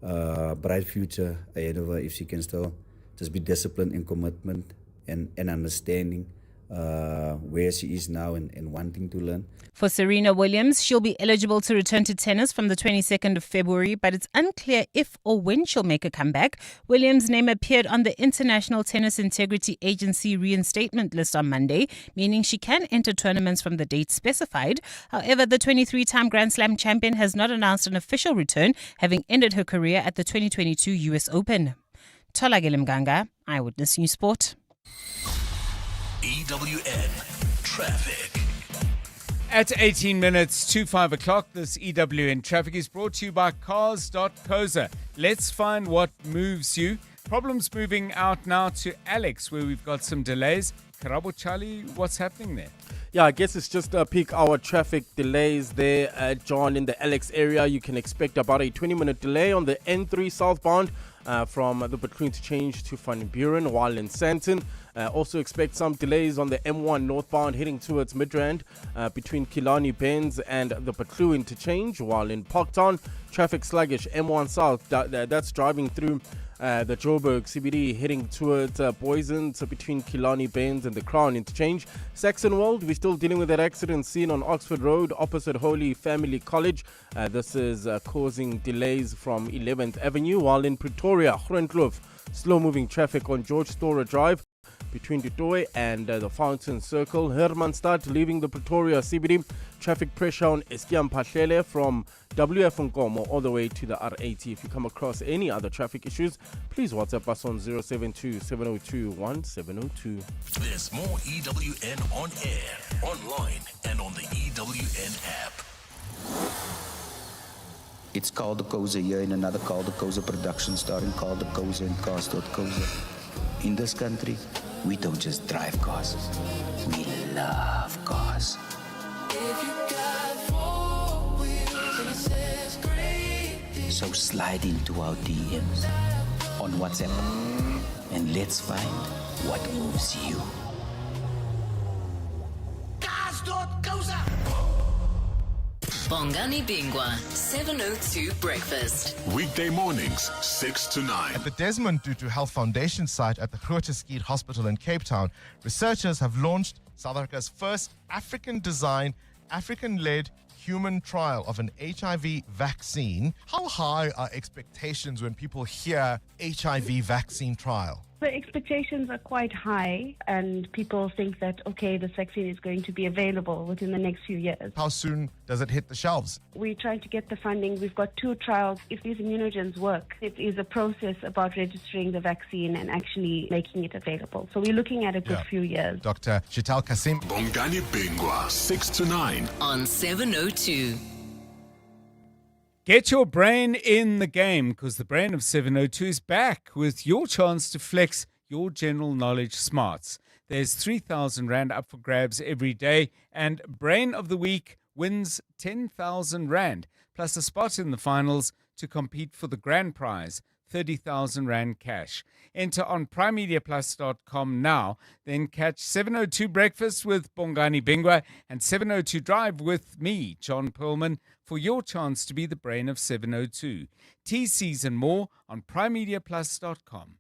bright future ahead of her if she can still just be disciplined and commitment and understanding where she is now and wanting to learn. For Serena Williams, she'll be eligible to return to tennis from the 22nd of February, but it's unclear if or when she'll make a comeback. Williams' name appeared on the International Tennis Integrity Agency reinstatement list on Monday, meaning she can enter tournaments from the date specified. However, the 23-time Grand Slam champion has not announced an official return, having ended her career at the 2022 US Open. Tolakele Mganga, Eyewitness News Sport. EWN Traffic. At 18 minutes to 5 o'clock, this EWN Traffic is brought to you by Cars.coza. Let's find what moves you. Problems moving out now to Alex, where we've got some delays. Karabo Charlie, what's happening there? Yeah, I guess it's just peak hour traffic delays there, John, in the Alex area. You can expect about a 20-minute delay on the N3 southbound from the Batoon interchange to Van Buren, while in Sandton. Also expect some delays on the M1 northbound heading towards Midrand between Killarney Benz and the Batoon interchange, while in Parktown, traffic sluggish. M1 south, that's driving through the Joburg CBD heading towards Boysen, so between Killarney Benz and the Crown interchange. Saxonwold, we're still dealing with that accident seen on Oxford Road opposite Holy Family College. This is causing delays from 11th Avenue, while in Pretoria, Groenkloof, slow moving traffic on George Storer Drive between Dutoy and the Fountain Circle. Hermanstad leaving the Pretoria CBD. Traffic pressure on Eskiam Pahlele from WF Nkomo all the way to the R80. If you come across any other traffic issues, please WhatsApp us on 072-702-1702. There's more EWN on air, online, and on the EWN app. It's Call the Koza here in another Call the Koza production starring Call the Koza and Cars.coza. In this country, we don't just drive cars, we love cars. So slide into our DMs on WhatsApp and let's find what moves you. Bongani Bingwa, 702 Breakfast. Weekday mornings, 6 to 9. At the Desmond Tutu Health Foundation site at the Groote Schiet Hospital in Cape Town, researchers have launched South Africa's first African-designed, African-led human trial of an HIV vaccine. How high are expectations when people hear HIV vaccine trial? The expectations are quite high, and people think that, okay, this vaccine is going to be available within the next few years. How soon does it hit the shelves? We're trying to get the funding. We've got 2 trials. If these immunogens work, it is a process about registering the vaccine and actually making it available. So we're looking at a good few years. Dr. Chital Kasim. Bongani Bingwa, 6 to 9. On 702. Get your brain in the game, because the brain of 702 is back with your chance to flex your general knowledge smarts. There's 3,000 Rand up for grabs every day, and Brain of the Week wins 10,000 Rand, plus a spot in the finals to compete for the grand prize, 30,000 Rand cash. Enter on primemediaplus.com now, then catch 702 Breakfast with Bongani Bingwa and 702 Drive with me, John Perlman, for your chance to be the brain of 702. TCs and more on primemediaplus.com.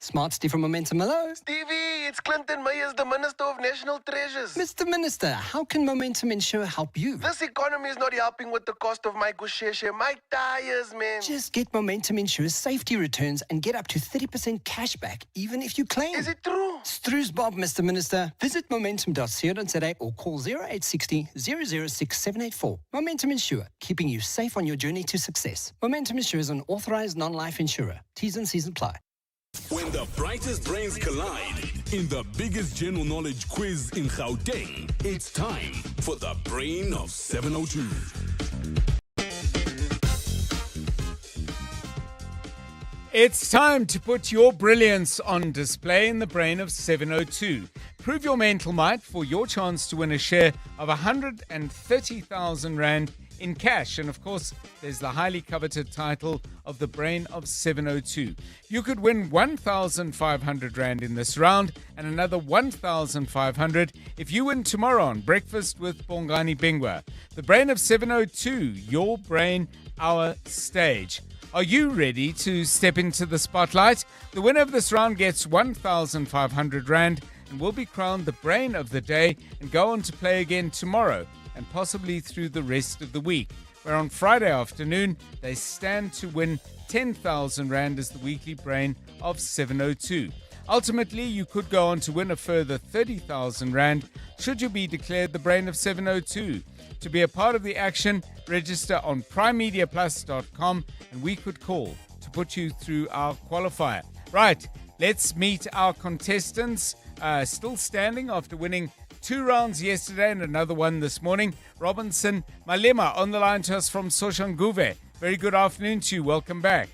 Smart Steve from Momentum. Hello. Stevie, it's Clinton Myers, the Minister of National Treasures. Mr. Minister, how can Momentum Insure help you? This economy is not helping with the cost of my gusheshe, my tires, man. Just get Momentum Insure's safety returns and get up to 30% cash back, even if you claim. Is it true? Stru's Bob, Mr. Minister. Visit momentum.co.za or call 0860 006 784. Momentum Insure, keeping you safe on your journey to success. Momentum Insure is an authorized non-life insurer. T's and C's apply. When the brightest brains collide in the biggest general knowledge quiz in Gauteng, it's time for the brain of 702. It's time to put your brilliance on display in the brain of 702. Prove your mental might for your chance to win a share of 130,000 Rand in cash. And of course, there's the highly coveted title of the brain of 702. You could win 1,500 Rand in this round and another 1,500 if you win tomorrow on Breakfast with Bongani Bingwa. The brain of 702, your brain, our stage. Are you ready to step into the spotlight? The winner of this round gets 1,500 Rand and will be crowned the brain of the day and go on to play again tomorrow and possibly through the rest of the week, where on Friday afternoon they stand to win 10,000 Rand as the weekly brain of 702. Ultimately, you could go on to win a further 30,000 Rand should you be declared the brain of 702. To be a part of the action, register on primemediaplus.com and we could call to put you through our qualifier. Right, let's meet our contestants, still standing after winning 2 rounds yesterday and another one this morning. Robinson Malema on the line to us from Soshanguve. Very good afternoon to you. Welcome back.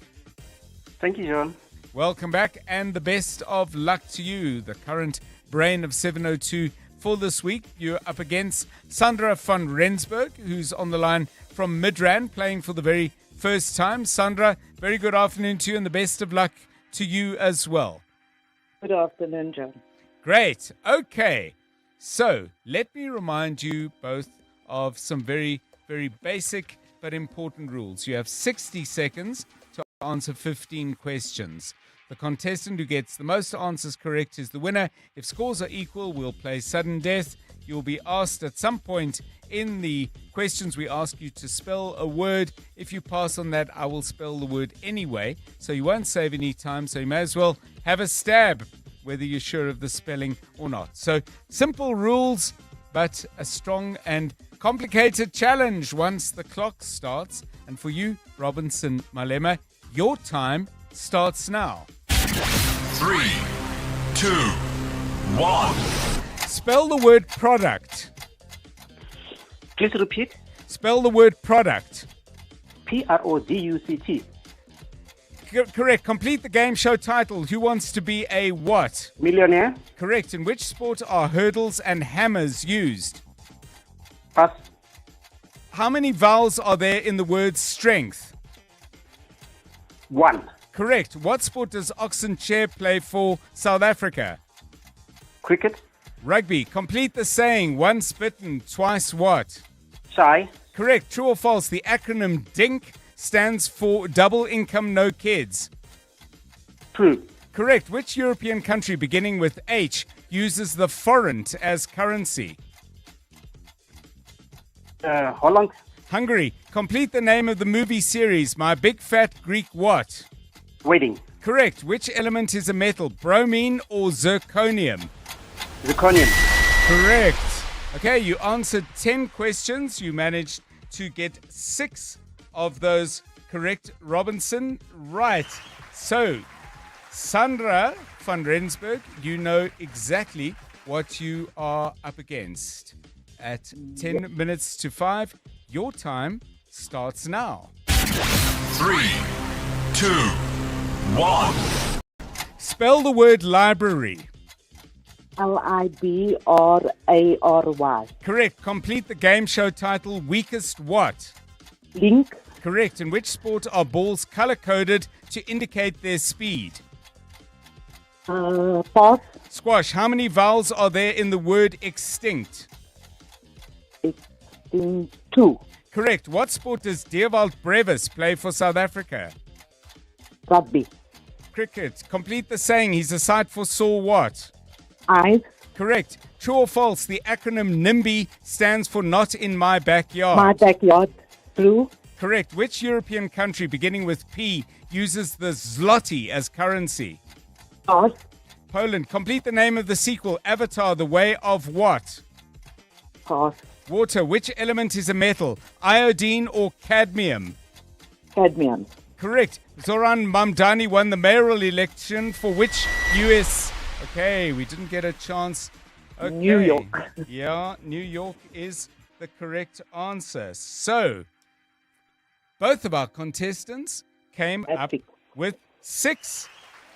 Thank you, John. Welcome back, and the best of luck to you, the current brain of 702 for this week. You're up against Sandra van Rensburg, who's on the line from Midrand, playing for the very first time. Sandra, very good afternoon to you, and the best of luck to you as well. Good afternoon, John. Great. Okay. So, let me remind you both of some very, very basic but important rules. You have 60 seconds to answer 15 questions. The contestant who gets the most answers correct is the winner. If scores are equal, we'll play sudden death. You'll be asked at some point in the questions we ask you to spell a word. If you pass on that, I will spell the word anyway, so you won't save any time, so you may as well have a stab, whether you're sure of the spelling or not. So, simple rules, but a strong and complicated challenge once the clock starts. And for you, Robinson Malema, your time starts now. 3, 2, 1. Spell the word product. Please repeat. Spell the word product. Product. Correct. Complete the game show title. Who wants to be a what? Millionaire. Correct. In which sport are hurdles and hammers used? Pass. How many vowels are there in the word strength? 1. Correct. What sport does Oxen Chair play for South Africa? Cricket. Rugby. Complete the saying. Once bitten, twice what? Shy. Correct. True or false? The acronym DINK stands for Double Income No Kids. True. Correct. Which European country beginning with H uses the forint as currency? Holland. Hungary. Complete the name of the movie series My Big Fat Greek What? Wedding. Correct. Which element is a metal? Bromine or zirconium? Zirconium. Correct. Okay, you answered 10 questions. You managed to get 6 of those correct, Robinson. Right. So, Sandra van Rensburg, you know exactly what you are up against. At 10 minutes to 5, your time starts now. 3, 2, 1. Spell the word library. Libray. Correct. Complete the game show title Weakest What? Link. Correct. In which sport are balls color-coded to indicate their speed? Pass. Squash. How many vowels are there in the word extinct? 2. Correct. What sport does Dewald Brevis play for South Africa? Rugby. Cricket. Complete the saying, he's a sight for sore what? Eyes. Correct. True or false? The acronym NIMBY stands for Not in My Backyard. My backyard. True. Correct. Which European country beginning with P uses the zloty as currency? Pass. Poland. Complete the name of the sequel, Avatar, The Way of what? Pass. Water. Which element is a metal? Iodine or cadmium? Cadmium. Correct. Zoran Mamdani won the mayoral election for which U.S. Okay, we didn't get a chance. Okay. New York. Yeah, New York is the correct answer. So, both of our contestants came up with 6.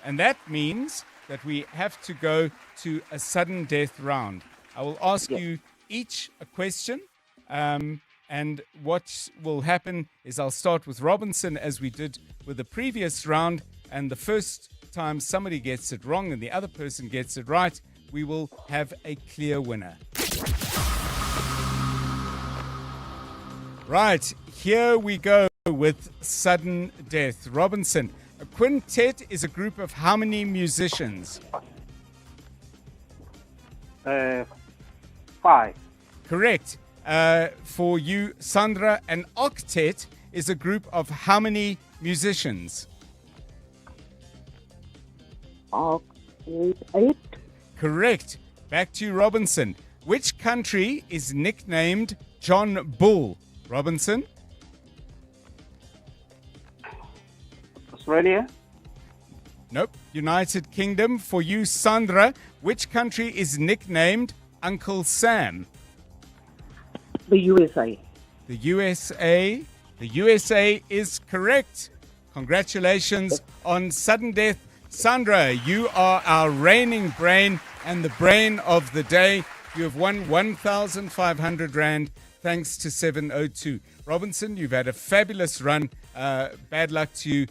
And that means that we have to go to a sudden death round. I will ask you each a question. And what will happen is I'll start with Robinson as we did with the previous round. And the first time somebody gets it wrong and the other person gets it right, we will have a clear winner. Right, here we go with sudden death. Robinson, a quintet is a group of how many musicians? 5. Correct. For you, Sandra, an octet is a group of how many musicians? 8. Correct. Back to you, Robinson. Which country is nicknamed John Bull? Robinson? Australia. Nope. United Kingdom. For you, Sandra, which country is nicknamed Uncle Sam? The USA. The USA. The USA is correct. Congratulations on sudden death. Sandra, you are our reigning brain and the brain of the day. You have won 1,500 Rand thanks to 702. Robinson, you've had a fabulous run. Bad luck to you,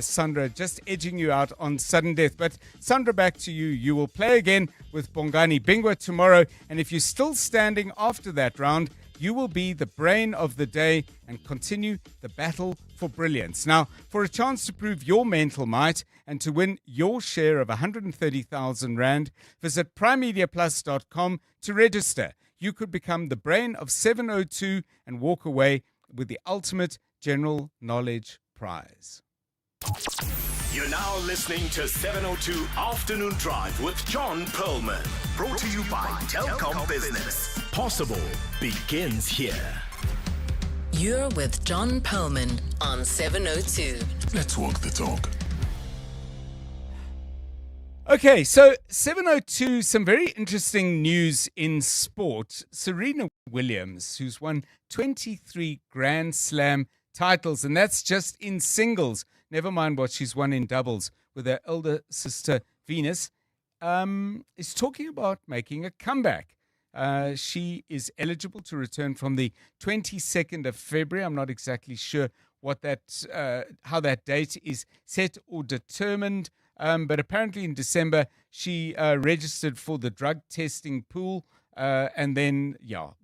Sandra, just edging you out on sudden death. But Sandra, back to you. You will play again with Bongani Bingwa tomorrow. And if you're still standing after that round, you will be the brain of the day and continue the battle for brilliance. Now, for a chance to prove your mental might and to win your share of 130,000 Rand, visit primemediaplus.com to register. You could become the brain of 702 and walk away with the ultimate general knowledge prize. You're now listening to 702 Afternoon Drive with John Perlman. Brought to you by Telkom Business. Possible begins here. You're with John Perlman on 702. Let's walk the talk. Okay, so 702, some very interesting news in sport. Serena Williams, who's won 23 Grand Slam titles, and that's just in singles. Never mind what she's won in doubles with her elder sister Venus, is talking about making a comeback. She is eligible to return from the 22nd of February. I'm not exactly sure what how that date is set or determined. But apparently in December, she registered for the drug testing pool And then,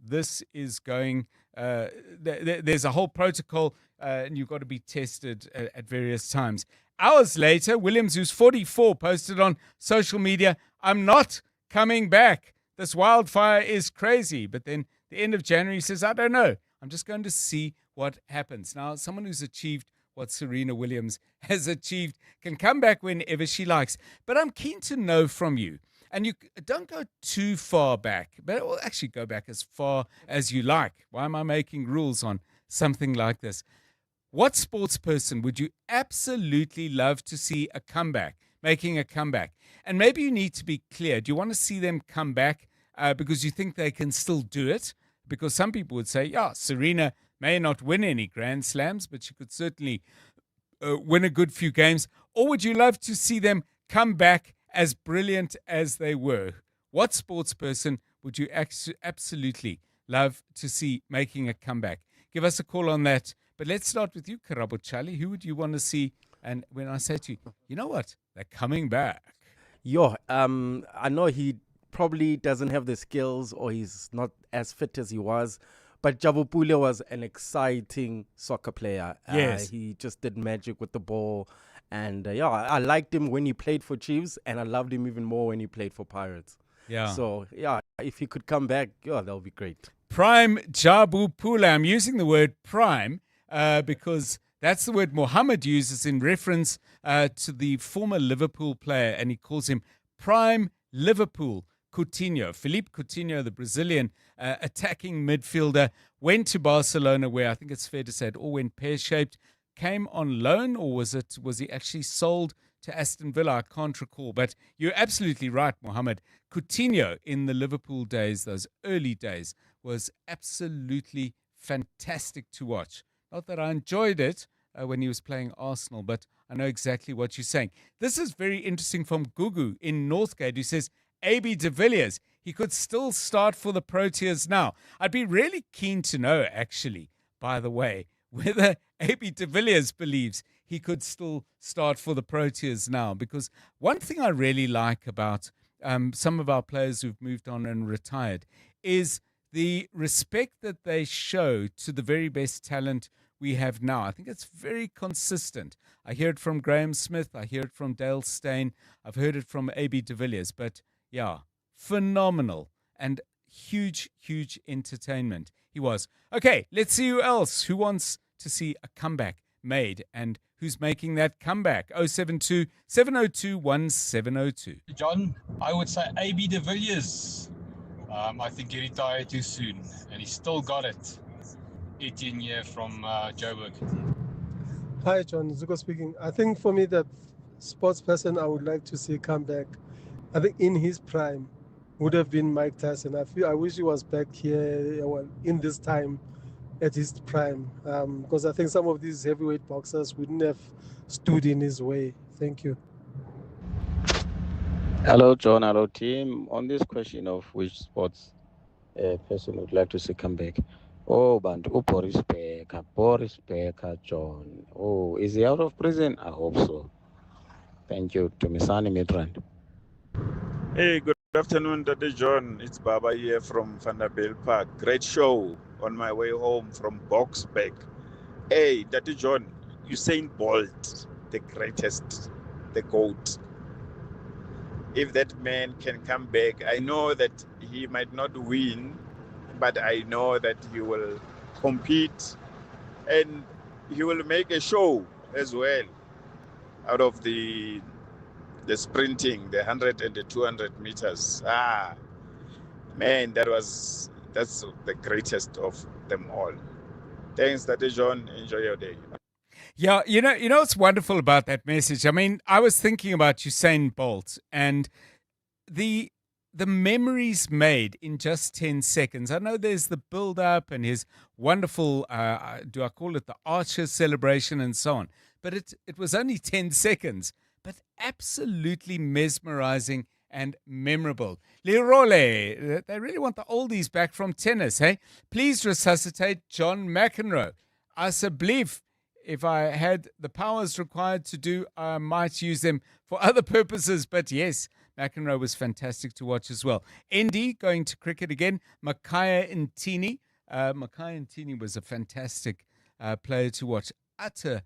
this is going, there's a whole protocol, and you've got to be tested at various times. Hours later, Williams, who's 44, posted on social media, "I'm not coming back. This wildfire is crazy." But then the end of January, he says, "I don't know. I'm just going to see what happens." Now, someone who's achieved what Serena Williams has achieved can come back whenever she likes. But I'm keen to know from you, and you don't go too far back, but we'll actually go back as far as you like. Why am I making rules on something like this? What sports person would you absolutely love to see a comeback, making a comeback? And maybe you need to be clear. Do you want to see them come back because you think they can still do it? Because some people would say, Serena may not win any Grand Slams, but she could certainly win a good few games. Or would you love to see them come back as brilliant as they were? What sports person would you absolutely love to see making a comeback? Give us a call on that. But let's start with you, Karabo Chali. Who would you want to see? And when I say to you, you know what? They're coming back. I know he probably doesn't have the skills, or he's not as fit as he was. But Jabu Pule was an exciting soccer player. Yes. He just did magic with the ball. And I liked him when he played for Chiefs, and I loved him even more when he played for Pirates. Yeah. So, if he could come back, that would be great. Prime Jabu Pule. I'm using the word prime because that's the word Mohammed uses in reference to the former Liverpool player, and he calls him Prime Liverpool Coutinho. Philippe Coutinho, the Brazilian attacking midfielder, went to Barcelona, where I think it's fair to say it all went pear-shaped. Came on loan, or was he actually sold to Aston Villa? I can't recall. But you're absolutely right, Mohammed. Coutinho in the Liverpool days, those early days, was absolutely fantastic to watch. Not that I enjoyed it when he was playing Arsenal, but I know exactly what you're saying. This is very interesting from Gugu in Northgate, who says, AB de Villiers, he could still start for the Proteas now. I'd be really keen to know, actually, by the way, whether AB de Villiers believes he could still start for the Proteas now. Because one thing I really like about some of our players who've moved on and retired is the respect that they show to the very best talent we have now. I think it's very consistent. I hear it from Graham Smith. I hear it from Dale Steyn. I've heard it from AB de Villiers. But phenomenal and huge, huge entertainment he was. Okay, let's see who else. Who wants to see a comeback made and who's making that comeback? 072 702 1702. John, I would say AB de Villiers. I think he retired too soon, and he still got it. 18 years from Joburg. Hi, John. Zuko speaking. I think for me, the sports person I would like to see come back, I think in his prime, would have been Mike Tyson. I wish he was back here in this time at his prime, because I think some of these heavyweight boxers wouldn't have stood in his way. Thank you. Hello, John. Hello, team. On this question of which sports person would like to see come back. Oh, Bantu, Boris Becker, John. Oh, is he out of prison? I hope so. Thank you. To Misani Midrand. Hey, good afternoon, Dr. John. It's Baba here from Vanderbilt Park. Great show on my way home from Boxback. Hey, Dr. John, Usain Bolt, the greatest, the GOAT. If that man can come back, I know that he might not win, but I know that he will compete and he will make a show as well out of the sprinting, the 100 and the 200 meters. Man, that's the greatest of them all. Thanks, Dr. John. Enjoy your day. Yeah, you know what's wonderful about that message? I mean, I was thinking about Usain Bolt and the memories made in just 10 seconds. I know there's the build-up and his wonderful, do I call it the Archer celebration and so on, but it was only 10 seconds, but absolutely mesmerizing and memorable. Lirole, they really want the oldies back from tennis, hey? Please resuscitate John McEnroe. Asseblief. If I had the powers required to do, I might use them for other purposes. But yes, McEnroe was fantastic to watch as well. Andy going to cricket again. Makaya Ntini. Makaya Ntini was a fantastic player to watch. Utter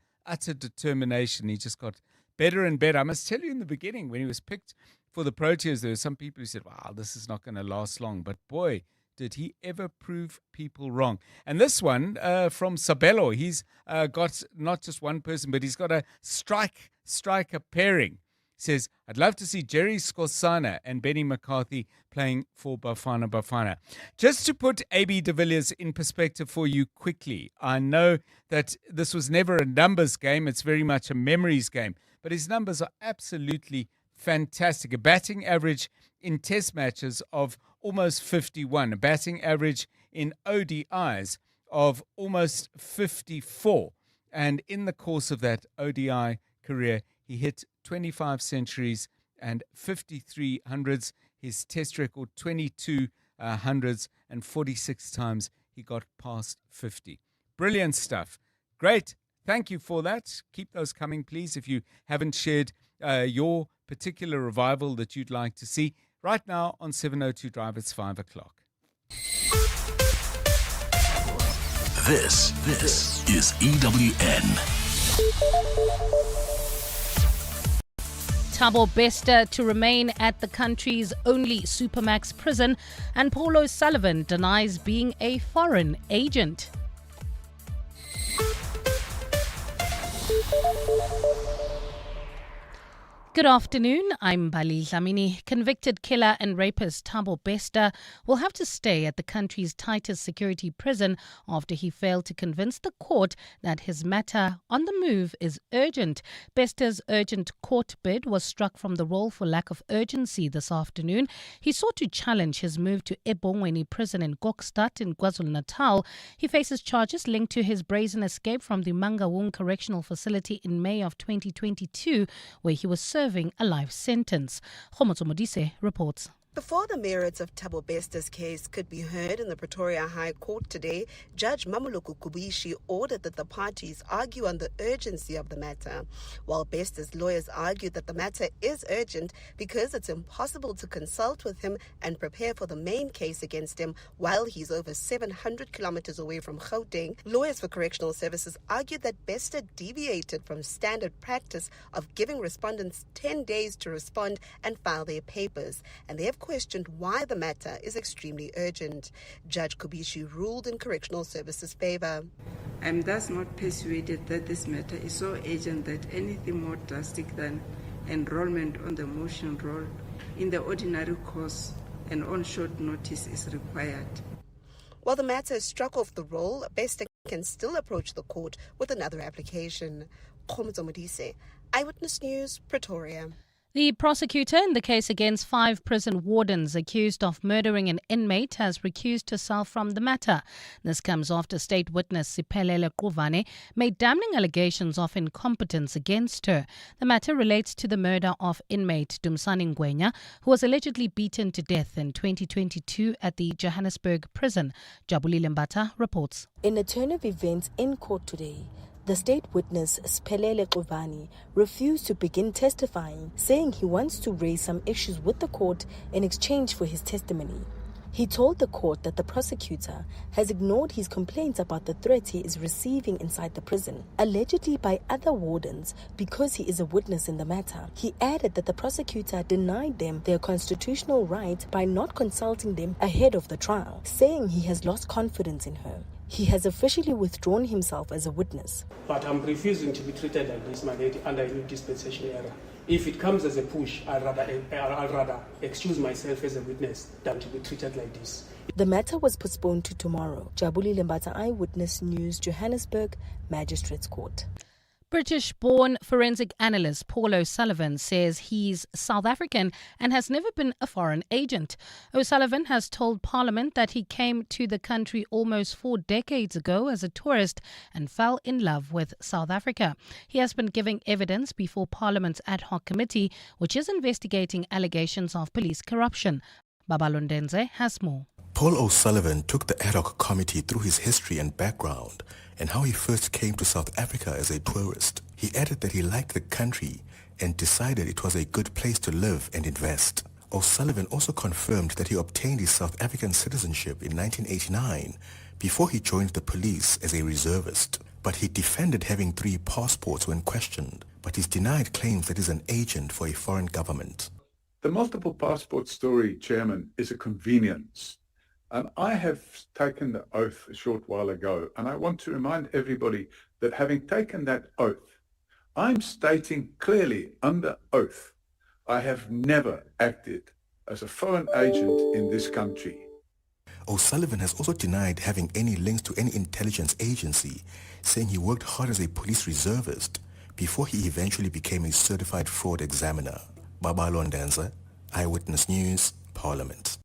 determination. He just got better and better. I must tell you, in the beginning, when he was picked for the Proteas, there were some people who said, wow, this is not going to last long. But boy, did he ever prove people wrong. And this one from Sabelo, he's got not just one person, but he's got a striker pairing. Says, I'd love to see Jerry Scorsana and Benny McCarthy playing for Bafana Bafana. Just to put AB de Villiers in perspective for you quickly, I know that this was never a numbers game. It's very much a memories game. But his numbers are absolutely fantastic. A batting average in test matches of almost 51. A batting average in ODIs of almost 54. And in the course of that ODI career, he hit 25 centuries and 53 hundreds. His test record, 22 hundreds, and 46 times he got past 50. Brilliant stuff. Great. Thank you for that. Keep those coming, please, if you haven't shared your particular revival that you'd like to see. Right now on 702 Drive, it's 5 o'clock. This is EWN. Thabo Bester to remain at the country's only Supermax prison, and Paul O'Sullivan denies being a foreign agent. Good afternoon, I'm Bali Dlamini. Convicted killer and rapist Thabo Bester will have to stay at the country's tightest security prison after he failed to convince the court that his matter on the move is urgent. Bester's urgent court bid was struck from the roll for lack of urgency this afternoon. He sought to challenge his move to Ebongweni prison in Kokstad in KwaZulu-Natal. He faces charges linked to his brazen escape from the Mangaung Correctional Facility in May of 2022, where he was serving a life sentence. Khomotso Modise reports. Before the merits of Thabo Bester's case could be heard in the Pretoria High Court today, Judge Mamuluku Kubishi ordered that the parties argue on the urgency of the matter, while Bester's lawyers argued that the matter is urgent because it's impossible to consult with him and prepare for the main case against him while he's over 700 kilometers away from Gauteng. Lawyers for Correctional Services argued that Bester deviated from standard practice of giving respondents 10 days to respond and file their papers, and they have questioned why the matter is extremely urgent. Judge Kubishi ruled in Correctional Services' favor. I am thus not persuaded that this matter is so urgent that anything more drastic than enrollment on the motion roll in the ordinary course and on short notice is required. While the matter is struck off the roll, Bester can still approach the court with another application. Khomotso Modise, Eyewitness News, Pretoria. The prosecutor in the case against 5 prison wardens accused of murdering an inmate has recused herself from the matter. This comes after state witness Siphelele Quvane made damning allegations of incompetence against her. The matter relates to the murder of inmate Dumsani Ngwenya, who was allegedly beaten to death in 2022 at the Johannesburg prison. Jabulile Mbata reports. In a turn of events in court today, the state witness, Siphelele Quvane, refused to begin testifying, saying he wants to raise some issues with the court in exchange for his testimony. He told the court that the prosecutor has ignored his complaints about the threats he is receiving inside the prison, allegedly by other wardens, because he is a witness in the matter. He added that the prosecutor denied them their constitutional right by not consulting them ahead of the trial, saying he has lost confidence in her. He has officially withdrawn himself as a witness. But I'm refusing to be treated like this, my lady, under a new dispensation era. If it comes as a push, I'd rather excuse myself as a witness than to be treated like this. The matter was postponed to tomorrow. Jabulile Mbata, Eyewitness News, Johannesburg, Magistrates Court. British-born forensic analyst Paul O'Sullivan says he's South African and has never been a foreign agent. O'Sullivan has told Parliament that he came to the country almost 4 decades ago as a tourist and fell in love with South Africa. He has been giving evidence before Parliament's ad hoc committee, which is investigating allegations of police corruption. Babalondenze has more. Paul O'Sullivan took the ad hoc committee through his history and background and how he first came to South Africa as a tourist. He added that he liked the country and decided it was a good place to live and invest. O'Sullivan also confirmed that he obtained his South African citizenship in 1989 before he joined the police as a reservist. But he defended having 3 passports when questioned, but he's denied claims that he's an agent for a foreign government. The multiple passport story, Chairman, is a convenience. I have taken the oath a short while ago, and I want to remind everybody that having taken that oath, I'm stating clearly under oath, I have never acted as a foreign agent in this country. O'Sullivan has also denied having any links to any intelligence agency, saying he worked hard as a police reservist before he eventually became a certified fraud examiner. Baba Londanza, Eyewitness News, Parliament.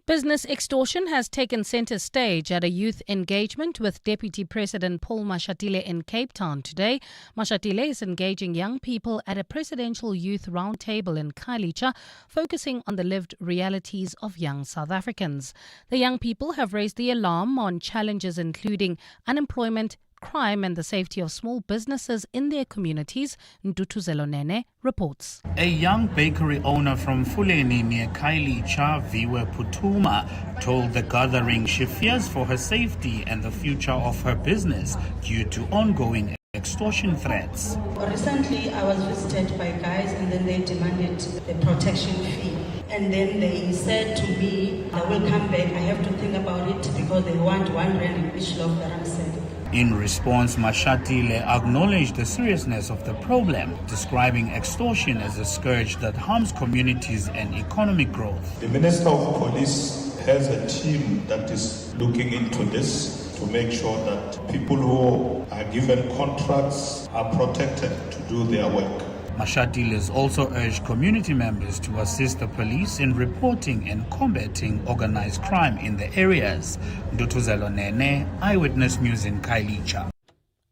Business extortion has taken centre stage at a youth engagement with Deputy President Paul Mashatile in Cape Town today. Mashatile is engaging young people at a presidential youth roundtable in Khayelitsha, focusing on the lived realities of young South Africans. The young people have raised the alarm on challenges including unemployment, crime and the safety of small businesses in their communities. Ntutuzelo Nene reports. A young bakery owner from Fuleni near Khayelitsha, Viwe Putuma, told the gathering she fears for her safety and the future of her business due to ongoing extortion threats. Recently, I was visited by guys and then they demanded the protection fee. And then they said to me, I will come back, I have to think about it because they want 1 rand in each loaf that I'm selling. In response, Mashatile acknowledged the seriousness of the problem, describing extortion as a scourge that harms communities and economic growth. The Minister of Police has a team that is looking into this to make sure that people who are given contracts are protected to do their work. Mashatile has also urged community members to assist the police in reporting and combating organized crime in the areas. Ndutuzelo Nene, Eyewitness News in Khayelitsha.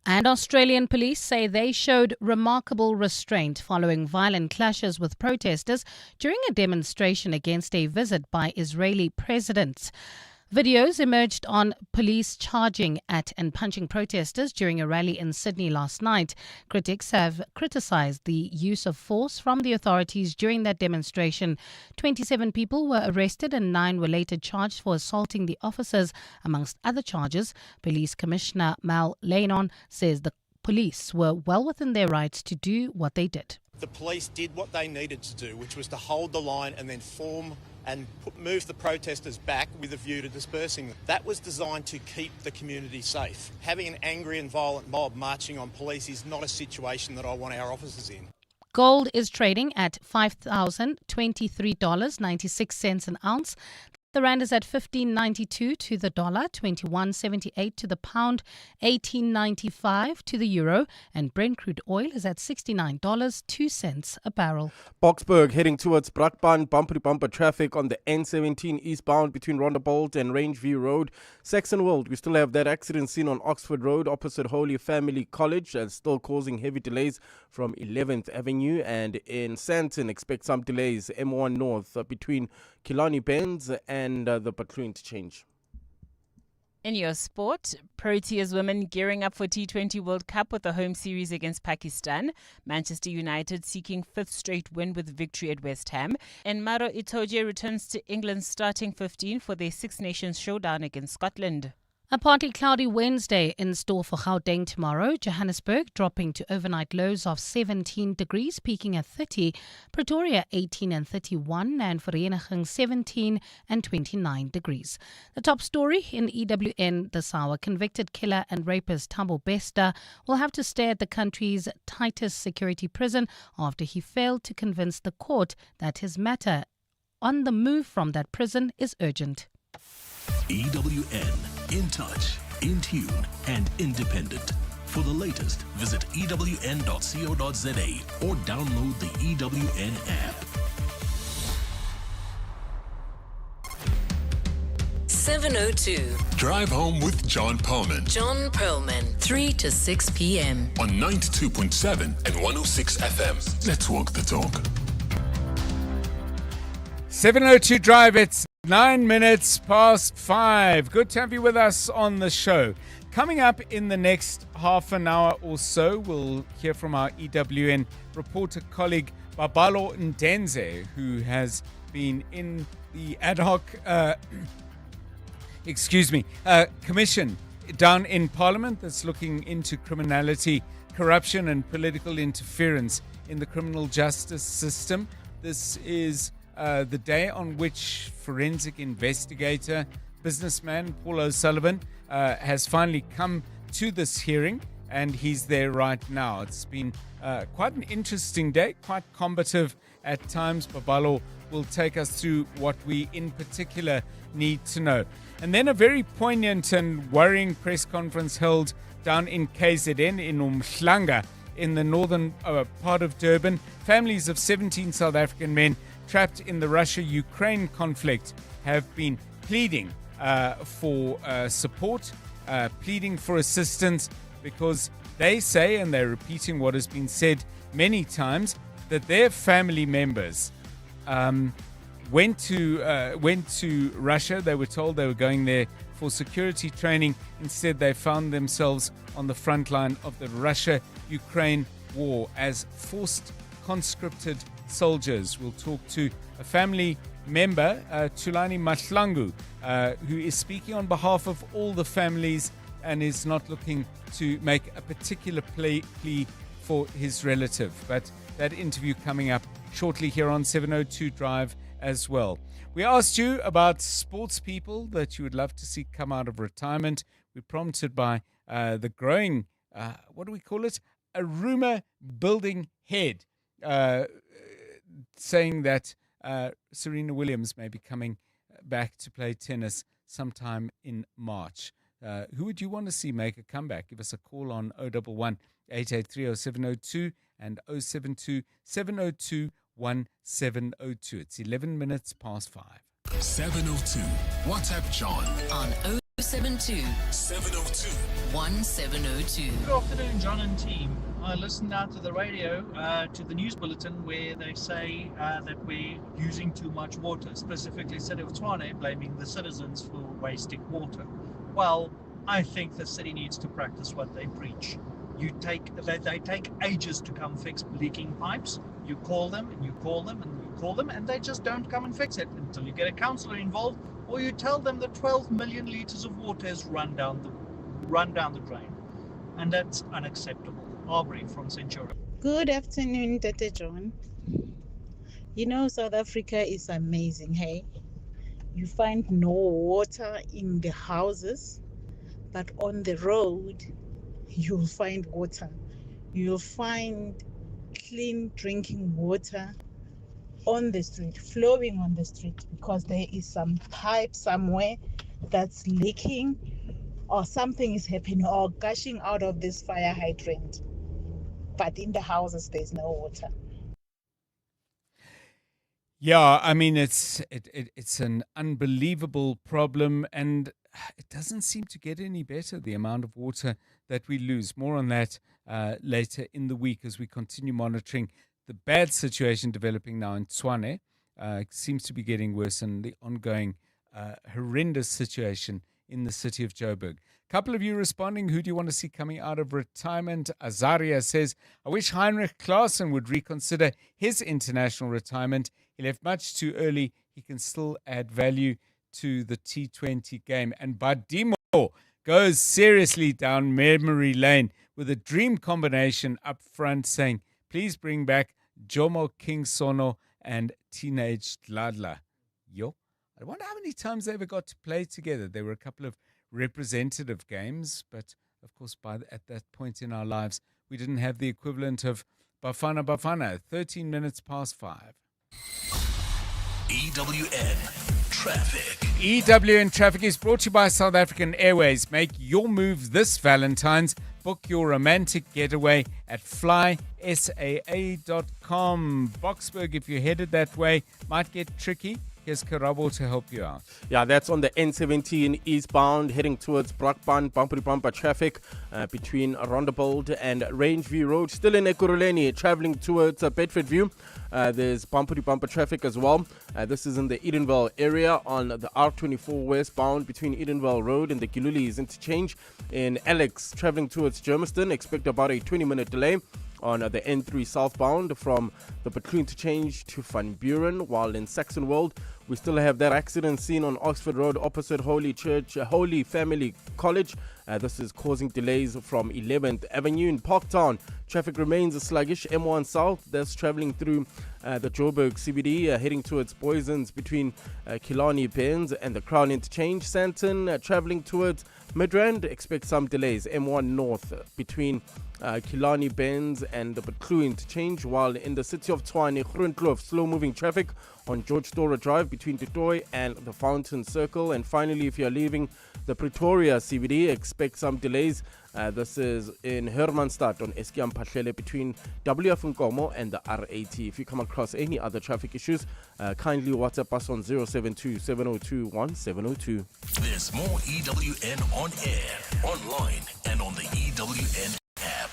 And Australian police say they showed remarkable restraint following violent clashes with protesters during a demonstration against a visit by Israeli presidents. Videos emerged on police charging at and punching protesters during a rally in Sydney last night. Critics have criticised the use of force from the authorities during that demonstration. 27 people were arrested and 9 were later charged for assaulting the officers, amongst other charges. Police Commissioner Mal Lanon says the police were well within their rights to do what they did. The police did what they needed to do, which was to hold the line and then form and move the protesters back with a view to dispersing them. That was designed to keep the community safe. Having an angry and violent mob marching on police is not a situation that I want our officers in. Gold is trading at $5,023.96 an ounce. The rand is at 15.92 to the dollar, 21.78 to the pound, 18.95 to the euro, and Brent crude oil is at $69.02 a barrel. Boksburg heading towards Brakpan, bumper-to-bumper traffic on the N17 eastbound between Rondebolt and Rangeview Road. Saxonwold, we still have that accident scene on Oxford Road opposite Holy Family College, still causing heavy delays from 11th Avenue. And in Sandton, expect some delays M1 North between Killarney Bends and the Butler interchange. In your sport, Proteas women gearing up for T20 World Cup with the home series against Pakistan. Manchester United seeking 5th straight win with victory at West Ham. And Maro Itoje returns to England's starting 15 for their Six Nations showdown against Scotland. A partly cloudy Wednesday in store for Gauteng tomorrow. Johannesburg dropping to overnight lows of 17 degrees, peaking at 30. Pretoria 18 and 31, and Vereeniging 17 and 29 degrees. The top story in EWN this hour: convicted killer and rapist Thabo Bester will have to stay at the country's tightest security prison after he failed to convince the court that his matter on the move from that prison is urgent. EWN, in touch, in tune, and independent. For the latest, visit ewn.co.za or download the EWN app. 7:02. Drive home with John Perlman. John Perlman, 3 to 6 p.m. on 92.7 and 106 FM. Let's walk the talk. 7:02 Drive, it's 9 minutes past 5. Good to have you with us on the show. Coming up in the next half an hour or so, we'll hear from our EWN reporter colleague Babalo Ndenze, who has been in the ad hoc commission down in Parliament that's looking into criminality, corruption and political interference in the criminal justice system. This is the day on which forensic investigator, businessman Paul O'Sullivan has finally come to this hearing, and he's there right now. It's been quite an interesting day, quite combative at times. Babalo will take us through what we in particular need to know. And then a very poignant and worrying press conference held down in KZN in Umhlanga in the northern part of Durban. Families of 17 South African men trapped in the Russia-Ukraine conflict have been pleading for support, pleading for assistance, because they say, and they're repeating what has been said many times, that their family members went to Russia. They were told they were going there for security training. Instead, they found themselves on the front line of the Russia-Ukraine war as forced conscripted soldiers. We'll talk to a family member, Tulani Mahlangu, who is speaking on behalf of all the families and is not looking to make a particular plea for his relative. But that interview coming up shortly here on 702 Drive as well. We asked you about sports people that you would love to see come out of retirement. We're prompted by the growing, what do we call it? A rumor building head saying that Serena Williams may be coming back to play tennis sometime in March. Who would you want to see make a comeback? Give us a call on 011 883 0702 and 072 702 1702. It's 11 minutes past 5. 702. WhatsApp John On 072 702 1702. Good afternoon, John and team. I listened now to the radio, to the news bulletin, where they say that we're using too much water, specifically City of Tshwane blaming the citizens for wasting water. Well, I think the city needs to practice what they preach. They take ages to come fix leaking pipes. You call them and you call them and you call them, and they just don't come and fix it until you get a councillor involved, or you tell them that 12 million litres of water has run down the drain, and that's unacceptable. Aubrey from Centurion. Good afternoon, Tete John. You know, South Africa is amazing, hey? You find no water in the houses, but on the road, you'll find water. You'll find clean drinking water on the street, flowing on the street, because there is some pipe somewhere that's leaking, or something is happening, or gushing out of this fire hydrant. But in the houses, there's no water. Yeah, I mean, it's an unbelievable problem, and it doesn't seem to get any better, the amount of water that we lose. More on that later in the week as we continue monitoring the bad situation developing now in Tshwane. It seems to be getting worse, and the ongoing horrendous situation in the city of Joburg. A couple of you responding, who do you want to see coming out of retirement? Azaria says, I wish Heinrich Klaassen would reconsider his international retirement. He left much too early. He can still add value to the T20 game. And Badimo goes seriously down memory lane with a dream combination up front, saying, please bring back Jomo King Sono and Teenage Dladla. Yo, I wonder how many times they ever got to play together. There were a couple of representative games, but of course at that point in our lives we didn't have the equivalent of Bafana. 13 minutes past 5. EWN Traffic. EWN Traffic is brought to you by South African Airways. Make your move this Valentine's. Book your romantic getaway at flysaa.com. Boksburg, if you're headed that way, might get tricky. Here's Karabo to help you out. Yeah, that's on the N17 eastbound, heading towards Brakpan, bumper traffic between Rondebold and Rangeview Road. Still in Ekurhuleni, traveling towards Bedfordview. There's bumper traffic as well. This is in the Edenvale area on the R24 westbound between Edenvale Road and the Gilulis interchange. In Alex, traveling towards Germiston, expect about a 20-minute delay on the N3 southbound from the Butlu interchange to Van Buren, while in Saxonwold we still have that accident seen on Oxford Road opposite Holy Family College. This is causing delays from 11th Avenue. In Parktown, traffic remains sluggish. M1 South, that's traveling through the Joburg CBD, heading towards Boysons between Killarney Benz and the Crown Interchange. Santon, traveling towards Midrand, expect some delays. M1 North between Killarney Benz and the Butlu Interchange, while in the city of Tshwane, Groenkloof, slow-moving traffic on George Dora Drive between Tutoy and the Fountain Circle. And finally, if you're leaving the Pretoria CBD, expect some delays. This is in Hermanstad on Eskiam Pahlele between WF Nkomo and the R80. If you come across any other traffic issues, kindly WhatsApp us on 072 702 1702. There's more EWN on air, online, and on the EWN app.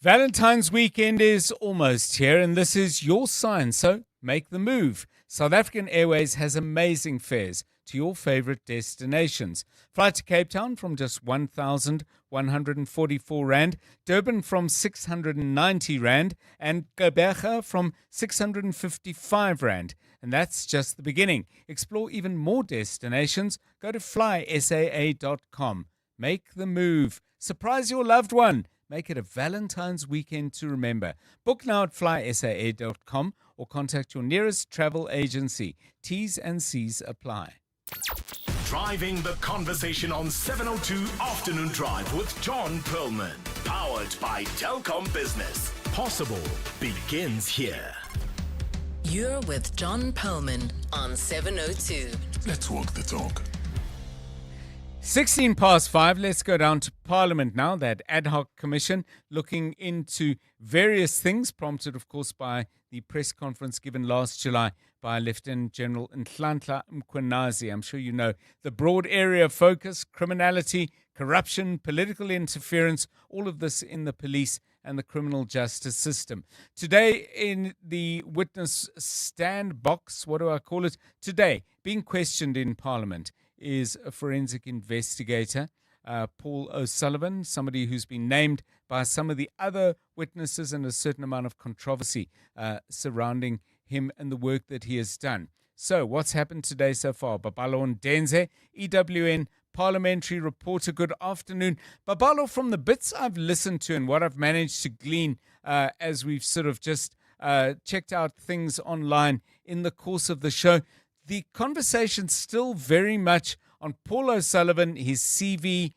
Valentine's weekend is almost here, and this is your sign, so make the move. South African Airways has amazing fares to your favorite destinations. Fly to Cape Town from just 1,144 Rand, Durban from 690 Rand, and Gqeberha from 655 Rand. And that's just the beginning. Explore even more destinations. Go to flysaa.com. Make the move. Surprise your loved one. Make it a Valentine's weekend to remember. Book now at flysaa.com or contact your nearest travel agency. T's and C's apply. Driving the conversation on 702 Afternoon Drive with John Perlman. Powered by Telkom Business. Possible begins here. You're with John Perlman on 702. Let's walk the talk. 16 past 5, let's go down to Parliament now, that ad hoc commission looking into various things, prompted, of course, by the press conference given last July by Lieutenant General Nhlanhla Mkhwanazi. I'm sure you know the broad area of focus: criminality, corruption, political interference, all of this in the police and the criminal justice system. Today in the witness stand box, what do I call it? Today, being questioned in Parliament is a forensic investigator, Paul O'Sullivan, somebody who's been named by some of the other witnesses, and a certain amount of controversy surrounding him and the work that he has done. So what's happened today so far? Babalo Ndenze, EWN parliamentary reporter. Good afternoon. Babalo, from the bits I've listened to and what I've managed to glean as we've sort of just checked out things online in the course of the show, the conversation's still very much on Paul O'Sullivan, his CV,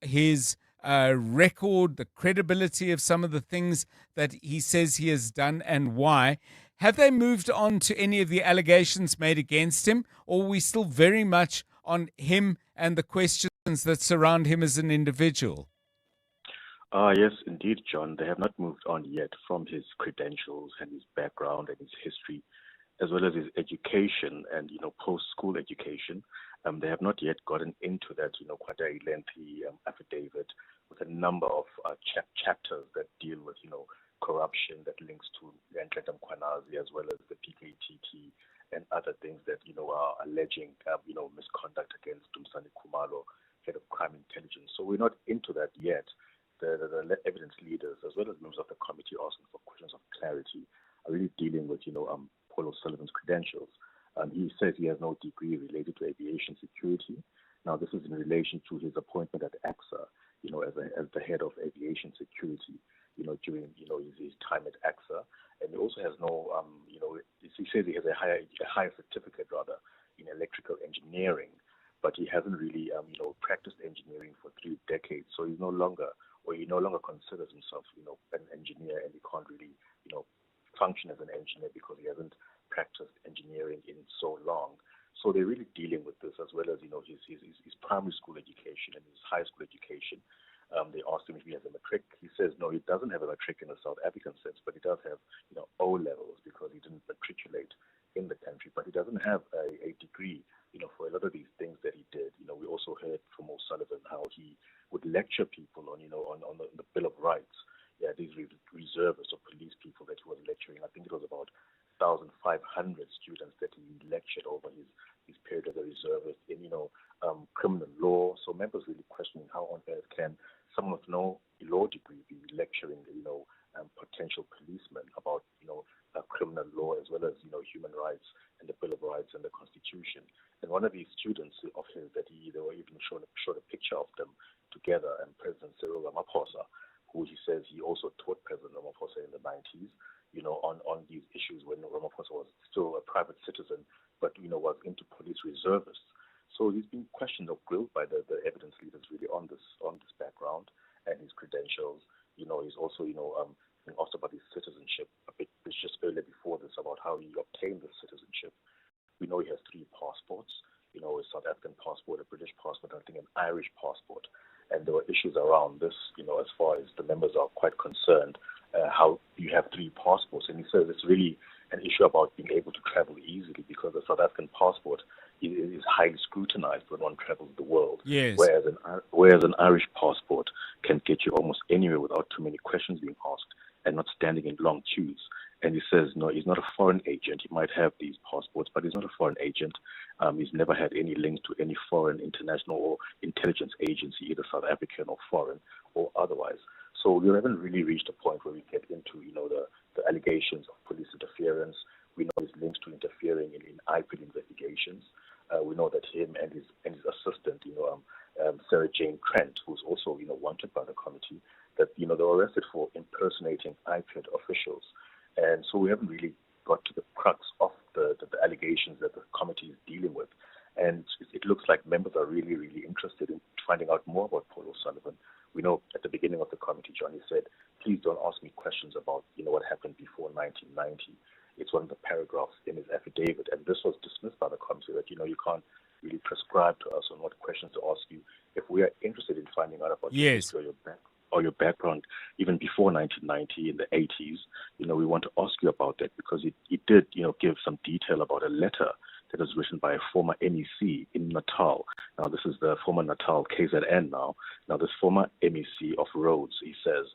his record, the credibility of some of the things that he says he has done and why. Have they moved on to any of the allegations made against him, or are we still very much on him and the questions that surround him as an individual? Yes, indeed, John. They have not moved on yet from his credentials and his background and his history, as well as his education and, post-school education. They have not yet gotten into that, quite a lengthy affidavit with a number of chapters that deal with, corruption that links to Nhlanhla Mkhwanazi, as well as the PKTT and other things that, are alleging, misconduct against Dumsani Khumalo, head of crime intelligence. So we're not into that yet. The evidence leaders, as well as members of the committee asking for questions of clarity, are really dealing with, Paul O'Sullivan's credentials. He says he has no degree related to aviation security. Now, this is in relation to his appointment at AXA, as the head of aviation security, during, his time at AXA. And he also has no, he says he has a higher certificate, rather, in electrical engineering, but he hasn't really, practiced engineering for 3 decades. So he no longer considers himself, an engineer, and he can't really, function as an engineer because he hasn't practiced engineering in so long. So they're really dealing with this, as well as, his primary school education and his high school education. They asked him if he has a matric. He says no, he doesn't have a matric in the South African sense, but he does have, O levels, because he didn't matriculate in the country, but he doesn't have a degree, for a lot of these things that he did. We also heard from O'Sullivan how he would lecture people on the Bill of Rights. Yeah, these reservists or police people that he was lecturing. I think it was about 1,500 students that he lectured over his period as a reservist in, criminal law. So members really questioning how on earth can someone with no law degree be lecturing, potential policemen about, criminal law as well as, human rights and the Bill of Rights and the Constitution. And one of these students of his that they were even showed a picture of them together, and President Cyril Ramaphosa, who he says he also taught President Ramaphosa in the 90s, on these issues when Ramaphosa was still a private citizen, but, was into police reservists. So he's been questioned or grilled by the evidence leaders really on this background and his credentials. He's also, been asked about his citizenship a bit just earlier before this about how he obtained this citizenship. We know he has 3 passports, a South African passport, a British passport, and I think an Irish passport. And there were issues around this, as far as the members are quite concerned, how you have 3 passports. And he says it's really an issue about being able to travel easily because the South African passport is highly scrutinized when one travels the world. Yes. Whereas an Irish passport can get you almost anywhere without too many questions being asked and not standing in long queues. And he says, no, he's not a foreign agent. He might have these passports, but he's not a foreign agent. He's never had any link to any foreign international or intelligence agency, either South African or foreign or otherwise. So we haven't really reached a point where we get into, the allegations of police interference. We know his links to interfering in IPID investigations. We know that him and his assistant, Sarah Jane Trent, who's also, wanted by the committee, that, they were arrested for impersonating IPID officials. And so we haven't really got to the crux of the allegations that the committee is dealing with. And it looks like members are really, really interested in finding out more about Paul O'Sullivan. We know at the beginning of the committee, Johnny said, please don't ask me questions about, what happened before 1990. It's one of the paragraphs in his affidavit. And this was dismissed by the committee that, you can't really prescribe to us on what questions to ask you. If we are interested in finding out about your history or your background, even before 1990 in the 80s, we want to ask you about that because it did, give some detail about a letter that was written by a former MEC in Natal. Now, this is the former Natal KZN now. Now, this former MEC of Rhodes, he says,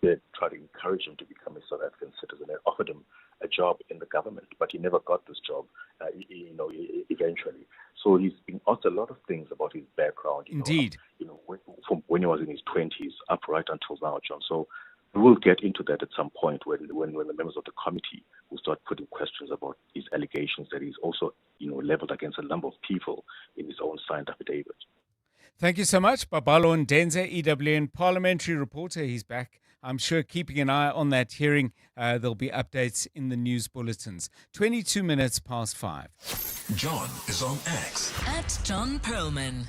they tried to encourage him to become a South African citizen and offered him a job in the government, but he never got this job, eventually. So he's been asked a lot of things about his background. Indeed. From when he was in his 20s up right until now, John. So we will get into that at some point when the members of the committee will start putting questions about his allegations that he's also, leveled against a number of people in his own signed affidavit. Thank you so much. Babalo Ndenze, EWN parliamentary reporter. He's back. I'm sure keeping an eye on that hearing. There'll be updates in the news bulletins. 22 minutes past 5. John is on X. At John Perlman.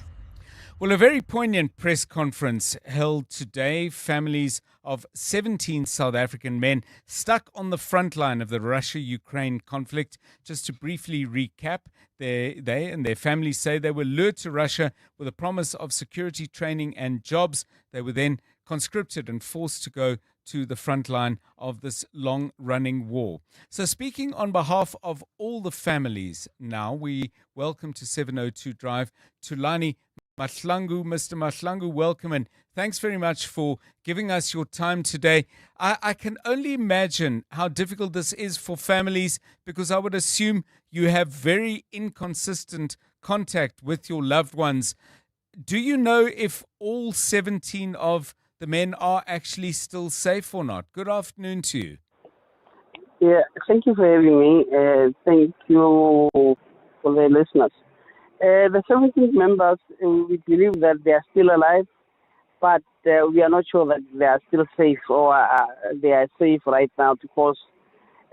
Well, a very poignant press conference held today. Families of 17 South African men stuck on the front line of the Russia-Ukraine conflict. Just to briefly recap, they and their families say they were lured to Russia with a promise of security training and jobs. They were then conscripted and forced to go to the front line of this long-running war. So speaking on behalf of all the families now, we welcome to 702 Drive Tulani Mahlangu. Mr. Mahlangu, welcome, and thanks very much for giving us your time today. I can only imagine how difficult this is for families because I would assume you have very inconsistent contact with your loved ones. Do you know if all 17 of the men are actually still safe or not? Good afternoon to you. Yeah, thank you for having me. Thank you for the listeners. The 17 members, we believe that they are still alive, but we are not sure that they are still safe or they are safe right now because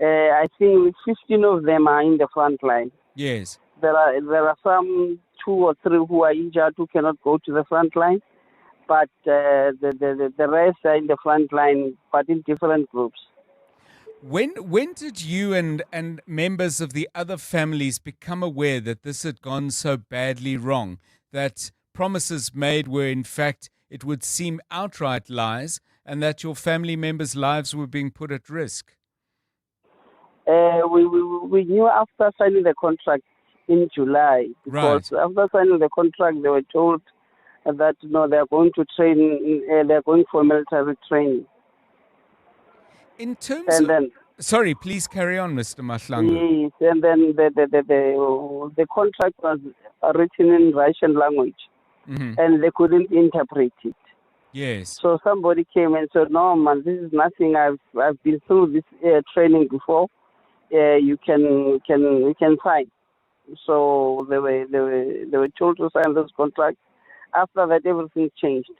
I think 15 of them are in the front line. Yes. There are some 2 or 3 who are injured who cannot go to the front line, but the rest are in the front line, but in different groups. When did you and members of the other families become aware that this had gone so badly wrong, that promises made were in fact, it would seem, outright lies, and that your family members' lives were being put at risk? We knew after signing the contract in July, because after signing the contract, they were told that no, they are going to train. They are going for military training. In terms And of, then, sorry, please carry on, Mr. Mahlangu. yes, and then the contract was written in Russian language, and they couldn't interpret it. Yes. So somebody came and said, "No, man, this is nothing. I've been through this training before. You can sign." So they were told to sign this contract. After that, everything changed.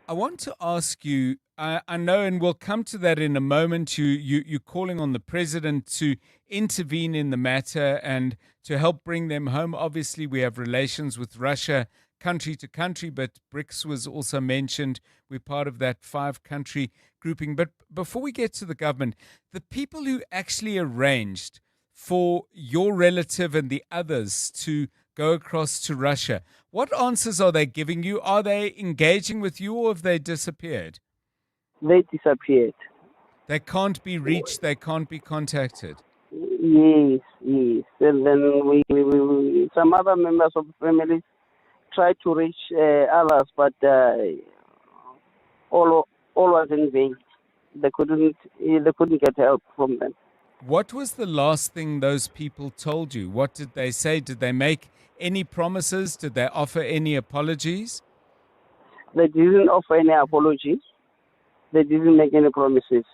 I want to ask you, I know, and we'll come to that in a moment, you're calling on the president to intervene in the matter and to help bring them home. Obviously, we have relations with Russia, country to country, but BRICS was also mentioned. We're part of that 5-country grouping. But before we get to the government, the people who actually arranged for your relative and the others to go across to Russia, what answers are they giving you? Are they engaging with you, or have they disappeared? They disappeared. They can't be reached, they can't be contacted. Yes. And then we some other members of the families tried to reach others, but all was in vain. They couldn't get help from them. What was the last thing those people told you? What did they say? Did they make any promises? Did they offer any apologies? They didn't offer any apologies. They didn't make any promises.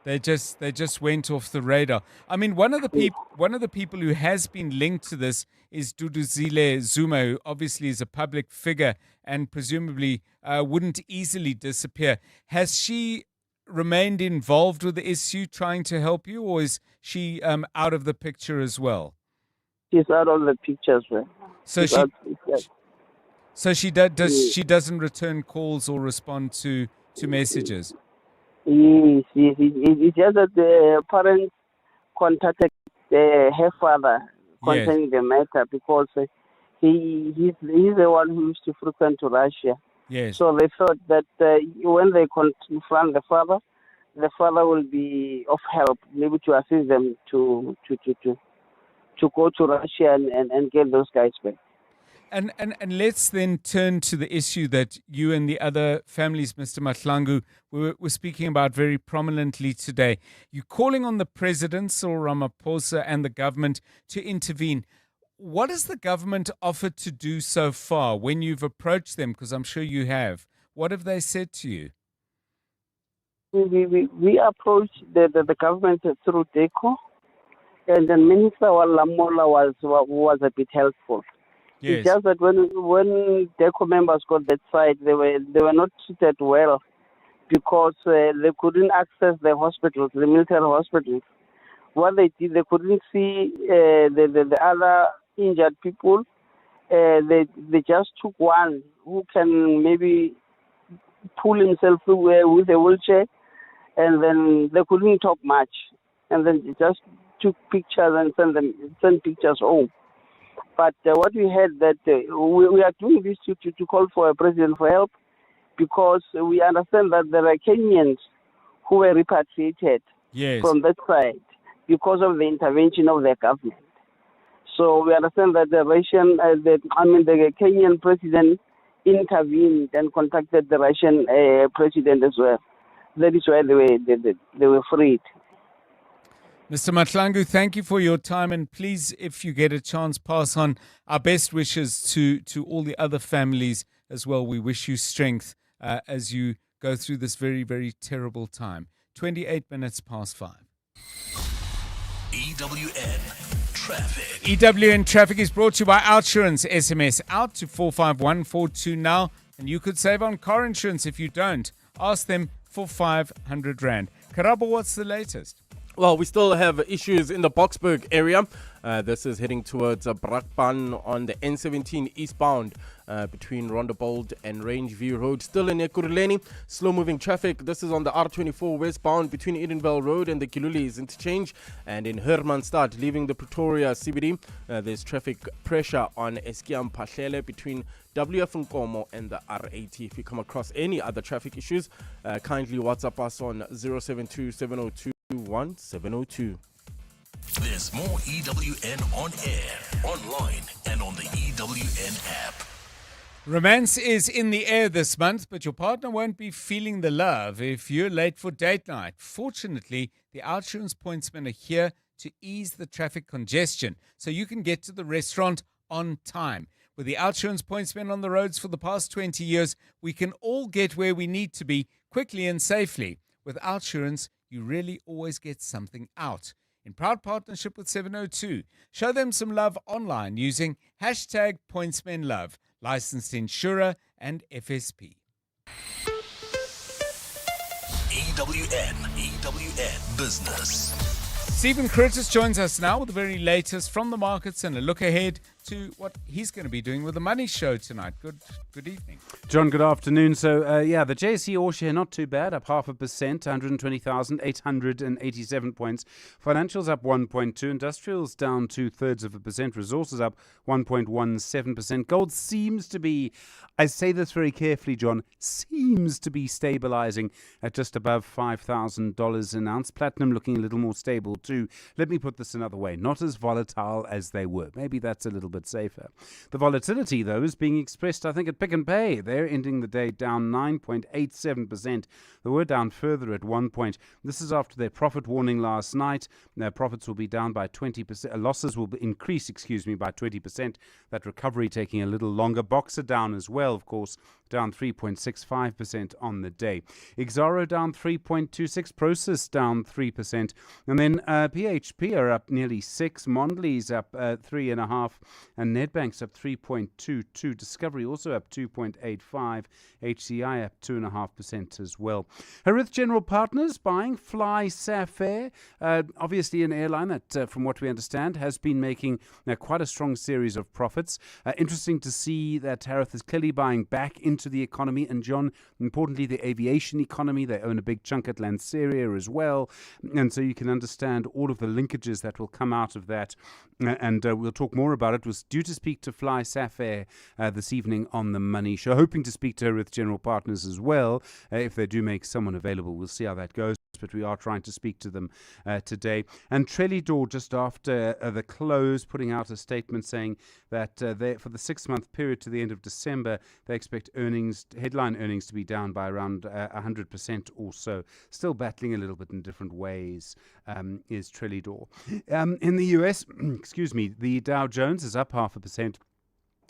They just went off the radar. I mean, one of the people who has been linked to this is Duduzile Zuma, who obviously is a public figure and presumably wouldn't easily disappear. Has she remained involved with the issue, trying to help you, or is she out of the picture as well? She's out of the picture as well. So she doesn't return calls or respond to messages. Yes. It's just that the parents contacted her father concerning the matter, because he's the one who used to frequent to Russia. Yes. So they thought that when they confront the father will be of help, maybe to assist them to go to Russia and get those guys back. And let's then turn to the issue that you and the other families, Mr. Mahlangu, were speaking about very prominently today. You're calling on the president, Cyril Ramaphosa, and the government to intervene. What has the government offered to do so far when you've approached them? Because I'm sure you have. What have they said to you? We approached the government through DECO, and then Minister Lamola was a bit helpful. Yes. It's just that when DECO members got that side, they were not treated well, because they couldn't access the hospitals, the military hospitals. What they did, they couldn't see the other injured people. They just took one who can maybe pull himself through with a wheelchair, and then they couldn't talk much, and then they just took pictures and sent pictures home. But what we had that we are doing this to call for a president for help, because we understand that there are Kenyans who were repatriated from that side because of the intervention of the government. So we understand that the Kenyan president intervened and contacted the Russian president as well. That is why they were freed. Mr. Mahlangu, thank you for your time, and please, if you get a chance, pass on our best wishes to all the other families as well. We wish you strength as you go through this very, very terrible time. 28 minutes past 5. EWN Traffic. EWN Traffic is brought to you by Outsurance. SMS out to 45142 now, and you could save on car insurance. If you don't, ask them for 500 Rand. Karabo, what's the latest? Well, we still have issues in the Boksburg area. This is heading towards Brakpan on the N17 eastbound between Rondebold and Rangeview Road. Still in Ekurhuleni, slow-moving traffic. This is on the R24 westbound between Edenvale Road and the Kilulis interchange. And in Hermanstad, leaving the Pretoria CBD, there's traffic pressure on Eskiam Pahlele between WF Nkomo and the R80. If you come across any other traffic issues, kindly WhatsApp us on 072 702 702. There's more EWN on air, online, and on the EWN app. Romance is in the air this month, but your partner won't be feeling the love if you're late for date night. Fortunately, the Outsurance pointsmen are here to ease the traffic congestion so you can get to the restaurant on time. With the Outsurance pointsmen on the roads for the past 20 years, we can all get where we need to be quickly and safely. With Outsurance, you really always get something out. In proud partnership with 702, show them some love online using hashtag pointsmenlove. Licensed insurer and FSP. EWN Business. Stephen Curtis joins us now with the very latest from the markets and a look ahead to what he's going to be doing with the Money Show tonight. Good evening. John, good afternoon. So, the JSE All Share not too bad, up 0.5%, 120,887 points. Financials up 1.2%, industrials down 0.2%, resources up 1.17%. Gold seems to be, I say this very carefully, John, seems to be stabilizing at just above $5,000 an ounce. Platinum looking a little more stable too. Let me put this another way, not as volatile as they were. Maybe that's a little bit safer. The volatility, though, is being expressed, I think, at Pick and Pay. They're ending the day down 9.87%. They were down further at one point. This is after their profit warning last night. Their profits will be down by 20%. Losses will increase, by 20%. That recovery taking a little longer. Boxer down as well, of course, down 3.65% on the day. Exaro down 3.26%. Prosus down 3%. And then PHP are up nearly 6%. Mondley's up 3.5%. And Nedbank's up 3.22%. Discovery also up 2.85%. HCI up 2.5% as well. Harith General Partners buying FlySafair. Obviously an airline that, from what we understand, has been making quite a strong series of profits. Interesting to see that Harith is clearly buying back into the economy. And John, importantly, the aviation economy. They own a big chunk at Lanseria as well. And so you can understand all of the linkages that will come out of that. And we'll talk more about it. Was due to speak to FlySafair this evening on the Money Show, hoping to speak to her with General Partners as well. If they do make someone available, we'll see how that goes. But we are trying to speak to them today. And Trellidor, just after the close, putting out a statement saying that for the 6-month period to the end of December, they expect headline earnings to be down by around 100% or so. Still battling a little bit in different ways, is Trellidor. In the US, the Dow Jones is up 0.5%.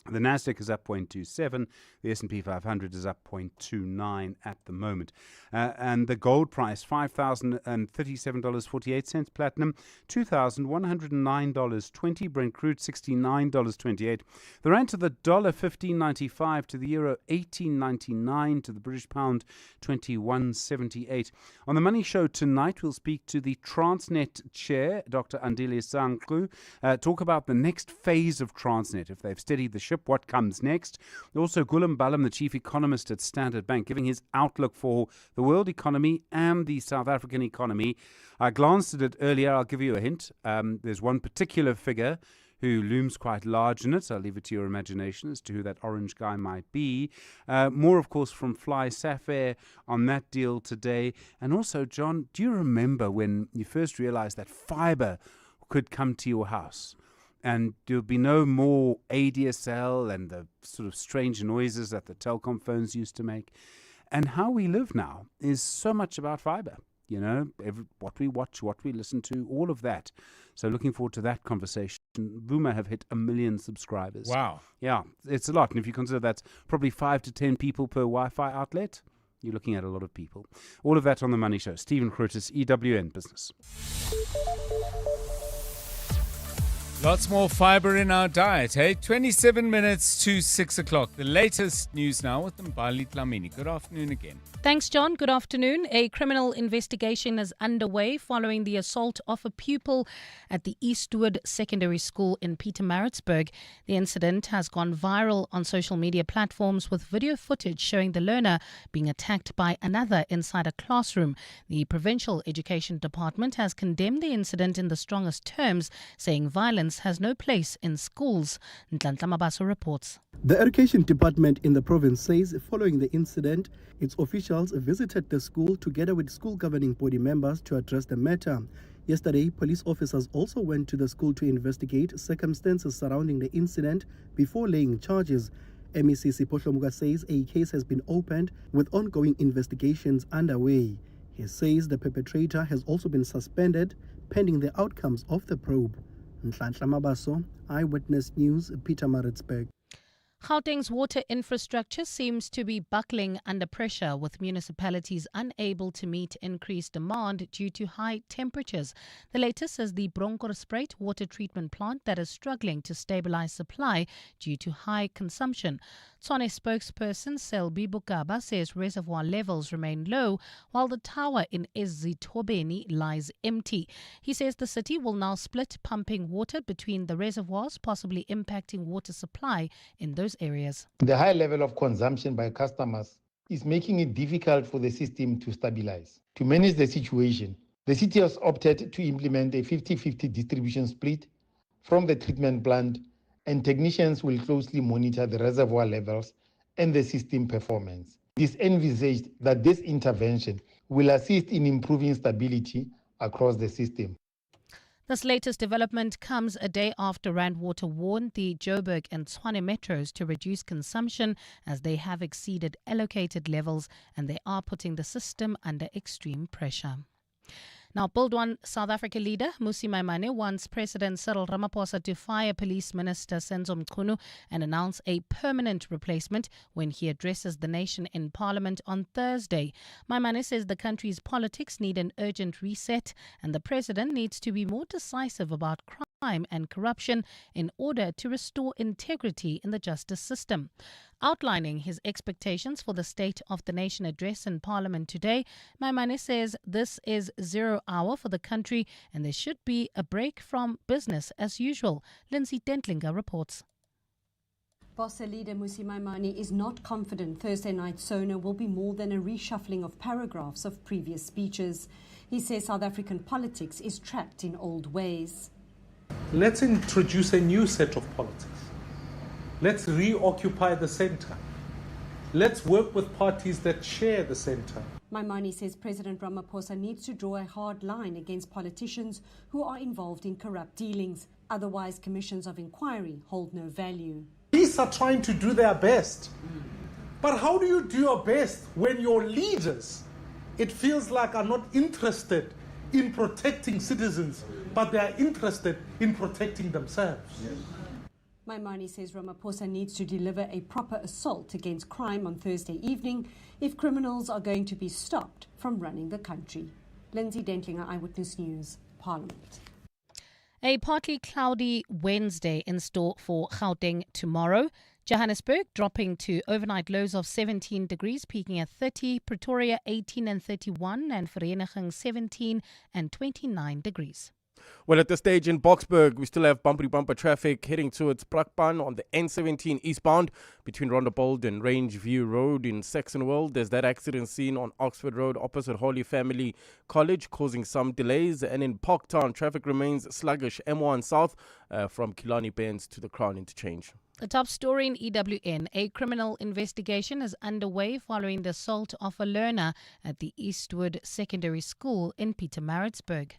The Nasdaq is up 0.27. The S&P 500 is up 0.29 at the moment. And the gold price, $5,037.48. Platinum, $2,109.20. Brent crude, $69.28. The rand to the dollar, $15.95. To the euro, $18.99. To the British pound, $21.78. On the Money Show tonight, we'll speak to the Transnet chair, Dr. Andile Sanklu, talk about the next phase of Transnet. If they've steadied the ship, what comes next? Also, Gulam Balam, the chief economist at Standard Bank, giving his outlook for the world economy and the South African economy. I glanced at it earlier. I'll give you a hint. There's one particular figure who looms quite large in it. I'll leave it to your imagination as to who that orange guy might be. More, of course, from FlySafair on that deal today. And also, John, do you remember when you first realized that fiber could come to your house? And there'll be no more ADSL and the sort of strange noises that the telecom phones used to make. And how we live now is so much about fiber. What we watch, what we listen to, all of that. So looking forward to that conversation. Vuma have hit 1 million subscribers. Wow. Yeah, it's a lot. And if you consider that's probably 5 to 10 people per Wi-Fi outlet, you're looking at a lot of people. All of that on the Money Show. Stephen Curtis, EWN Business. Lots more fiber in our diet, hey? 27 minutes to 6 o'clock. The latest news now with Mbali Dlamini. Good afternoon again. Thanks, John. Good afternoon. A criminal investigation is underway following the assault of a pupil at the Eastwood Secondary School in Pietermaritzburg. The incident has gone viral on social media platforms with video footage showing the learner being attacked by another inside a classroom. The Provincial Education Department has condemned the incident in the strongest terms, saying violence violence has no place in schools. Nhlanhla Mabaso reports. The Education Department in the province says following the incident, its officials visited the school together with school governing body members to address the matter. Yesterday, police officers also went to the school to investigate circumstances surrounding the incident before laying charges. MEC Siphohlomuka says a case has been opened with ongoing investigations underway. He says the perpetrator has also been suspended pending the outcomes of the probe. Nhlanhla Mabaso, Eyewitness News, Pietermaritzburg. Gauteng's water infrastructure seems to be buckling under pressure, with municipalities unable to meet increased demand due to high temperatures. The latest is the Bronkhorstspruit water treatment plant that is struggling to stabilize supply due to high consumption. Tshwane spokesperson Selby Bukaba says reservoir levels remain low while the tower in Ezithobeni lies empty. He says the city will now split pumping water between the reservoirs, possibly impacting water supply in those areas. The high level of consumption by customers is making it difficult for the system to stabilize. To manage the situation, the city has opted to implement a 50-50 distribution split from the treatment plant, and technicians will closely monitor the reservoir levels and the system performance. It is envisaged that this intervention will assist in improving stability across the system. This latest development comes a day after Rand Water warned the Joburg and Tshwane metros to reduce consumption as they have exceeded allocated levels and they are putting the system under extreme pressure. Now, Build One South Africa leader Mmusi Maimane wants President Cyril Ramaphosa to fire Police Minister Senzo Mchunu and announce a permanent replacement when he addresses the nation in Parliament on Thursday. Maimane says the country's politics need an urgent reset and the president needs to be more decisive about crime and corruption in order to restore integrity in the justice system. Outlining his expectations for the State of the Nation address in Parliament today, Maimane says this is 0 hour for the country and there should be a break from business as usual. Lindsay Dentlinger reports. Bossa leader Mmusi Maimane is not confident Thursday night SONA will be more than a reshuffling of paragraphs of previous speeches. He says South African politics is trapped in old ways. Let's introduce a new set of politics. Let's reoccupy the centre. Let's work with parties that share the centre. Maimane says President Ramaphosa needs to draw a hard line against politicians who are involved in corrupt dealings. Otherwise, commissions of inquiry hold no value. Police are trying to do their best. But how do you do your best when your leaders, it feels like, are not interested in protecting citizens, but they are interested in protecting themselves? Yes. Maimane says Ramaphosa needs to deliver a proper assault against crime on Thursday evening if criminals are going to be stopped from running the country. Lindsay Dentlinger, Eyewitness News, Parliament. A partly cloudy Wednesday in store for Gauteng tomorrow. Johannesburg dropping to overnight lows of 17 degrees, peaking at 30. Pretoria 18 and 31, and Vereeniging 17 and 29 degrees. Well, at this stage in Boksburg, we still have bumper traffic heading towards Brakpan on the N17 eastbound between Rondebold and Rangeview Road in Saxonwold. There's that accident scene on Oxford Road opposite Holy Family College, causing some delays. And in Parktown, traffic remains sluggish M1 south from Killarney Bends to the Crown Interchange. The top story in EWN, a criminal investigation is underway following the assault of a learner at the Eastwood Secondary School in Pietermaritzburg.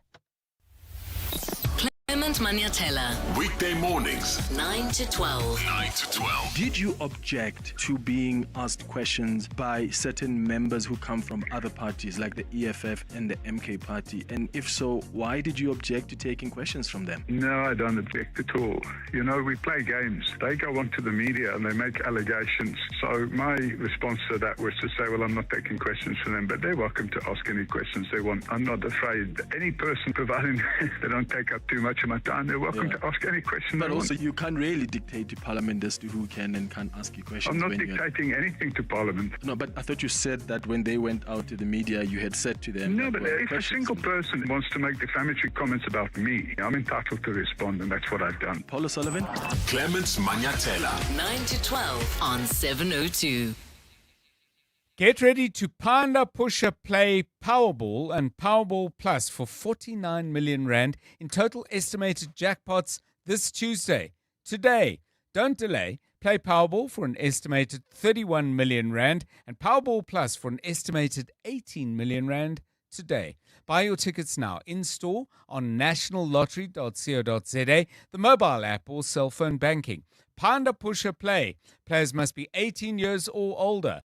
Clement Maniatella. Weekday mornings, 9 to 12. 9 to 12. Did you object to being asked questions by certain members who come from other parties like the EFF and the MK party? And if so, why did you object to taking questions from them? No, I don't object at all. You know, we play games. They go onto the media and they make allegations. So my response to that was to say, well, I'm not taking questions from them, but they're welcome to ask any questions they want. I'm not afraid. Any person, providing they don't take up too much of my time, they're welcome to ask any question But they also, want. you can't really dictate to Parliament as to who can and can't ask you questions. I'm not dictating anything to Parliament. No, but I thought you said that when they went out to the media, you had said to them... No, but if a single person wants to make defamatory comments about me, I'm entitled to respond, and that's what I've done. Paul O'Sullivan? Clements Maniatella. 9 to 12 on 702. Get ready to Panda Pusher play Powerball and Powerball Plus for 49 million rand in total estimated jackpots this Tuesday. Today, don't delay. Play Powerball for an estimated 31 million rand and Powerball Plus for an estimated 18 million rand today. Buy your tickets now in store on nationallottery.co.za, the mobile app or cell phone banking. Panda Pusher Play. Players must be 18 years or older.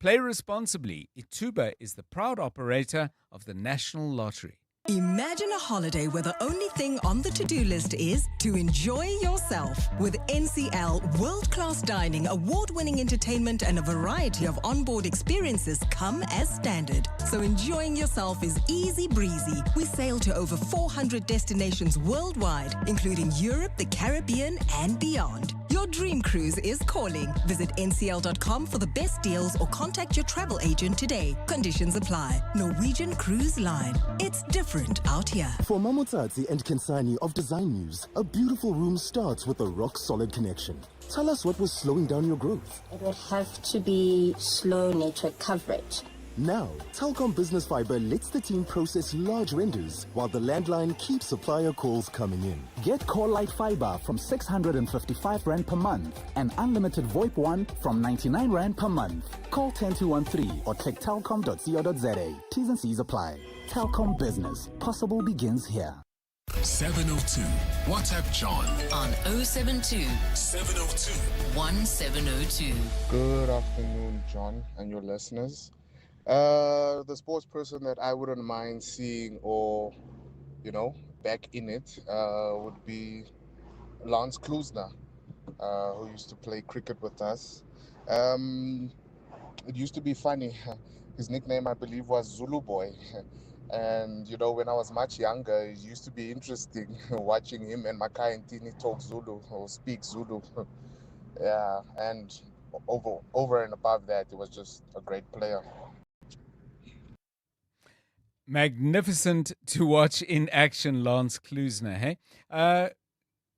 Play responsibly. Ituba is the proud operator of the National Lottery. Imagine a holiday where the only thing on the to-do list is to enjoy yourself. With NCL, world-class dining, award-winning entertainment, and a variety of onboard experiences come as standard. So enjoying yourself is easy breezy. We sail to over 400 destinations worldwide, including Europe, the Caribbean, and beyond. Your dream cruise is calling. Visit ncl.com for the best deals or contact your travel agent today. Conditions apply. Norwegian Cruise Line. It's different out here. For Mamotsatsi and Kensani of Design News, a beautiful room starts with a rock-solid connection. Tell us what was slowing down your growth. It would have to be slow network coverage. Now, Telkom Business Fiber lets the team process large renders while the landline keeps supplier calls coming in. Get Call Light Fiber from 655 Rand per month and unlimited VoIP 1 from 99 Rand per month. Call 10213 or click telkom.co.za. T's and C's apply. Telkom Business. Possible begins here. 702. WhatsApp John on 072 702 1702. Good afternoon, John, and your listeners. The sports person that I wouldn't mind seeing or, back in it would be Lance Kloosner, who used to play cricket with us. It used to be funny. His nickname, I believe, was Zulu Boy. And, when I was much younger, it used to be interesting watching him and Makai and Tini talk Zulu or speak Zulu. Yeah, and over and above that, it was just a great player. Magnificent to watch in action, Lance Kloosner, hey?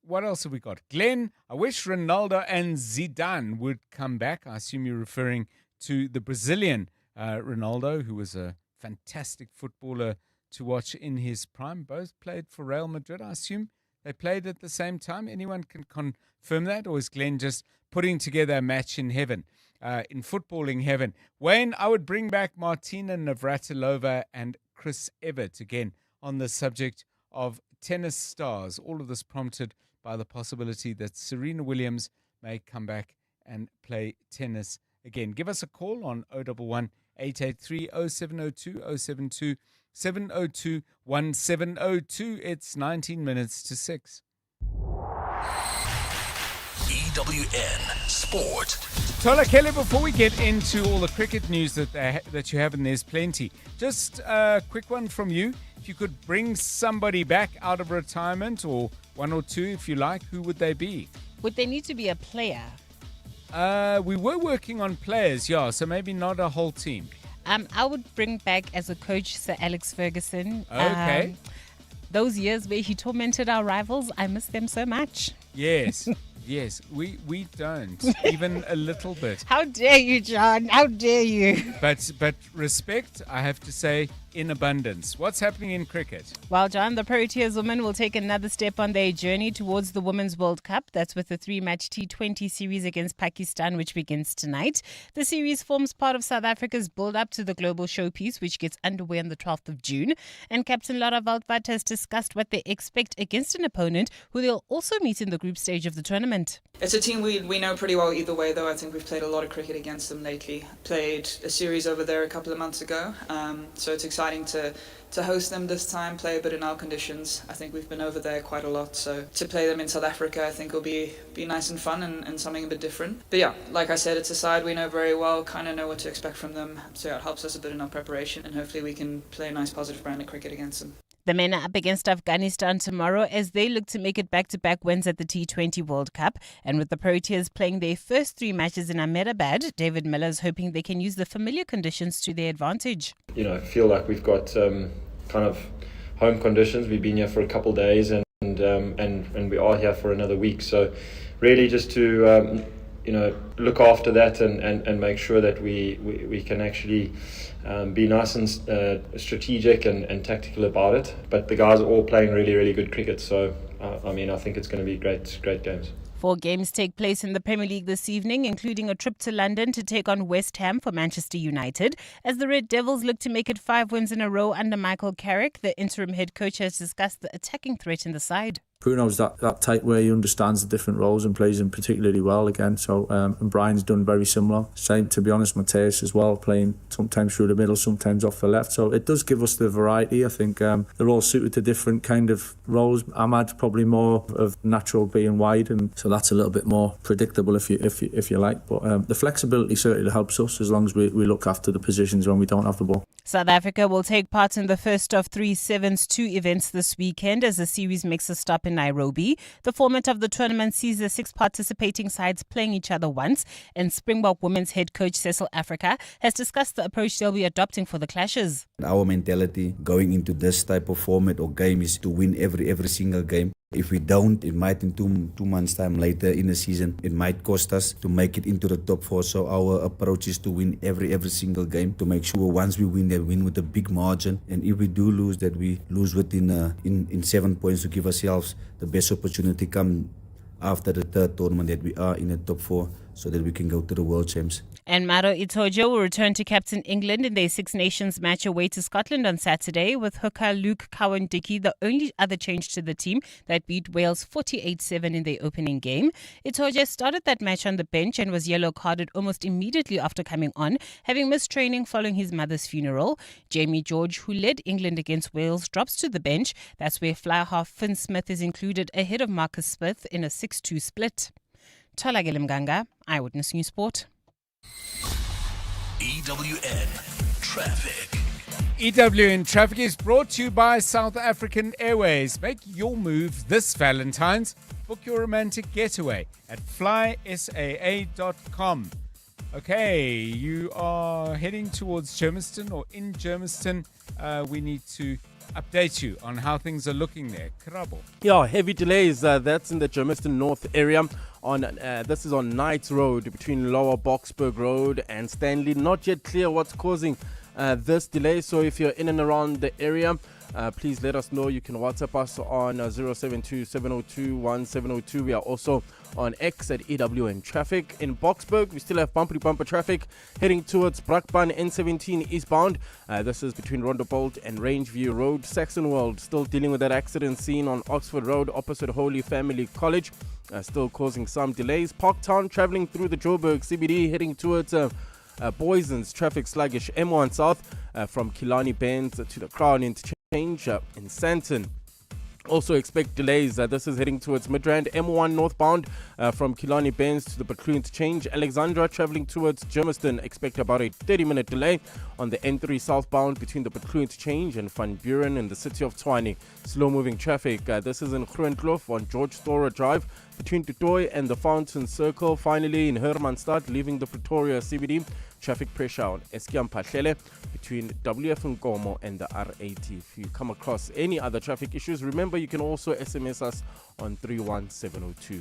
What else have we got? Glenn, I wish Ronaldo and Zidane would come back. I assume you're referring to the Brazilian Ronaldo, who was a fantastic footballer to watch in his prime. Both played for Real Madrid, I assume. They played at the same time. Anyone can confirm that? Or is Glenn just putting together a match in heaven, in footballing heaven? Wayne, I would bring back Martina Navratilova and Chris Evert again on the subject of tennis stars. All of this prompted by the possibility that Serena Williams may come back and play tennis again. Give us a call on 011 883 0702 072 702 1702. It's 19 minutes to 6. EWN Sport. Tola Kelly, before we get into all the cricket news that you have, and there's plenty, just a quick one from you. If you could bring somebody back out of retirement, or one or two if you like, who would they be? Would they need to be a player? We were working on players, yeah, so maybe not a whole team. I would bring back as a coach Sir Alex Ferguson. Okay. Those years where he tormented our rivals, I miss them so much. Yes. Yes, we don't, even a little bit. How dare you, John? How dare you? But respect, I have to say, in abundance. What's happening in cricket? Well, John, the Proteas women will take another step on their journey towards the Women's World Cup. That's with the 3-match T20 series against Pakistan, which begins tonight. The series forms part of South Africa's build-up to the global showpiece, which gets underway on the 12th of June. And Captain Lara Waldvat has discussed what they expect against an opponent who they'll also meet in the group stage of the tournament. It's a team we know pretty well either way, though. I think we've played a lot of cricket against them lately. Played a series over there a couple of months ago, so it's exciting to host them this time, play a bit in our conditions. I think we've been over there quite a lot, so to play them in South Africa I think will be nice and fun and something a bit different. But yeah, like I said, it's a side we know very well, kind of know what to expect from them, so yeah, it helps us a bit in our preparation, and hopefully we can play a nice positive brand of cricket against them. The men are up against Afghanistan tomorrow as they look to make it back-to-back wins at the T20 World Cup. And with the Proteas playing their first 3 matches in Ahmedabad, David Miller's hoping they can use the familiar conditions to their advantage. I feel like we've got kind of home conditions. We've been here for a couple of days and we are here for another week. So really just to look after that and make sure that we can actually be nice and strategic and tactical about it. But the guys are all playing really, really good cricket, so I think it's going to be great games. 4 games take place in the Premier League this evening, including a trip to London to take on West Ham for Manchester United. As the Red Devils look to make it 5 wins in a row under Michael Carrick, the interim head coach has discussed the attacking threat in the side. Bruno's that type where he understands the different roles and plays them particularly well again. So and Brian's done very similar. Same, to be honest, Mateus as well, playing sometimes through the middle, sometimes off the left. So it does give us the variety. I think they're all suited to different kind of roles. Ahmad's probably more of natural being wide, and so that's a little bit more predictable if you like. But the flexibility certainly helps us as long as we look after the positions when we don't have the ball. South Africa will take part in the first of 3 Sevens-2 events this weekend as the series makes a stop in Nairobi. The format of the tournament sees the 6 participating sides playing each other once, and Springbok women's head coach Cecil Africa has discussed the approach they'll be adopting for the clashes. Our mentality going into this type of format or game is to win every single game. If we don't, it might in two months' time later in the season, it might cost us to make it into the top 4. So our approach is to win every single game, to make sure once we win, that we win with a big margin. And if we do lose, that we lose within in 7 points to give ourselves the best opportunity come after the third tournament that we are in the top 4, so that we can go to the World Champs. And Maro Itojo will return to captain England in their Six Nations match away to Scotland on Saturday, with hooker Luke Cowan-Dickey the only other change to the team that beat Wales 48-7 in their opening game. Itojo started that match on the bench and was yellow carded almost immediately after coming on, having missed training following his mother's funeral. Jamie George, who led England against Wales, drops to the bench. That's where fly half Finn Smith is included ahead of Marcus Smith in a 6-2 split. Tola Mganga, Eyewitness News Sport. EWN Traffic. EWN Traffic is brought to you by South African Airways. Make your move this Valentine's. Book your romantic getaway at FlySafair.com. Okay, you are heading towards Germiston or in Germiston. We need to update you on how things are looking there. Krabo. Yeah, heavy delays. That's in the Germiston North area. This is on Knights Road between Lower Boksburg Road and Stanley. Not yet clear what's causing this delay. So if you're in and around the area, please let us know. You can WhatsApp us on 072-702-1702. We are also on X at EWN Traffic. In Boksburg, we still have bumper traffic heading towards Brakpan N17 eastbound. This is between Rondebolt and Rangeview Road. Saxonwold still dealing with that accident scene on Oxford Road opposite Holy Family College. Still causing some delays. Parktown traveling through the Joburg CBD heading towards Boyson's traffic sluggish. M1 South from Killarney Bend to the Crown interchange in Sandton. Also expect delays. This is heading towards Midrand. M1 northbound from Killarney Bends to the Butlu interchange. Alexandra traveling towards Germiston. Expect about a 30-minute delay on the N3 southbound between the Butlu interchange and Van Buren in the city of Tshwane. Slow-moving traffic. This is in Groenkloof on George Storer Drive between Tutoy and the Fountain Circle. Finally, in Hermanstad, leaving the Pretoria CBD. Traffic pressure on Eskiam Pahlele between WF Nkomo and the R80. If you come across any other traffic issues, remember you can also SMS us on 31702.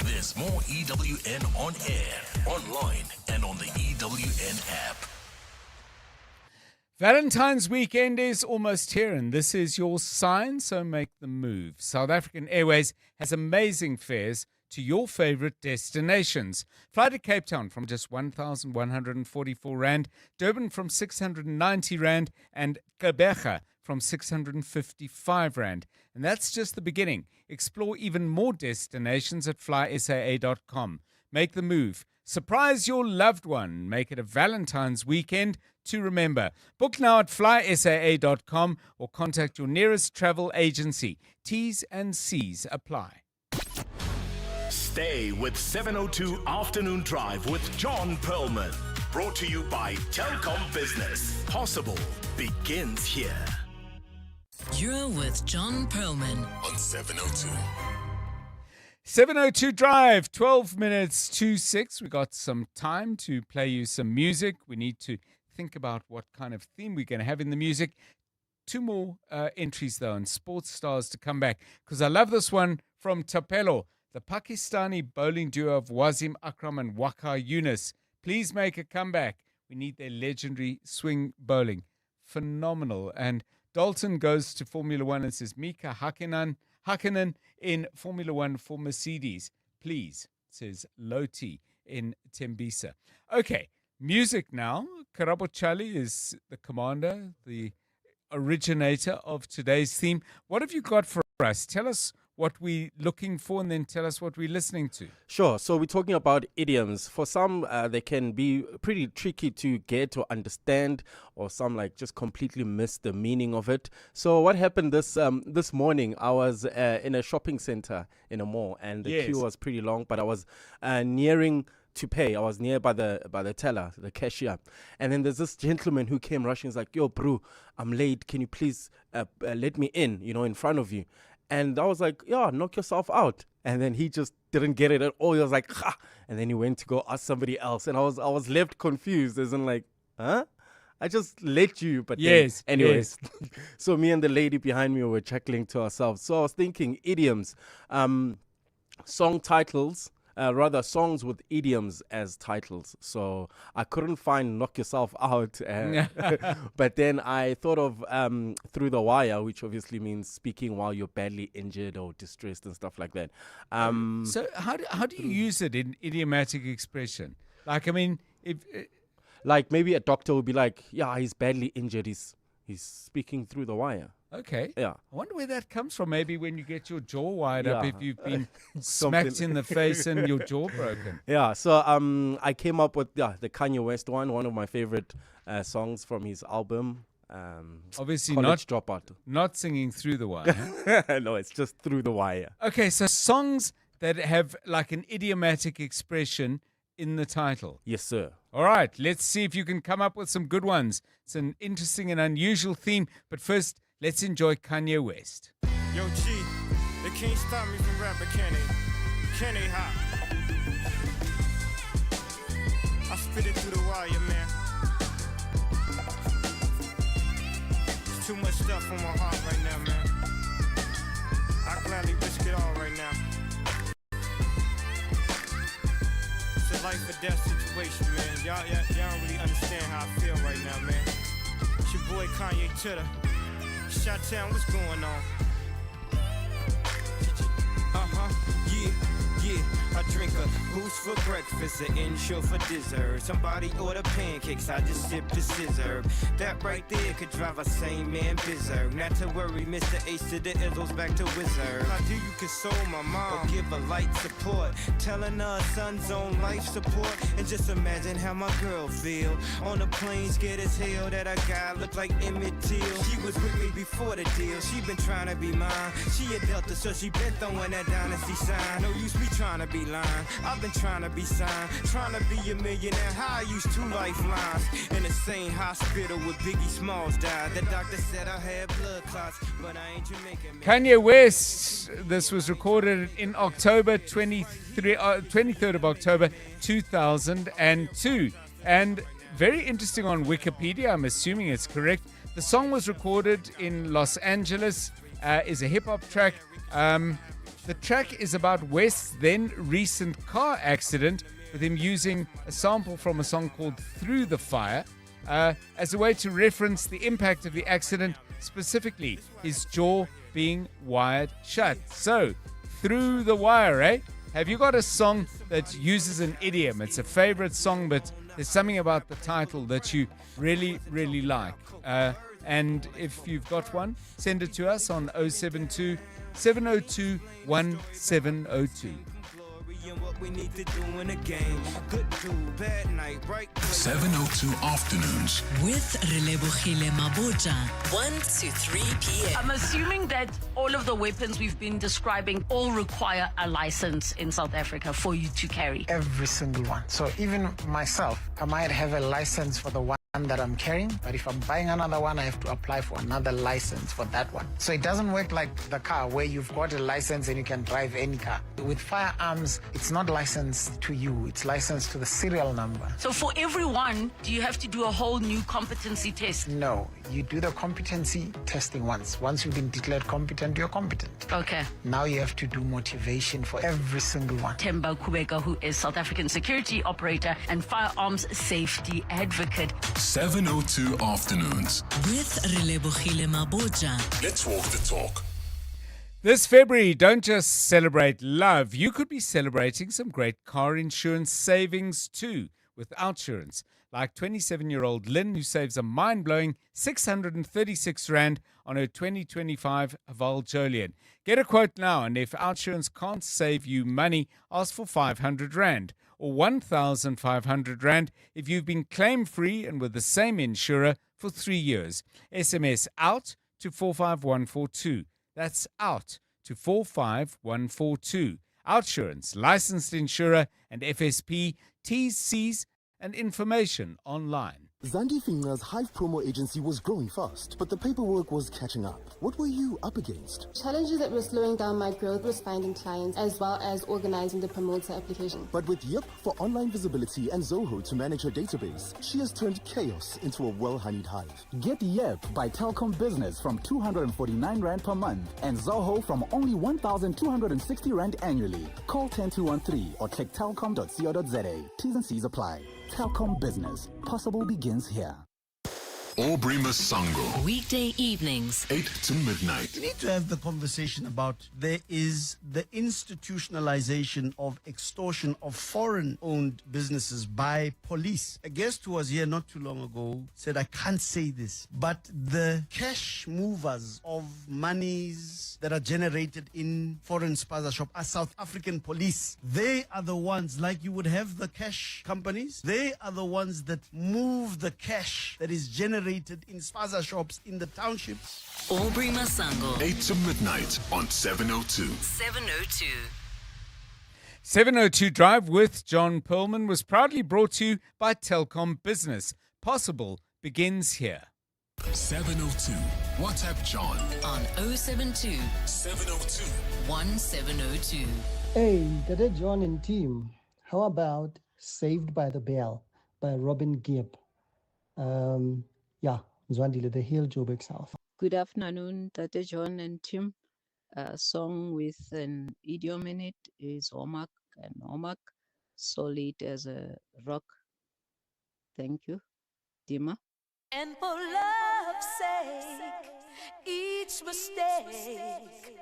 There's more EWN on air, online, and on the EWN app. Valentine's weekend is almost here, and this is your sign, so make the move. South African Airways has amazing fares to your favorite destinations. Fly to Cape Town from just 1,144 Rand, Durban from 690 Rand, and Gqeberha from 655 Rand. And that's just the beginning. Explore even more destinations at FlySafair.com. Make the move. Surprise your loved one. Make it a Valentine's weekend to remember. Book now at FlySafair.com or contact your nearest travel agency. T's and C's apply. Stay with 702 Afternoon Drive with John Perlman. Brought to you by Telkom Business. Possible begins here. You're with John Perlman on 702. 702 Drive, 12 minutes to 6. We got some time to play you some music. We need to think about what kind of theme we're going to have in the music. 2 more entries, though, and sports stars to come back, because I love this one from Tapelo. The Pakistani bowling duo of Wasim Akram and Waqar Yunus. Please make a comeback. We need their legendary swing bowling. Phenomenal. And Dalton goes to Formula One and says, Mika Hakkinen in Formula One for Mercedes. Please, says Loti in Tembisa. Okay, music now. Karabo Chali is the commander, the originator of today's theme. What have you got for us? Tell us what we're looking for, and then tell us what we're listening to. Sure. So we're talking about idioms. For some, they can be pretty tricky to get or understand, or some like just completely miss the meaning of it. So what happened this morning? I was in a shopping center in a mall, and the queue was pretty long, but I was nearing to pay. I was near by the teller, the cashier, and then there's this gentleman who came rushing. He's like, "Yo, bro, I'm late. Can you please let me in? In front of you." And I was like, "Yeah, knock yourself out." And then he just didn't get it at all. He was like, "Ha!" And then he went to go ask somebody else, and I was left confused, as in like, "Huh? I just let you." But yes, then, anyways, so me and the lady behind me were chuckling to ourselves. So I was thinking idioms, song titles. Rather songs with idioms as titles. So I couldn't find Knock Yourself Out. But then I thought of Through the Wire, which obviously means speaking while you're badly injured or distressed and stuff like that. So how do you use it in idiomatic expression? Like, I mean, if like maybe a doctor would be like, "Yeah, he's badly injured. He's speaking through the wire." Okay. Yeah. I wonder where that comes from. Maybe when you get your jaw wired up, if you've been smacked in the face and your jaw broken. Yeah. So I came up with the Kanye West one of my favorite songs from his album. Obviously College Dropout. Not singing Through the Wire. No, it's just Through the Wire. Okay, so songs that have like an idiomatic expression in the title. Yes, sir. All right, let's see if you can come up with some good ones. It's an interesting and unusual theme, but first, let's enjoy Kanye West. Yo, G, they can't stop me from rapping, can they? Can they, ha? I spit it through the wire, man. There's too much stuff on my heart right now, man. I gladly risk it all right now. It's a life or death situation, man. Y'all don't really understand how I feel right now, man. It's your boy Kanye Titter. Shot-town, what's going on? Yeah, I drink a boost for breakfast, an insure for dessert. Somebody order pancakes, I just sip the scissor. That right there could drive a sane man berserk. Not to worry, Mr. Ace to the Izzles back to Wizard. How do you console my mom or give her light support? Telling her son's on life support. And just imagine how my girl feel on the plane, scared as hell that a guy looked like Emmett Till. She was with me before the deal, she been trying to be mine. She a Delta, so she been throwing that dynasty sign. No use me trying to be lying, I've been trying to be signed, trying to be a millionaire. How I used 2 lifelines in the same hospital where Biggie Smalls died. The doctor said I had blood clots, but I ain't Jamaican. Kanye West, this was recorded in October 23rd of October 2002. And very interesting on Wikipedia, I'm assuming it's correct. The song was recorded in Los Angeles, is a hip-hop track. The track is about West's then recent car accident, with him using a sample from a song called Through the Fire as a way to reference the impact of the accident, specifically his jaw being wired shut. So, Through the Wire, eh? Have you got a song that uses an idiom? It's a favorite song, but there's something about the title that you really, really like. And if you've got one, send it to us on 072 702 1702. 702 Afternoons with Relebogile Maboja, 1 to 3 p.m. I'm assuming that all of the weapons we've been describing all require a license in South Africa for you to carry. Every single one. So even myself, I might have a license for the one that I'm carrying, but if I'm buying another one, I have to apply for another license for that one. So it doesn't work like the car where you've got a license and you can drive any car. With firearms, it's not licensed to you, it's licensed to the serial number. So for every one, do you have to do a whole new competency test? No, You do the competency testing once. Once you've been declared competent, you're competent. Okay. Now you have to do motivation for every single one. Themba Kubeka, who is South African security operator and firearms safety advocate. 702 Afternoons. With Relebogile Maboja. Let's walk the talk. This February, don't just celebrate love. You could be celebrating some great car insurance savings too with Outsurance. Like 27-year-old Lynn, who saves a mind-blowing 636 Rand on her 2025 Haval Jolien. Get a quote now, and if Outsurance can't save you money, ask for 500 Rand or 1,500 Rand if you've been claim-free and with the same insurer for 3 years. SMS OUT to 45142. That's OUT to 45142. Outsurance, licensed insurer and FSP, T's, C's, and information online. Zandi Finga's Hive promo agency was growing fast, but the paperwork was catching up. What were you up against? Challenges that were slowing down my growth was finding clients as well as organizing the promoter application. But with Yep for online visibility and Zoho to manage her database, she has turned chaos into a well-honeyed hive. Get Yep by Telkom Business from 249 Rand per month and Zoho from only 1,260 Rand annually. Call 10213 or check telkom.co.za. T's and C's apply. Telkom Business. Possible begins here. Aubrey Masango. Weekday evenings, 8 to midnight. We need to have the conversation about there is the institutionalization of extortion of foreign-owned businesses by police. A guest who was here not too long ago said, I can't say this, but the cash movers of monies that are generated in foreign spaza shop are South African police. They are the ones, like you would have the cash companies, they are the ones that move the cash that is generated in spaza shops in the townships. Aubrey Masango. 8 to midnight on 702. 702. 702 Drive with John Perlman was proudly brought to you by Telkom Business. Possible begins here. 702. WhatsApp John On 072 702 1702. Hey, Dada John and team. How about Saved by the Bell by Robin Gibb? Zwandile, the Hill Joburg South. Good afternoon, Tate John and Tim. A song with an idiom in it is Omak and Omak, solid as a rock. Thank you. Dima. And for love's sake, each mistake,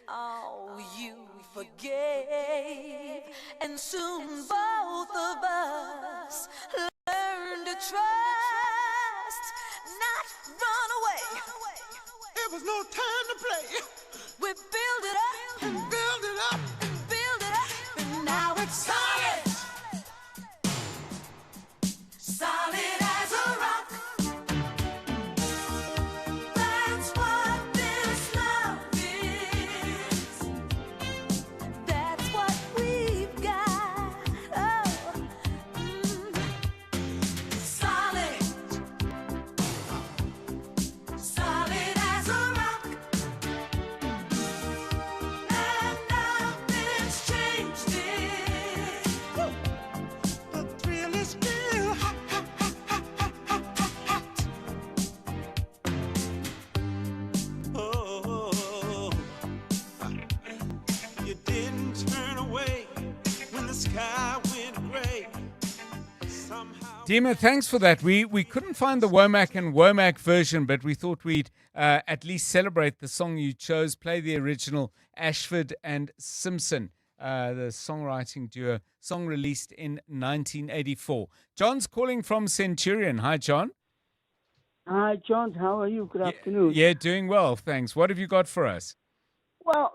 oh, you forgave. And soon both of us learn to trust, not run away. It was no time to play. We build it up and build it up and build it up, and now it's solid. Solid as a rock. That's what this love is. That's what we've got. Oh. Solid. Solid as a rock. And nothing's changed it. The thrill is still hot, hot, hot, hot, hot, hot, hot, hot. Oh, you didn't turn away when the sky went gray. Somehow. Dima, thanks for that. We couldn't find the Womack and Womack version, but we thought we'd at least celebrate the song you chose, play the original Ashford and Simpson, the songwriting duo, song released in 1984. John's calling from Centurion. Hi, John. Hi, John. How are you? Good afternoon. Yeah, doing well, thanks. What have you got for us? Well,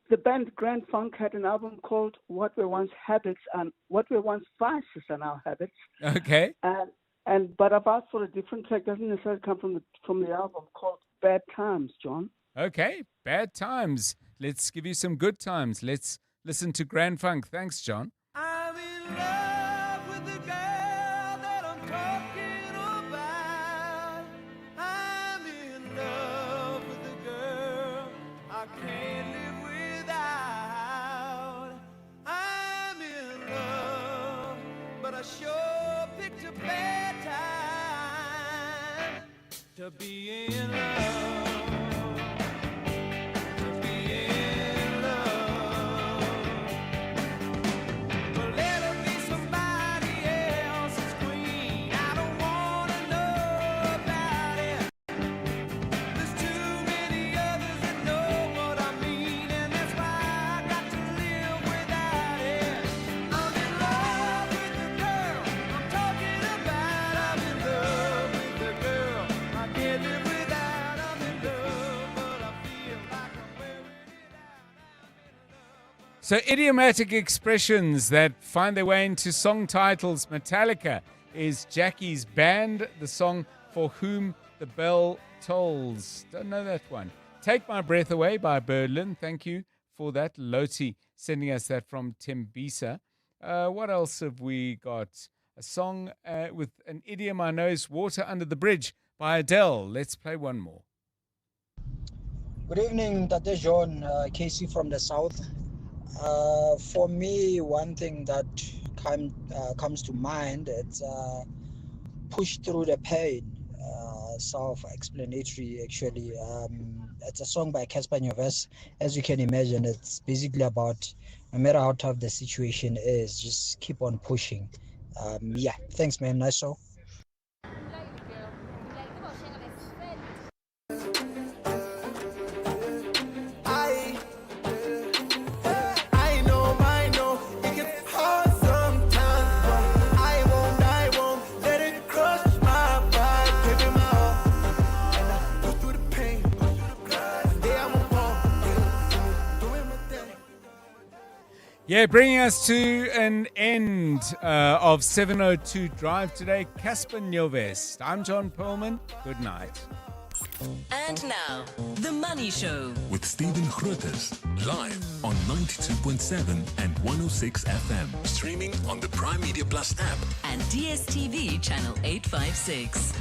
the band Grand Funk had an album called What Were Once Habits and What Were Once Vices Are Now Habits. Okay. But I've asked for a different track. Doesn't necessarily come from the album, called Bad Times, John. Okay, Bad Times. Let's give you some good times. Let's listen to Grand Funk. Thanks, John. I'm in love with the girl that I'm talking about. I'm in love with the girl I can't live without. I'm in love, but I sure picked a bad time to be in love, to be in love. But let her be somebody else's queen. I don't wanna know about it. There's too many others that know what I mean, and that's why I got to live without it. I'm in love with the girl I'm talking about. I'm in love with the girl I can't live without. I'm in love, but I feel like I'm wearing it out. So, idiomatic expressions that find their way into song titles. Metallica is Jackie's band, the song For Whom the Bell Tolls. Don't know that one. Take My Breath Away by Berlin. Thank you for that. Loti sending us that from Tembisa. What else have we got? A song with an idiom I know is Water Under the Bridge by Adele. Let's play one more. Good evening, Tate John, Casey from the south. For me, one thing that comes to mind, it's push through the pain. Self-explanatory, actually. It's a song by Casper Nyovest. As you can imagine, it's basically about no matter how tough the situation is, just keep on pushing. Yeah, thanks, man. Nice show. I know, it gets hard sometimes, but I won't let it crush my pride. Give it my all, and I push through the pain. Today I'm a ball, doing my thing. Yeah, bringing us to an end of 702 Drive today. Casper Nyovest. I'm John Perlman. Good night. And now, The Money Show. With Stephen Grootes, live on 92.7 and 106 FM. Streaming on the Prime Media Plus app. And DSTV channel 856.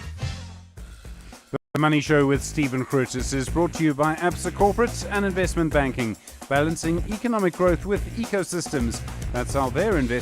The Money Show with Stephen Grootes is brought to you by Absa Corporate and Investment Banking, balancing economic growth with ecosystems. That's how they're investing.